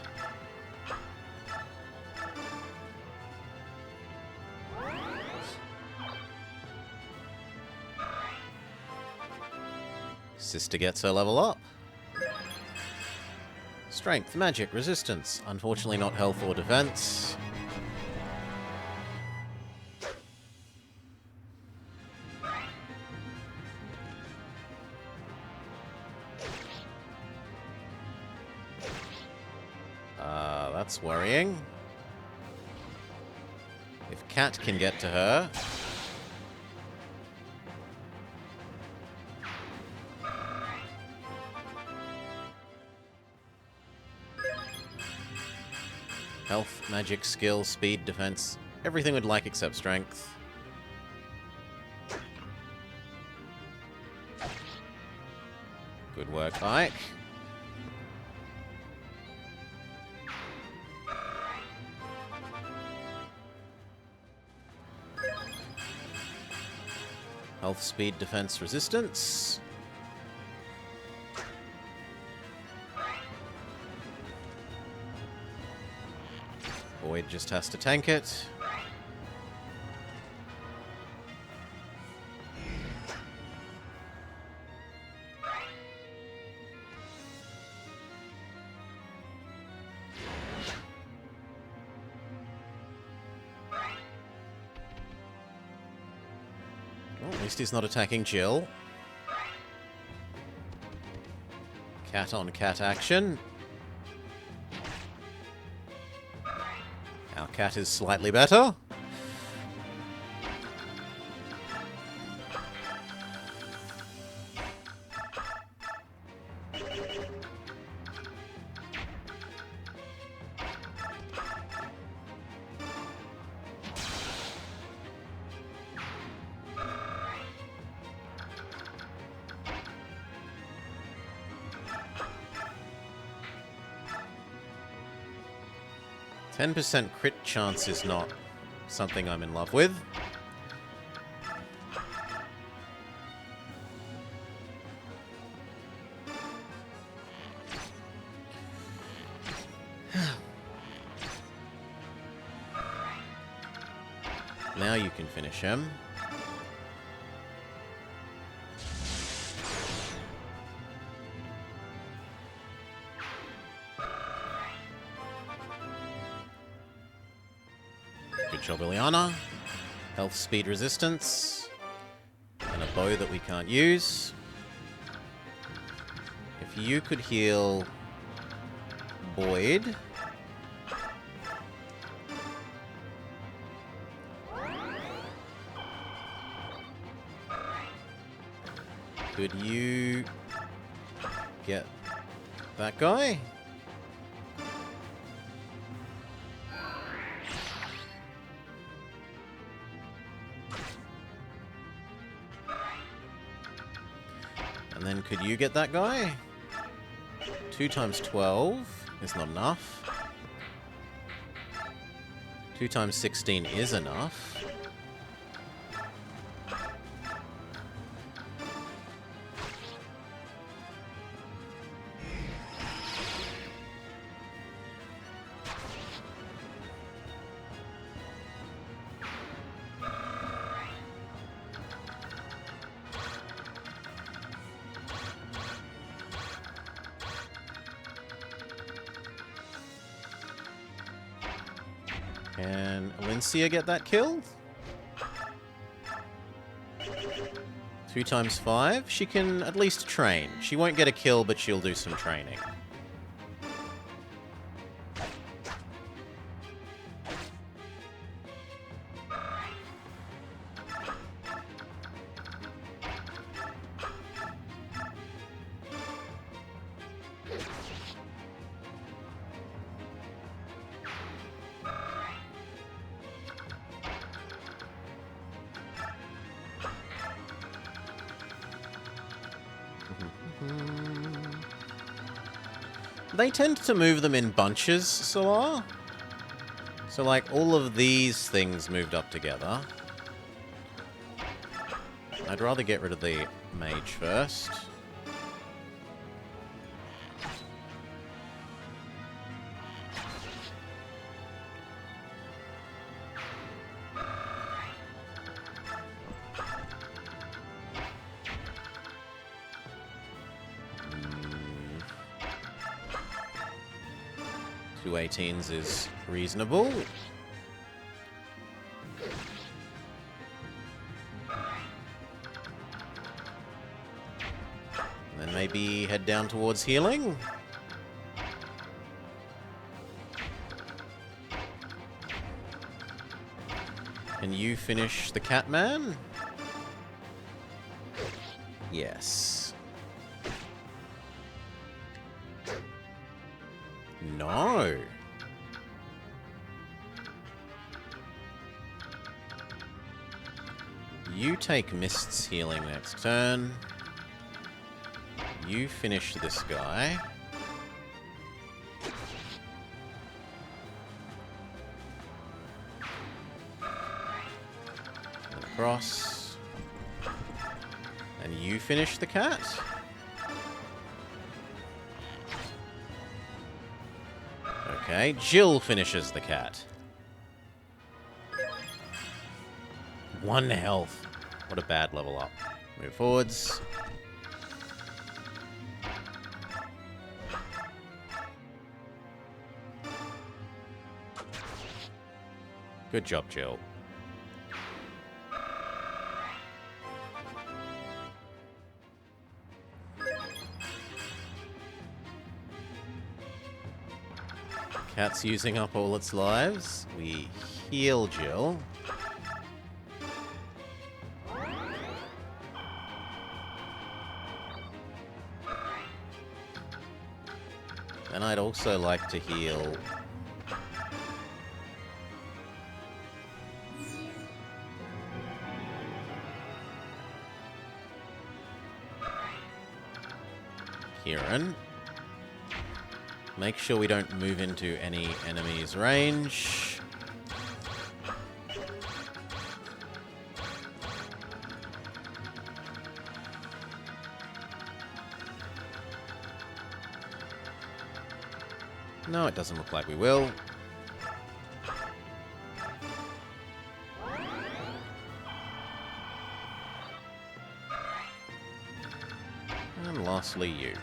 Sister gets her level up. Strength, magic, resistance. Unfortunately not health or defense. That's worrying. If Cat can get to her... Health, magic, skill, speed, defense. Everything we'd like except strength. Good work, Ike. Health, speed, defense, resistance. Void just has to tank it. Well, at least he's not attacking Jill. Cat on cat action. Our cat is slightly better. %10 crit chance is not something I'm in love with. Now you can finish him. Good job, Ileana. Health, speed, resistance. And a bow that we can't use. If you could heal Boyd. Could you get that guy? And then could you get that guy? 2 times 12 is not enough. 2 times 16 is enough. Can Alincia get that kill? 2 times 5. She can at least train. She won't get a kill, but she'll do some training. They tend to move them in bunches, Solar. So, like, all of these things moved up together. I'd rather get rid of the mage first. Two 18s is reasonable. And then maybe head down towards healing. Can you finish the Catman? Yes. No. You take Mist's healing next turn. You finish this guy. And across. You finish the cat? Okay, Jill finishes the cat. 1 health. What a bad level up. Move forwards. Good job, Jill. Cat's using up all its lives. We heal Jill. And I'd also like to heal Kieran. Make sure we don't move into any enemy's range. No, it doesn't look like we will. And lastly, you.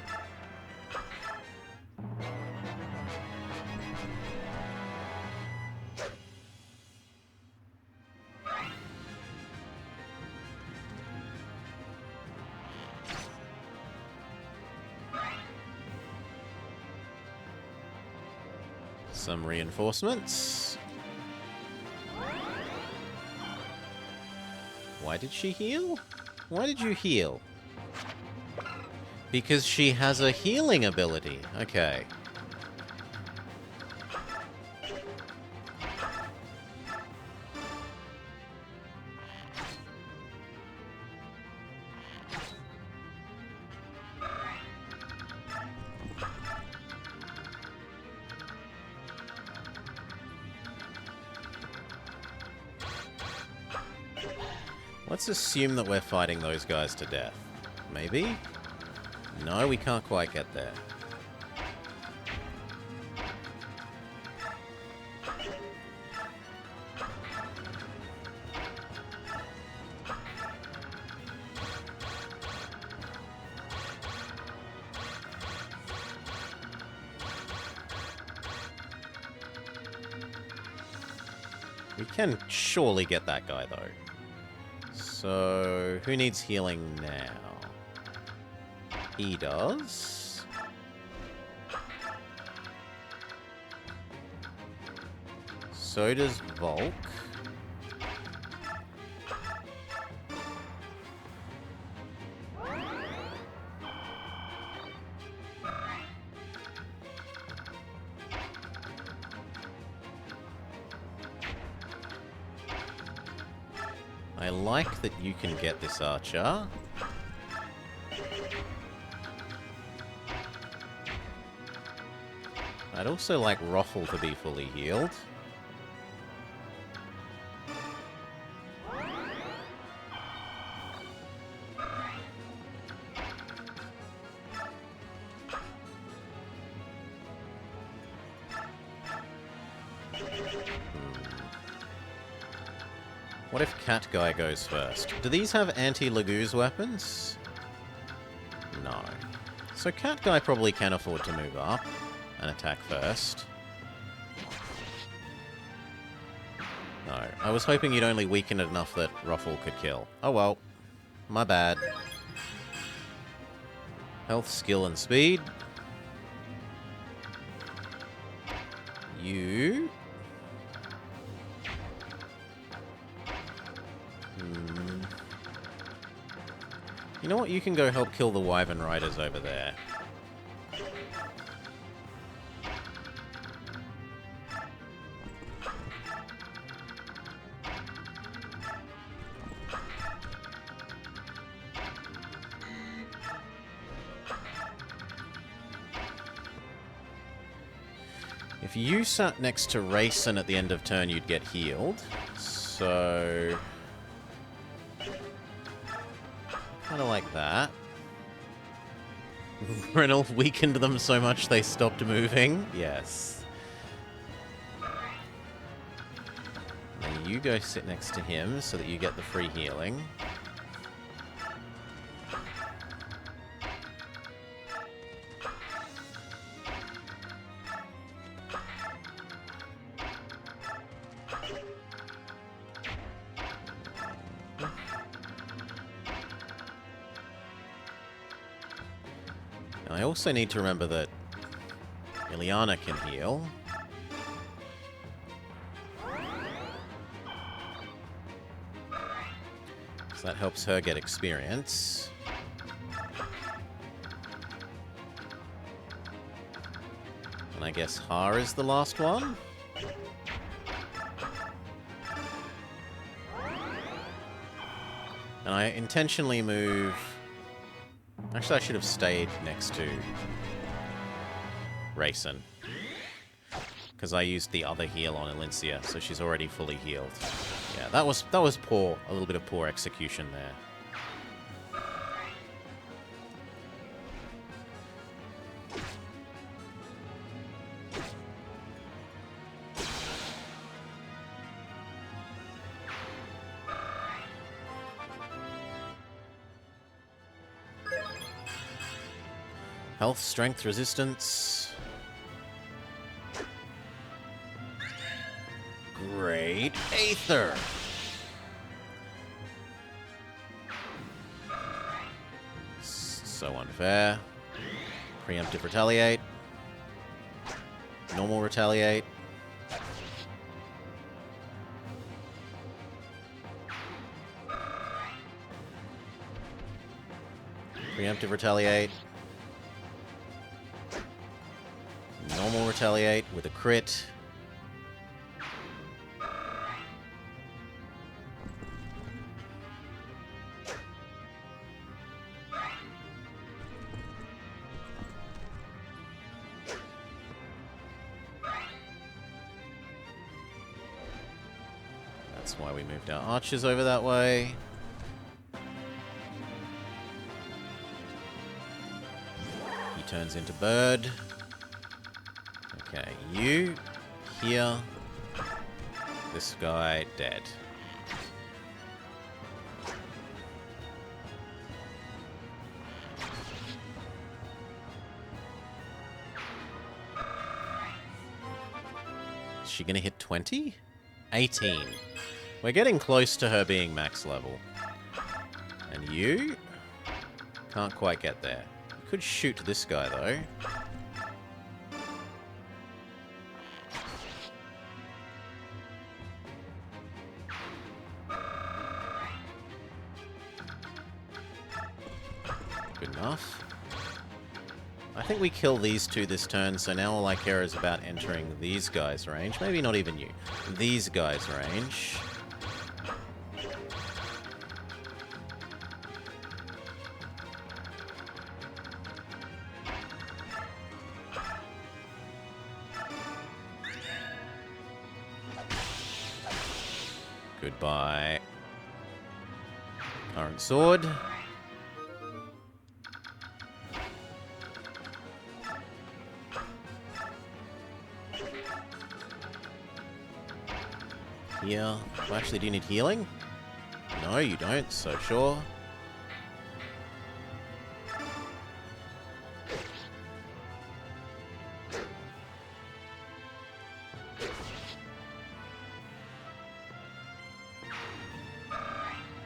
Some reinforcements. Why did she heal? Why did you heal? Because she has a healing ability. Okay. Let's assume that we're fighting those guys to death. Maybe? No, we can't quite get there. We can surely get that guy, though. So, who needs healing now? He does. So does Volk. I like that you can get this archer. I'd also like Ruffle to be fully healed. What if Cat Guy goes first? Do these have anti-Laguz weapons? No. So Cat Guy probably can afford to move up and attack first. No. I was hoping you'd only weaken it enough that Ruffle could kill. Oh well. My bad. Health, skill, and speed. You... You know what? You can go help kill the Wyvern Riders over there. If you sat next to Rayson at the end of turn, you'd get healed. So... Kind of like that. Renal weakened them so much they stopped moving. Yes. And you go sit next to him so that you get the free healing. I also need to remember that Ileana can heal. So that helps her get experience. And I guess Har is the last one? And I intentionally move... Actually, I should have stayed next to Rayson. Because I used the other heal on Elincia, so she's already fully healed. Yeah, that was poor. A little bit of poor execution there. Health, strength, resistance. Great Aether. So unfair. Preemptive retaliate. Normal retaliate. Preemptive retaliate. Normal retaliate with a crit. That's why we moved our archers over that way. He turns into bird. Okay, you, here, this guy, dead. Is she gonna hit 20? 18. We're getting close to her being max level. And you? Can't quite get there. You could shoot this guy, though. Good enough. I think we kill these two this turn, so now all I care is about entering these guys' range. Maybe not even you. These guys' range. Goodbye. Current sword. Here. Well, actually, do you need healing? No, you don't, so sure.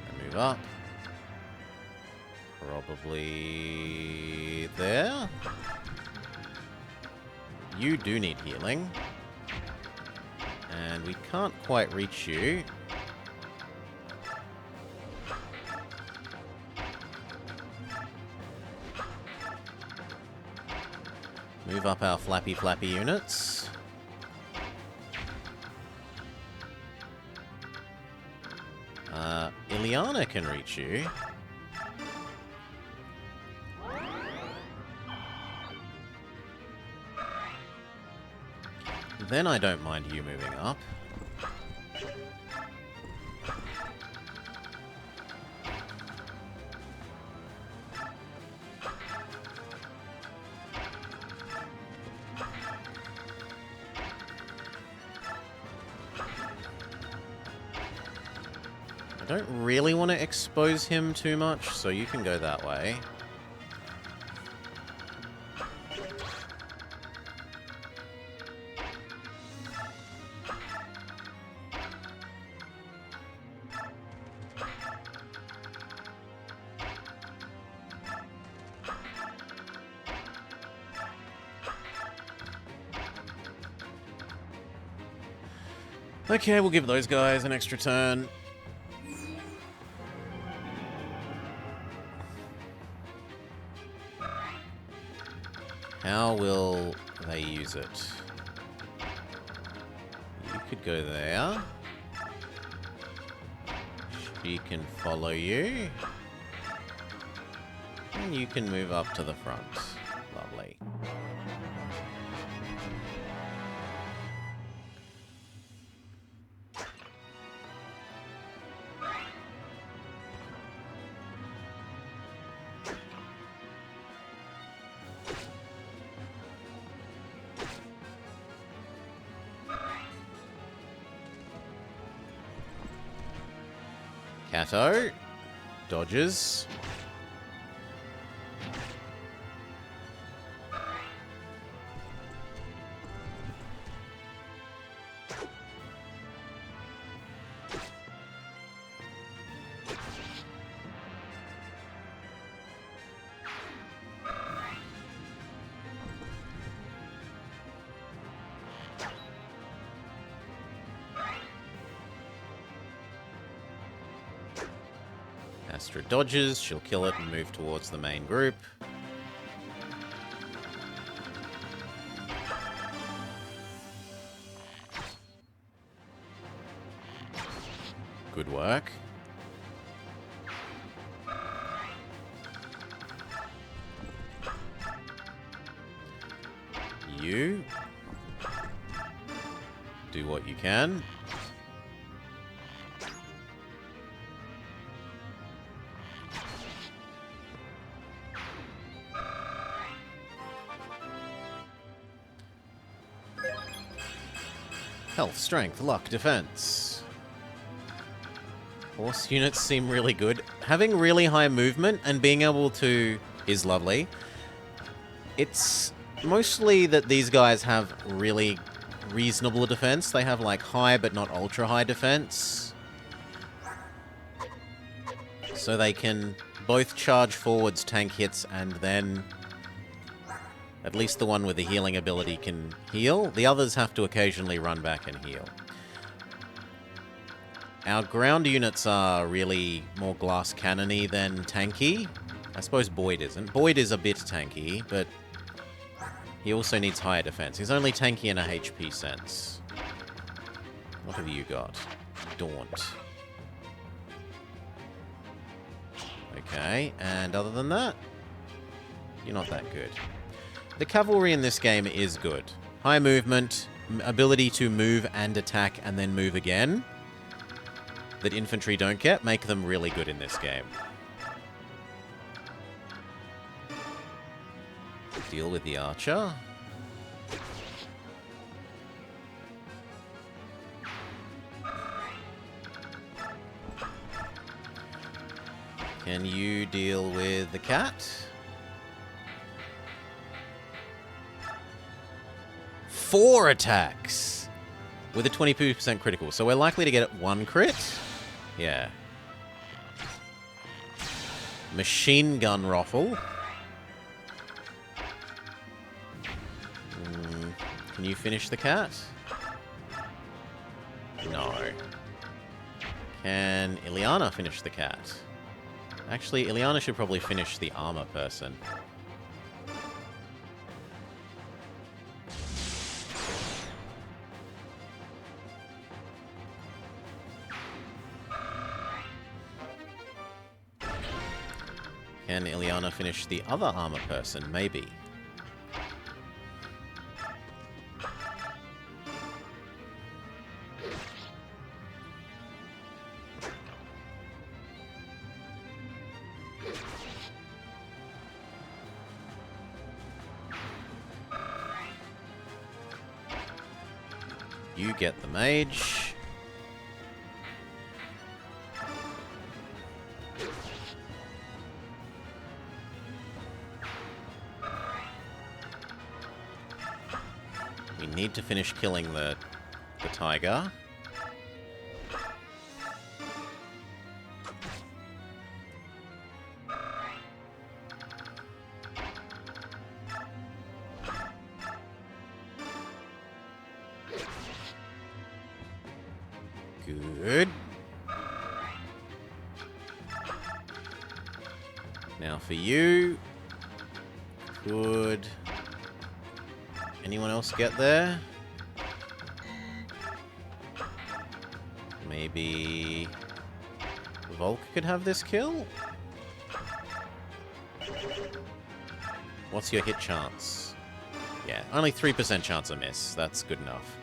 And move up. Probably there. You do need healing. And we can't quite reach you. Move up our flappy units. Ileana can reach you. Then I don't mind you moving up. I don't really want to expose him too much, so you can go that way. Okay, we'll give those guys an extra turn. How will they use it? You could go there. She can follow you. And you can move up to the front. Lovely. Kato dodges. Astra dodges, she'll kill it and move towards the main group. Good work. You do what you can. Health, strength, luck, defense. Horse units seem really good. Having really high movement and being able to is lovely. It's mostly that these guys have really reasonable defense. They have like high but not ultra high defense. So they can both charge forwards, tank hits, and then at least the one with the healing ability can heal. The others have to occasionally run back and heal. Our ground units are really more glass cannon-y than tanky. I suppose Boyd isn't. Boyd is a bit tanky, but he also needs higher defense. He's only tanky in a HP sense. What have you got? Daunt. Okay, and other than that, you're not that good. The cavalry in this game is good. High movement, ability to move and attack and then move again, that infantry don't get, make them really good in this game. Deal with the archer. Can you deal with the cat? 4 attacks with a 22% critical. So we're likely to get it 1 crit. Yeah. Machine gun rifle. Can you finish the cat? No. Can Ileana finish the cat? Actually, Ileana should probably finish the armor person. Can Ileana finish the other armor person? Maybe. You get the mage. need to finish killing the tiger. Good. Now for you. Could anyone else get there? Maybe Volk could have this kill? What's your hit chance? Yeah, only 3% chance of miss. That's good enough.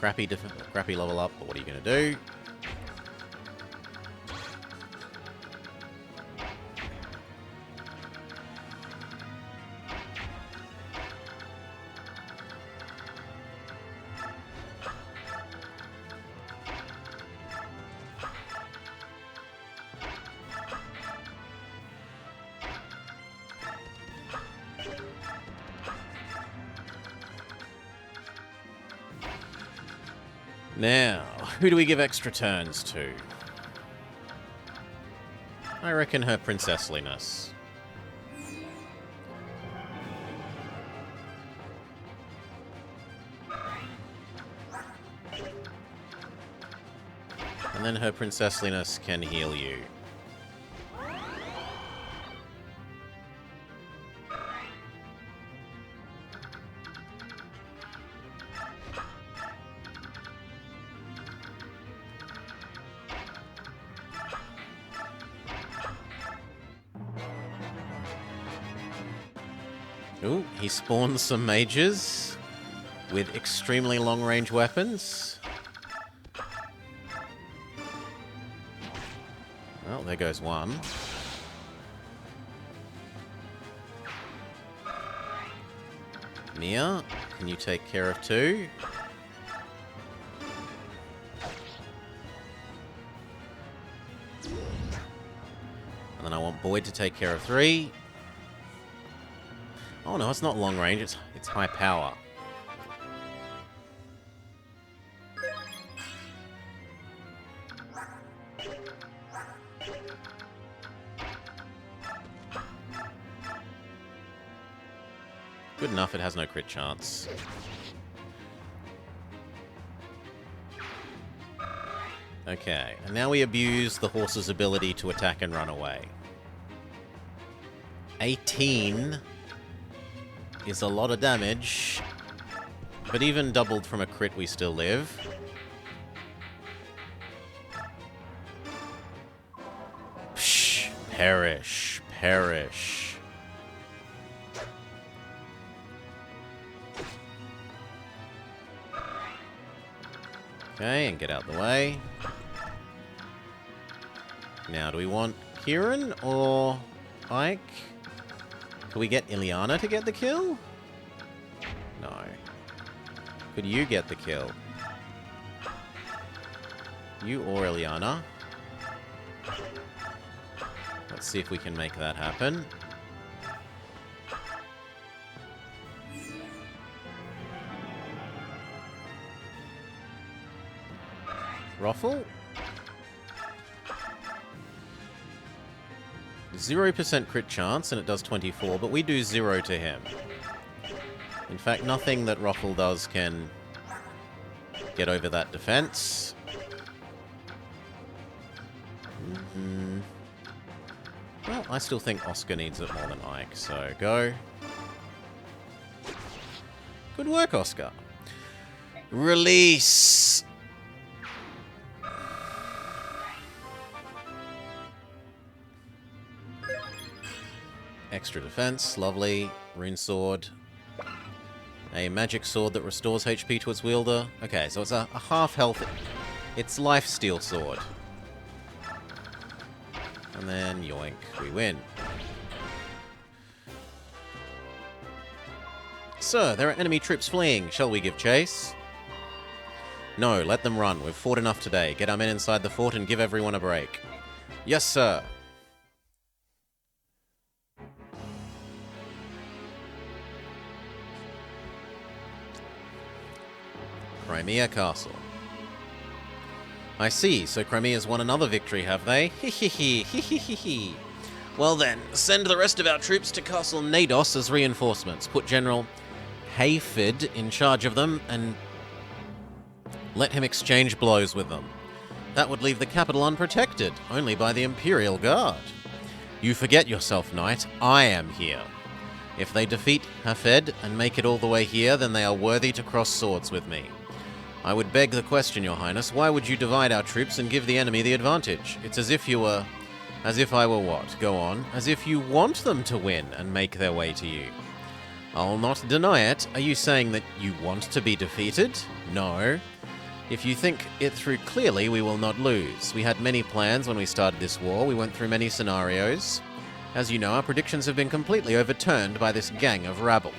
Crappy level up, but what are you going to do? Now, who do we give extra turns to? I reckon her princessliness. And then her princessliness can heal you. Ooh, he spawns some mages with extremely long-range weapons. Well, there goes one. Mia, can you take care of two? And then I want Boyd to take care of three. Oh no, it's not long range, it's high power. Good enough, it has no crit chance. Okay, and now we abuse the horse's ability to attack and run away. 18 is a lot of damage, but even doubled from a crit, we still live. Psh, perish, perish. Okay, and get out the way. Now, do we want Kieran or Ike? Could we get Ileana to get the kill? No. Could you get the kill? You or Ileana? Let's see if we can make that happen. Ruffle? 0% crit chance, and it does 24, but we do 0 to him. In fact, nothing that Ruffle does can get over that defense. Well, I still think Oscar needs it more than Ike, so go. Good work, Oscar. Release! Extra defense, lovely. Rune sword. A magic sword that restores HP to its wielder. Okay, so it's a half health. It's lifesteal sword. And then yoink, we win. Sir, there are enemy troops fleeing. Shall we give chase? No, let them run. We've fought enough today. Get our men inside the fort and give everyone a break. Yes, sir. Crimea Castle. I see, so Crimea's won another victory, have they? Hee. Well then, send the rest of our troops to Castle Nados as reinforcements. Put General Hayfid in charge of them, and let him exchange blows with them. That would leave the capital unprotected, only by the Imperial Guard. You forget yourself, knight. I am here. If they defeat Hafed and make it all the way here, then they are worthy to cross swords with me. I would beg the question, Your Highness, why would you divide our troops and give the enemy the advantage? It's as if you were... As if I were what? Go on. As if you want them to win and make their way to you. I'll not deny it. Are you saying that you want to be defeated? No. If you think it through clearly, we will not lose. We had many plans when we started this war. We went through many scenarios. As you know, our predictions have been completely overturned by this gang of rabble.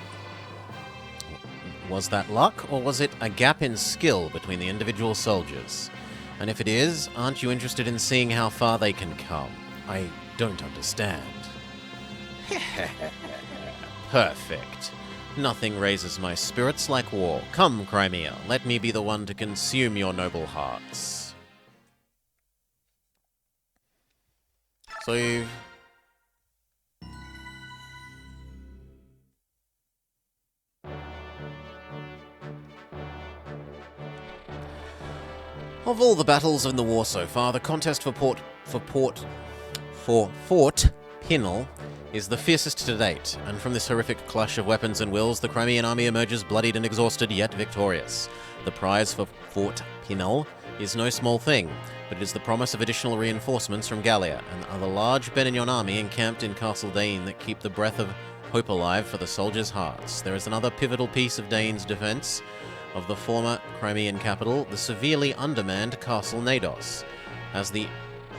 Was that luck, or was it a gap in skill between the individual soldiers? And if it is, aren't you interested in seeing how far they can come? I don't understand. Perfect. Nothing raises my spirits like war. Come, Crimea, let me be the one to consume your noble hearts. So... Of all the battles in the war so far, the contest for Fort Pinel is the fiercest to date, and from this horrific clash of weapons and wills, the Crimean army emerges bloodied and exhausted, yet victorious. The prize for Fort Pinel is no small thing, but it is the promise of additional reinforcements from Gallia, and the large Benignon army encamped in Castle Dain that keep the breath of hope alive for the soldiers' hearts. There is another pivotal piece of Dain's defense of the former Crimean capital, the severely undermanned Castle Nados. As the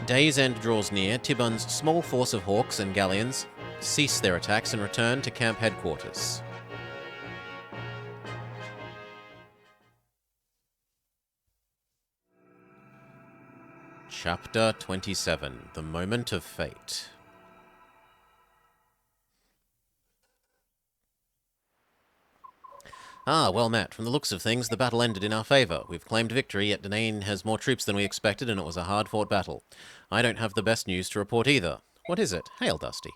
day's end draws near, Tibon's small force of Hawks and Galleons cease their attacks and return to camp headquarters. Chapter 27. The Moment of Fate. Ah, well met. From the looks of things, the battle ended in our favour. We've claimed victory, yet Danain has more troops than we expected, and it was a hard-fought battle. I don't have the best news to report either. What is it? Hail, Dusty.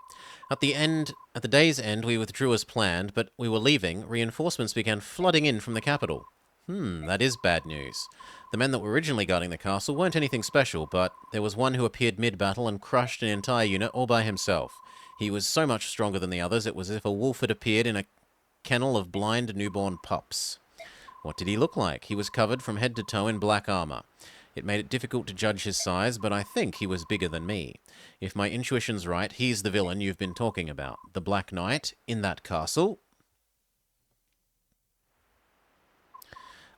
At the day's end, we withdrew as planned, but we were leaving. Reinforcements began flooding in from the capital. That is bad news. The men that were originally guarding the castle weren't anything special, but there was one who appeared mid-battle and crushed an entire unit all by himself. He was so much stronger than the others, it was as if a wolf had appeared in a kennel of blind newborn pups. What did he look like? He was covered from head to toe in black armor. It made it difficult to judge his size, but I think he was bigger than me. If my intuition's right, he's the villain you've been talking about. The Black Knight in that castle.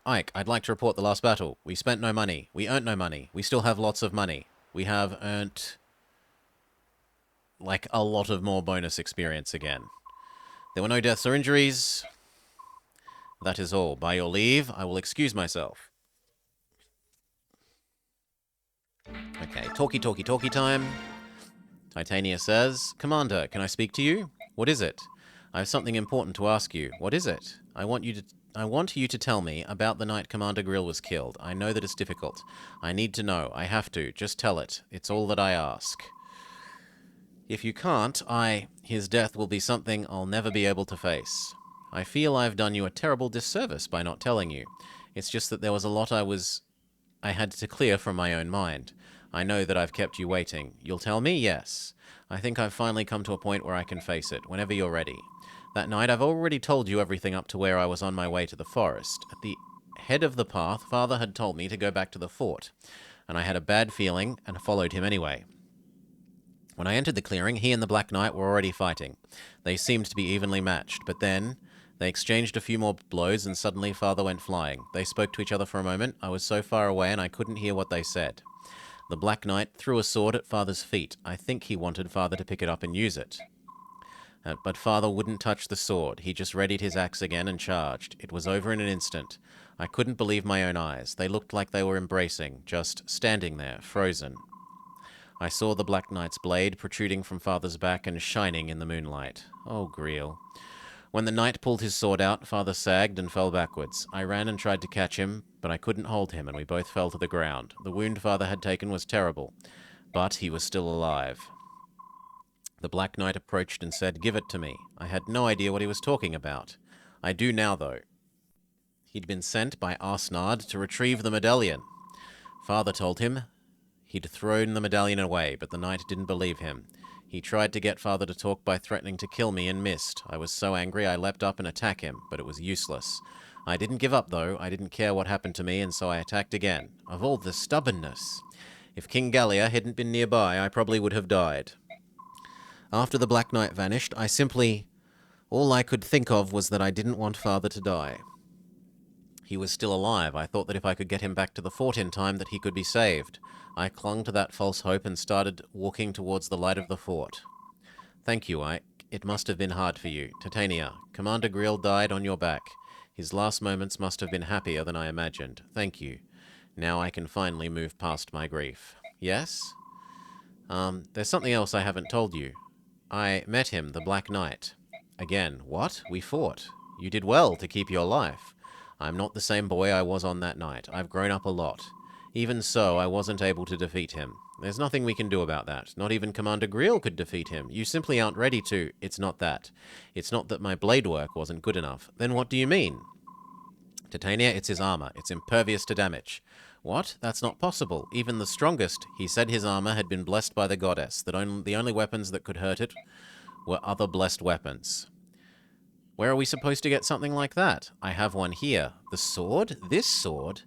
Ike, I'd like to report the last battle. We spent no money. We earned no money. We still have lots of money. We have earned like a lot of more bonus experience again. There were no deaths or injuries. That is all. By your leave, I will excuse myself. Okay, talkie time. Titania says, Commander, can I speak to you? What is it? I have something important to ask you. What is it? I want you to tell me about the night Commander Grill was killed. I know that it's difficult. I need to know. I have to. Just tell it. It's all that I ask. If you can't, his death will be something I'll never be able to face. I feel I've done you a terrible disservice by not telling you. It's just that there was a lot I had to clear from my own mind. I know that I've kept you waiting. You'll tell me? Yes. I think I've finally come to a point where I can face it, whenever you're ready. That night, I've already told you everything up to where I was on my way to the forest. At the head of the path, Father had told me to go back to the fort, and I had a bad feeling and followed him anyway. When I entered the clearing, he and the Black Knight were already fighting. They seemed to be evenly matched, but then they exchanged a few more blows and suddenly Father went flying. They spoke to each other for a moment. I was so far away and I couldn't hear what they said. The Black Knight threw a sword at Father's feet. I think he wanted Father to pick it up and use it. But Father wouldn't touch the sword. He just readied his axe again and charged. It was over in an instant. I couldn't believe my own eyes. They looked like they were embracing, just standing there, frozen. I saw the Black Knight's blade protruding from Father's back and shining in the moonlight. Oh, Greel. When the knight pulled his sword out, Father sagged and fell backwards. I ran and tried to catch him, but I couldn't hold him, and we both fell to the ground. The wound Father had taken was terrible, but he was still alive. The Black Knight approached and said, "Give it to me." I had no idea what he was talking about. I do now, though. He'd been sent by Arsnard to retrieve the medallion. Father told him he'd thrown the medallion away, but the knight didn't believe him. He tried to get Father to talk by threatening to kill me and missed. I was so angry I leapt up and attacked him, but it was useless. I didn't give up, though. I didn't care what happened to me, and so I attacked again. Of all the stubbornness! If King Gallia hadn't been nearby, I probably would have died. After the Black Knight vanished, all I could think of was that I didn't want Father to die. He was still alive. I thought that if I could get him back to the fort in time, that he could be saved. I clung to that false hope and started walking towards the light of the fort. Thank you, Ike. It must have been hard for you. Titania, Commander Greel died on your back. His last moments must have been happier than I imagined. Thank you. Now I can finally move past my grief. Yes? There's something else I haven't told you. I met him, the Black Knight. Again, what? We fought. You did well to keep your life. I'm not the same boy I was on that night. I've grown up a lot. Even so, I wasn't able to defeat him. There's nothing we can do about that. Not even Commander Greel could defeat him. You simply aren't ready to. It's not that. It's not that my blade work wasn't good enough. Then what do you mean? Titania, it's his armor. It's impervious to damage. What? That's not possible. Even the strongest, he said his armor had been blessed by the goddess, that the only weapons that could hurt it were other blessed weapons. Where are we supposed to get something like that? I have one here. The sword? This sword?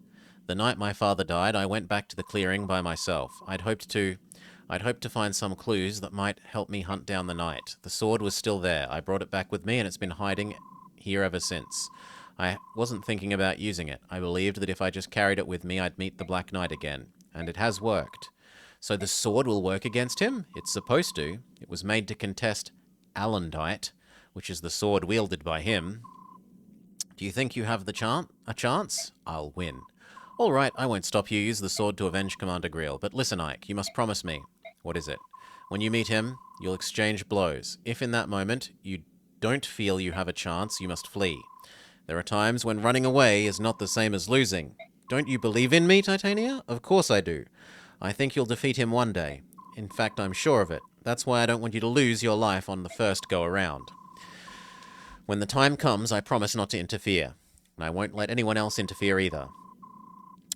The night my father died, I went back to the clearing by myself. I'd hoped to find some clues that might help me hunt down the knight. The sword was still there. I brought it back with me, and it's been hiding here ever since. I wasn't thinking about using it. I believed that if I just carried it with me, I'd meet the Black Knight again. And it has worked. So the sword will work against him? It's supposed to. It was made to contest Alandite, which is the sword wielded by him. Do you think you have a chance? I'll win. All right, I won't stop you. Use the sword to avenge Commander Greel. But listen, Ike, you must promise me. What is it? When you meet him, you'll exchange blows. If in that moment you don't feel you have a chance, you must flee. There are times when running away is not the same as losing. Don't you believe in me, Titania? Of course I do. I think you'll defeat him one day. In fact, I'm sure of it. That's why I don't want you to lose your life on the first go-around. When the time comes, I promise not to interfere. And I won't let anyone else interfere either.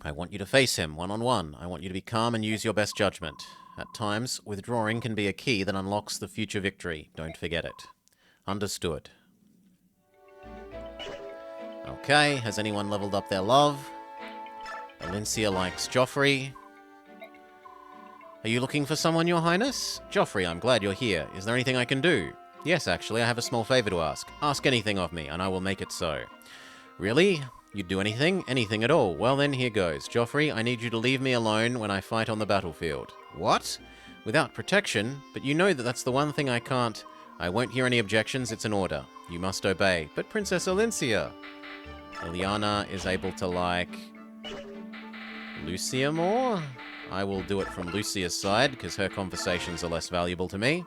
I want you to face him one-on-one. I want you to be calm and use your best judgment. At times, withdrawing can be a key that unlocks the future victory. Don't forget it. Understood. Okay, has anyone leveled up their love? Valencia likes Joffrey. Are you looking for someone, Your Highness? Joffrey, I'm glad you're here. Is there anything I can do? Yes, actually, I have a small favor to ask. Ask anything of me, and I will make it so. Really? You'd do anything? Anything at all? Well then, here goes. Joffrey, I need you to leave me alone when I fight on the battlefield. What? Without protection? But you know that that's the one thing I can't... I won't hear any objections, it's an order. You must obey. But Princess Valencia... Lyanna is able to like Lucia more? I will do it from Lucia's side, because her conversations are less valuable to me.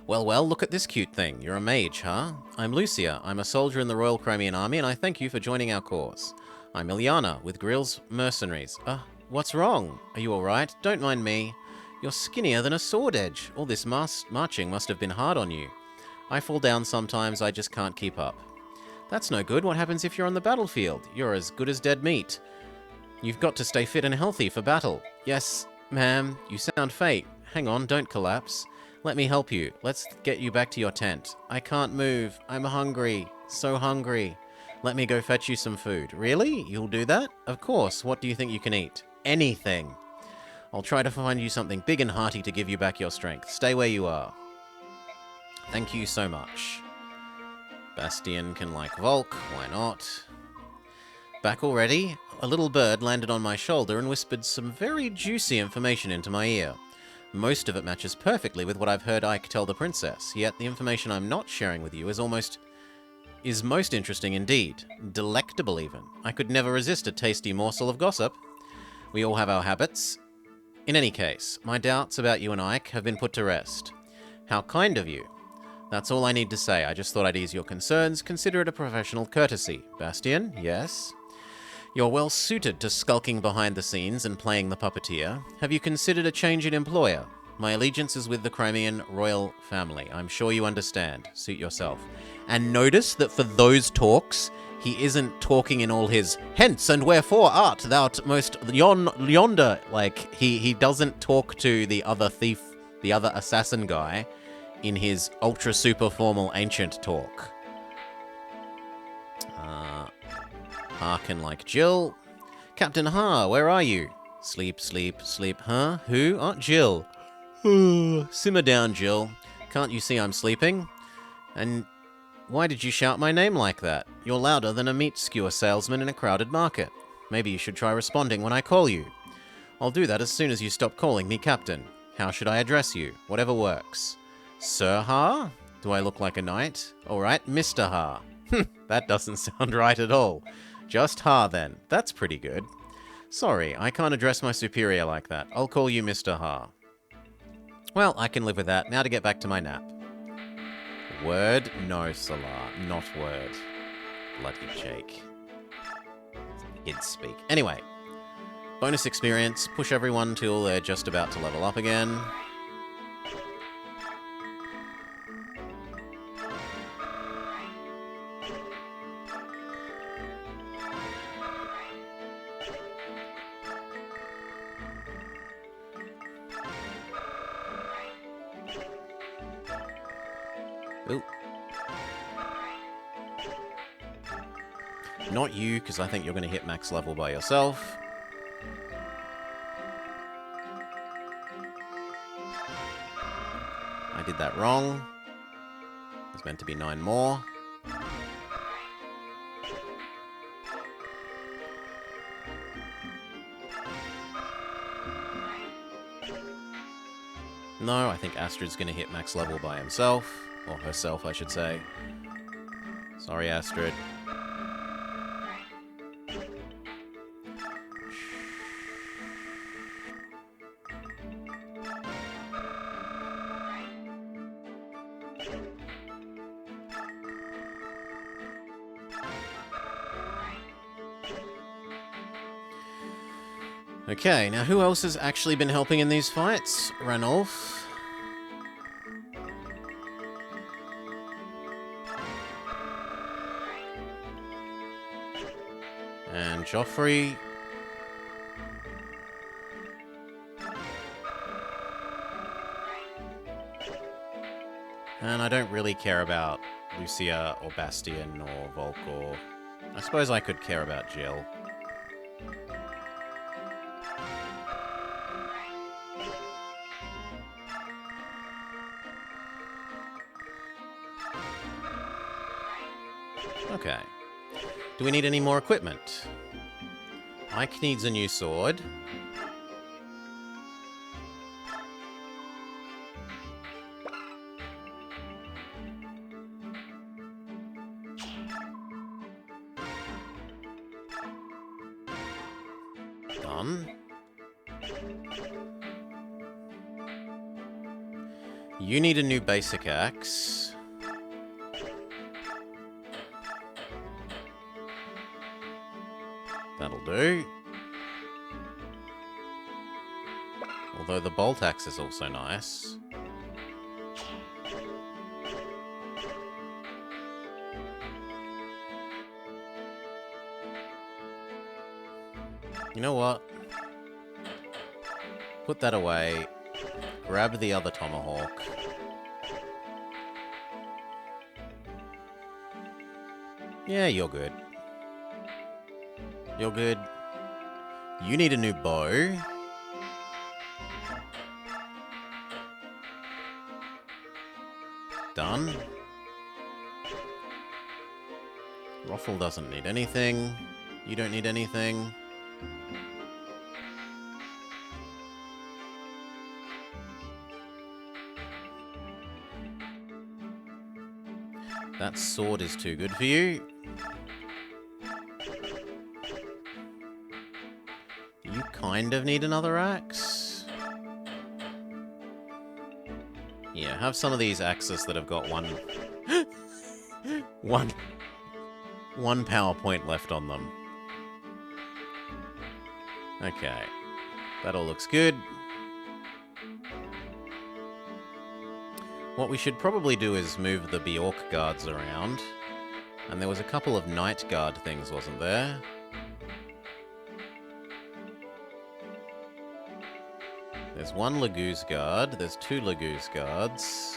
Well, look at this cute thing. You're a mage, huh? I'm Lucia. I'm a soldier in the Royal Crimean Army, and I thank you for joining our cause. I'm Lyanna, with Greel's mercenaries. What's wrong? Are you alright? Don't mind me. You're skinnier than a sword edge. All this marching must have been hard on you. I fall down sometimes, I just can't keep up. That's no good. What happens if you're on the battlefield? You're as good as dead meat. You've got to stay fit and healthy for battle. Yes, ma'am. You sound faint. Hang on, don't collapse. Let me help you. Let's get you back to your tent. I can't move. I'm hungry. So hungry. Let me go fetch you some food. Really? You'll do that? Of course. What do you think you can eat? Anything. I'll try to find you something big and hearty to give you back your strength. Stay where you are. Thank you so much. Bastian can like Volk, why not? Back already? A little bird landed on my shoulder and whispered some very juicy information into my ear. Most of it matches perfectly with what I've heard Ike tell the princess, yet the information I'm not sharing with you is most interesting indeed. Delectable even. I could never resist a tasty morsel of gossip. We all have our habits. In any case, my doubts about you and Ike have been put to rest. How kind of you. That's all I need to say. I just thought I'd ease your concerns. Consider it a professional courtesy. Bastian, yes? You're well suited to skulking behind the scenes and playing the puppeteer. Have you considered a change in employer? My allegiance is with the Crimean royal family. I'm sure you understand. Suit yourself. And notice that for those talks, he isn't talking in all his hence and wherefore art thou most yonder. Like, he doesn't talk to the other thief, the other assassin guy, in his ultra super formal ancient talk. Hearken like Jill. Captain Ha, where are you? Sleep, sleep, sleep. Huh? Who? Oh, Jill. Simmer down, Jill. Can't you see I'm sleeping? And why did you shout my name like that? You're louder than a meat skewer salesman in a crowded market. Maybe you should try responding when I call you. I'll do that as soon as you stop calling me Captain. How should I address you? Whatever works. Sir Ha? Do I look like a knight? Alright, Mr. Ha. That doesn't sound right at all. Just Ha, then. That's pretty good. Sorry, I can't address my superior like that. I'll call you Mr. Ha. Well, I can live with that. Now to get back to my nap. Word? No, Salah. Not word. Bloody Jake. Kids speak. Anyway. Bonus experience. Push everyone till they're just about to level up again. Ooh. Not you, because I think you're going to hit max level by yourself. I did that wrong. There's meant to be 9 more. No, I think Astrid's going to hit max level by himself. Or herself, I should say. Sorry, Astrid. Okay, now who else has actually been helping in these fights? Ranulf. And Joffrey. And I don't really care about Lucia or Bastian or Volkor. I suppose I could care about Jill. Okay. Do we need any more equipment? Ike needs a new sword. Done. You need a new basic axe. That'll do. Although the bolt axe is also nice. You know what? Put that away. Grab the other tomahawk. Yeah, you're good. You're good. You need a new bow. Done. Ruffle doesn't need anything. You don't need anything. That sword is too good for you. You kind of need another axe. Yeah, have some of these axes that have got one power point left on them. Okay. That all looks good. What we should probably do is move the Bjork guards around. And there was a couple of night guard things, wasn't there? There's one Lagoose guard. There's two Lagoose guards.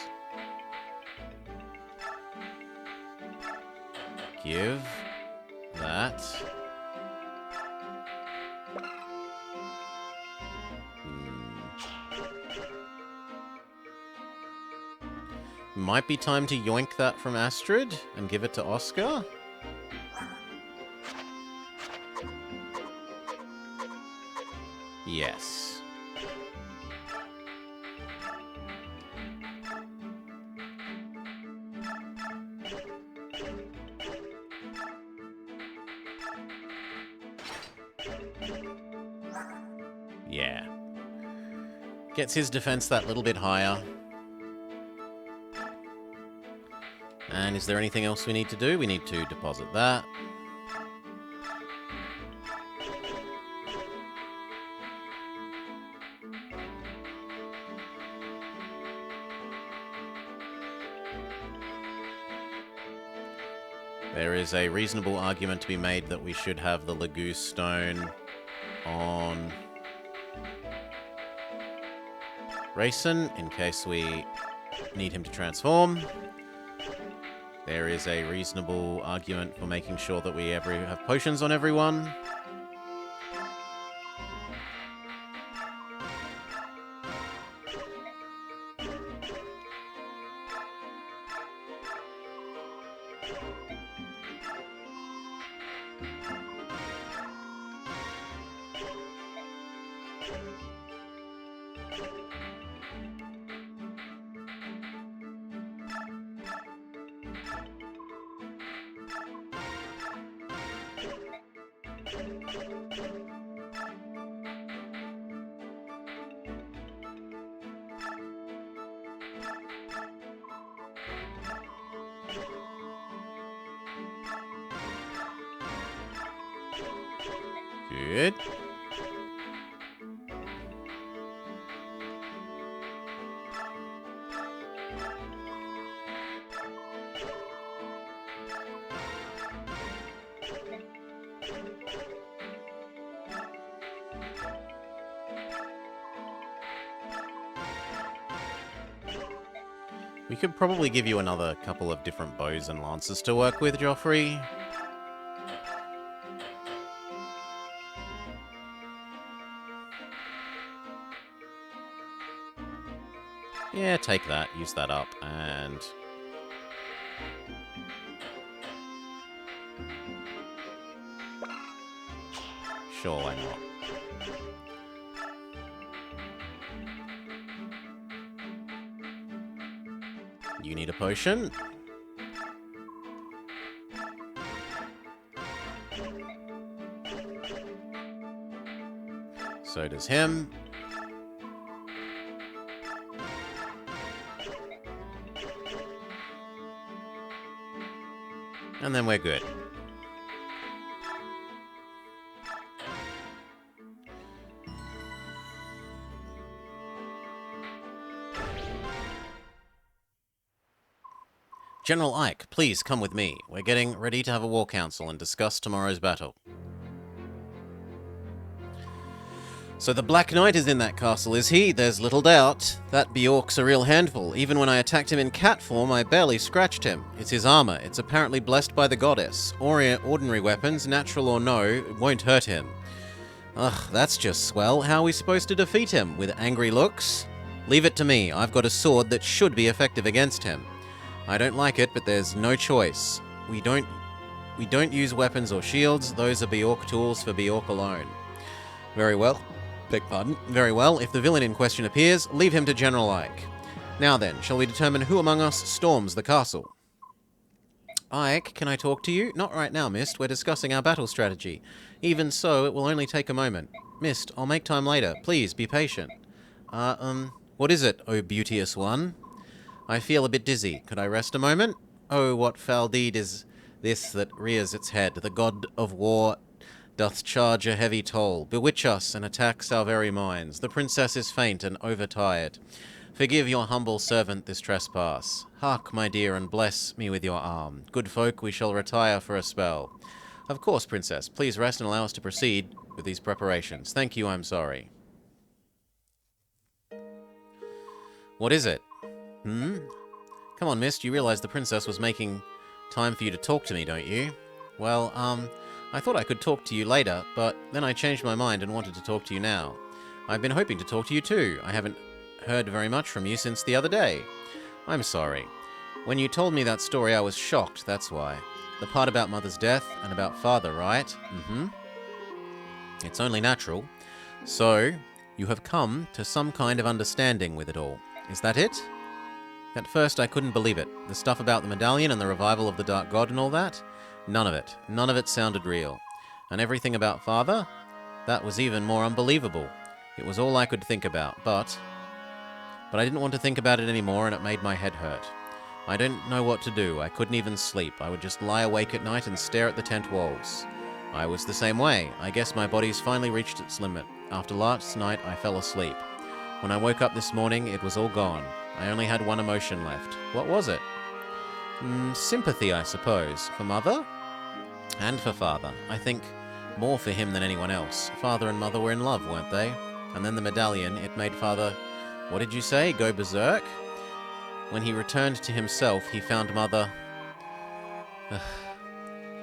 Give that. Might be time to yoink that from Astrid and give it to Oscar. Yes. Yeah. Gets his defense that little bit higher. And is there anything else we need to do? We need to deposit that. There is a reasonable argument to be made that we should have the Lagoose Stone on Rayson in case we need him to transform. There is a reasonable argument for making sure that we have potions on everyone. Good. We could probably give you another couple of different bows and lances to work with, Joffrey. Yeah, take that, use that up, and... Sure, why not? You need a potion. So does him. And then we're good. General Ike, please come with me. We're getting ready to have a war council and discuss tomorrow's battle. So the Black Knight is in that castle, is he? There's little doubt. That Bjork's a real handful. Even when I attacked him in cat form, I barely scratched him. It's his armor. It's apparently blessed by the goddess. Ordinary weapons, natural or no, won't hurt him. Ugh, that's just swell. How are we supposed to defeat him? With angry looks? Leave it to me. I've got a sword that should be effective against him. I don't like it, but there's no choice. We don't use weapons or shields. Those are Bjork tools for Bjork alone. Very well. Beg pardon. Very well. If the villain in question appears, leave him to General Ike. Now then, shall we determine who among us storms the castle? Ike, can I talk to you? Not right now, Mist. We're discussing our battle strategy. Even so, it will only take a moment. Mist, I'll make time later. Please, be patient. What is it, oh beauteous one? I feel a bit dizzy. Could I rest a moment? Oh, what foul deed is this that rears its head? The god of war doth charge a heavy toll, bewitch us and attacks our very minds. The princess is faint and overtired. Forgive your humble servant this trespass. Hark, my dear, and bless me with your arm. Good folk, we shall retire for a spell. Of course, princess. Please rest and allow us to proceed with these preparations. Thank you, I'm sorry. What is it? Come on, miss, you realize the princess was making time for you to talk to me, don't you? Well, I thought I could talk to you later, but then I changed my mind and wanted to talk to you now. I've been hoping to talk to you too. I haven't heard very much from you since the other day. I'm sorry. When you told me that story, I was shocked, that's why. The part about Mother's death and about Father, right? It's only natural. So, you have come to some kind of understanding with it all. Is that it? At first, I couldn't believe it. The stuff about the medallion and the revival of the Dark God and all that? None of it. None of it sounded real. And everything about Father? That was even more unbelievable. It was all I could think about, but I didn't want to think about it anymore, and it made my head hurt. I didn't know what to do. I couldn't even sleep. I would just lie awake at night and stare at the tent walls. I was the same way. I guess my body's finally reached its limit. After last night, I fell asleep. When I woke up this morning, it was all gone. I only had one emotion left. What was it? Sympathy, I suppose. For Mother? And for Father. I think more for him than anyone else. Father and Mother were in love, weren't they? And then the medallion, it made Father, what did you say, go berserk? When he returned to himself, he found Mother...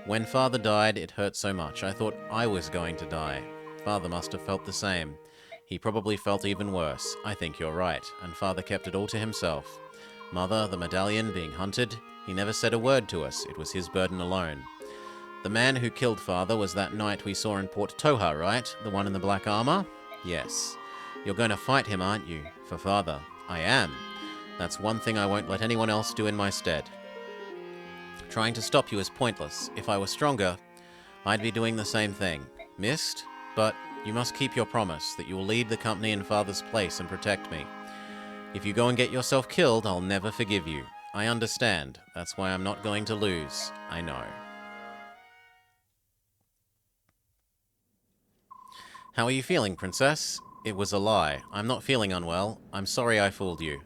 When Father died, it hurt so much. I thought I was going to die. Father must have felt the same. He probably felt even worse. I think you're right. And Father kept it all to himself. Mother, the medallion, being hunted, he never said a word to us. It was his burden alone. The man who killed Father was that knight we saw in Port Toha, right? The one in the black armor? Yes. You're going to fight him, aren't you? For Father. I am. That's one thing I won't let anyone else do in my stead. Trying to stop you is pointless. If I were stronger, I'd be doing the same thing. Missed? But you must keep your promise that you will lead the company in Father's place and protect me. If you go and get yourself killed, I'll never forgive you. I understand. That's why I'm not going to lose. I know. How are you feeling, Princess? It was a lie. I'm not feeling unwell. I'm sorry I fooled you.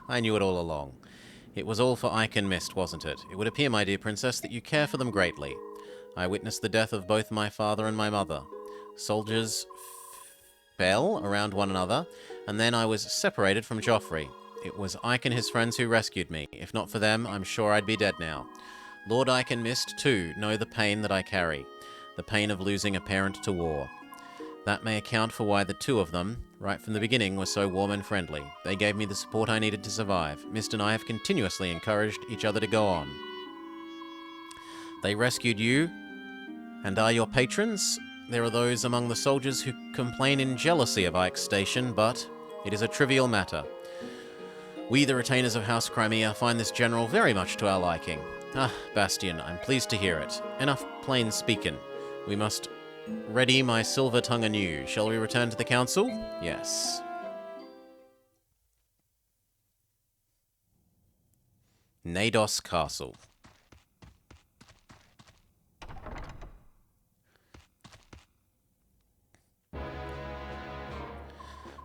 I knew it all along. It was all for Ike and Mist, wasn't it? It would appear, my dear Princess, that you care for them greatly. I witnessed the death of both my father and my mother. Soldiers fell around one another, and then I was separated from Joffrey. It was Ike and his friends who rescued me. If not for them, I'm sure I'd be dead now. Lord Ike and Mist, too, know the pain that I carry. The pain of losing a parent to war. That may account for why the two of them, right from the beginning, were so warm and friendly. They gave me the support I needed to survive. Mist and I have continuously encouraged each other to go on. They rescued you, and are your patrons? There are those among the soldiers who complain in jealousy of Ike's station, but it is a trivial matter. We, the retainers of House Crimea, find this general very much to our liking. Bastian, I'm pleased to hear it. Enough plain speaking. We must ready my silver tongue anew. Shall we return to the council? Yes. Nados Castle.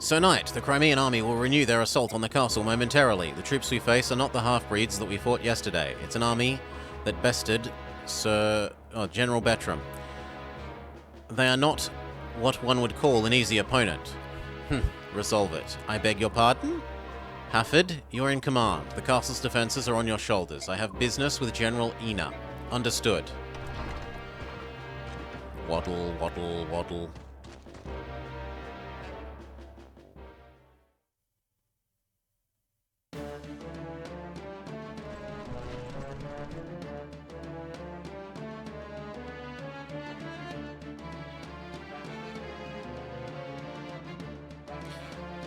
Sir Knight, the Crimean army will renew their assault on the castle momentarily. The troops we face are not the half-breeds that we fought yesterday. It's an army that bested General Bettram. They are not what one would call an easy opponent. Resolve it. I beg your pardon? Hafford, you're in command. The castle's defenses are on your shoulders. I have business with General Ina. Understood. Waddle, waddle, waddle.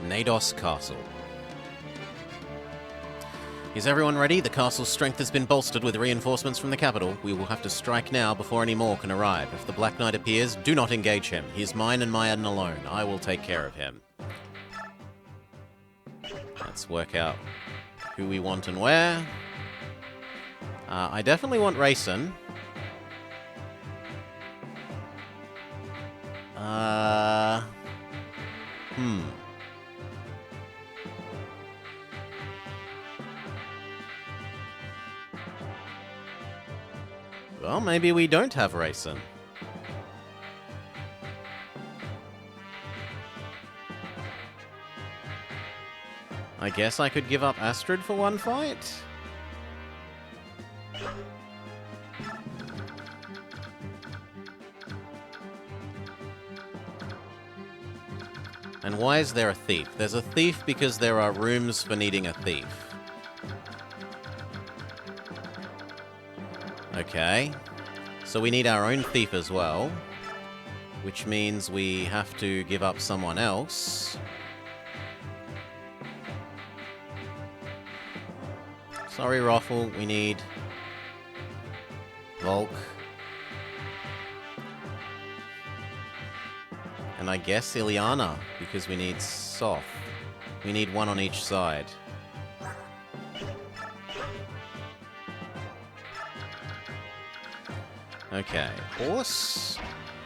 Nados Castle. Is everyone ready? The castle's strength has been bolstered with reinforcements from the capital. We will have to strike now before any more can arrive. If the Black Knight appears, do not engage him. He is mine and mine alone. I will take care of him. Let's work out who we want and where. I definitely want Rayson. Well, maybe we don't have Rayson. I guess I could give up Astrid for one fight? And why is there a thief? There's a thief because there are rooms for needing a thief. Okay. So we need our own thief as well. Which means we have to give up someone else. Sorry, Raffle, we need Volk. And I guess Ileana, because we need Soth. We need one on each side. Okay, horse.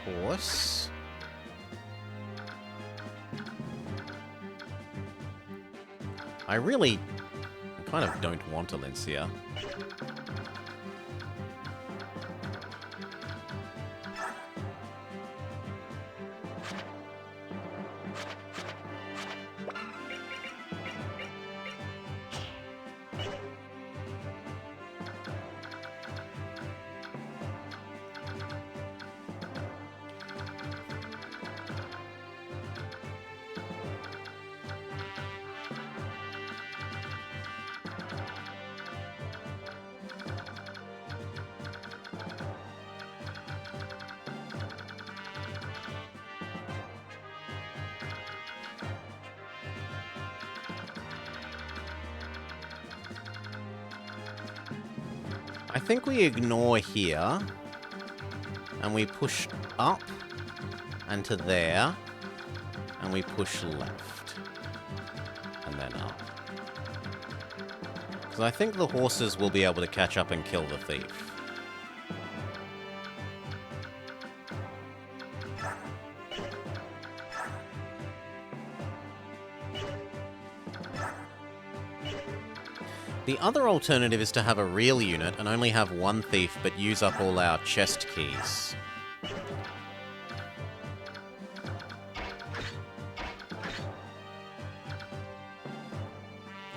Horse. I kind of don't want Alencia. I think we ignore here, and we push up, and to there, and we push left, and then up. Because I think the horses will be able to catch up and kill the thief. The other alternative is to have a real unit and only have one thief, but use up all our chest keys.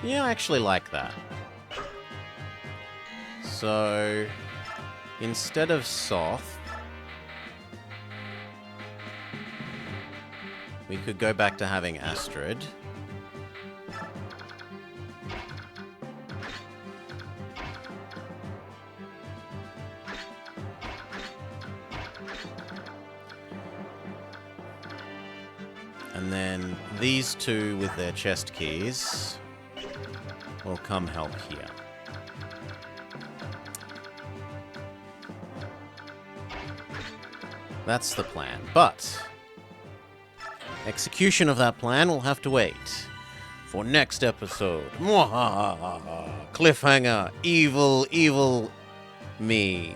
Yeah, I actually like that. So, instead of Soth, we could go back to having Astrid. And then these two with their chest keys will come help here. That's the plan. But execution of that plan will have to wait for next episode. Mwahaha! Cliffhanger. Evil, evil me.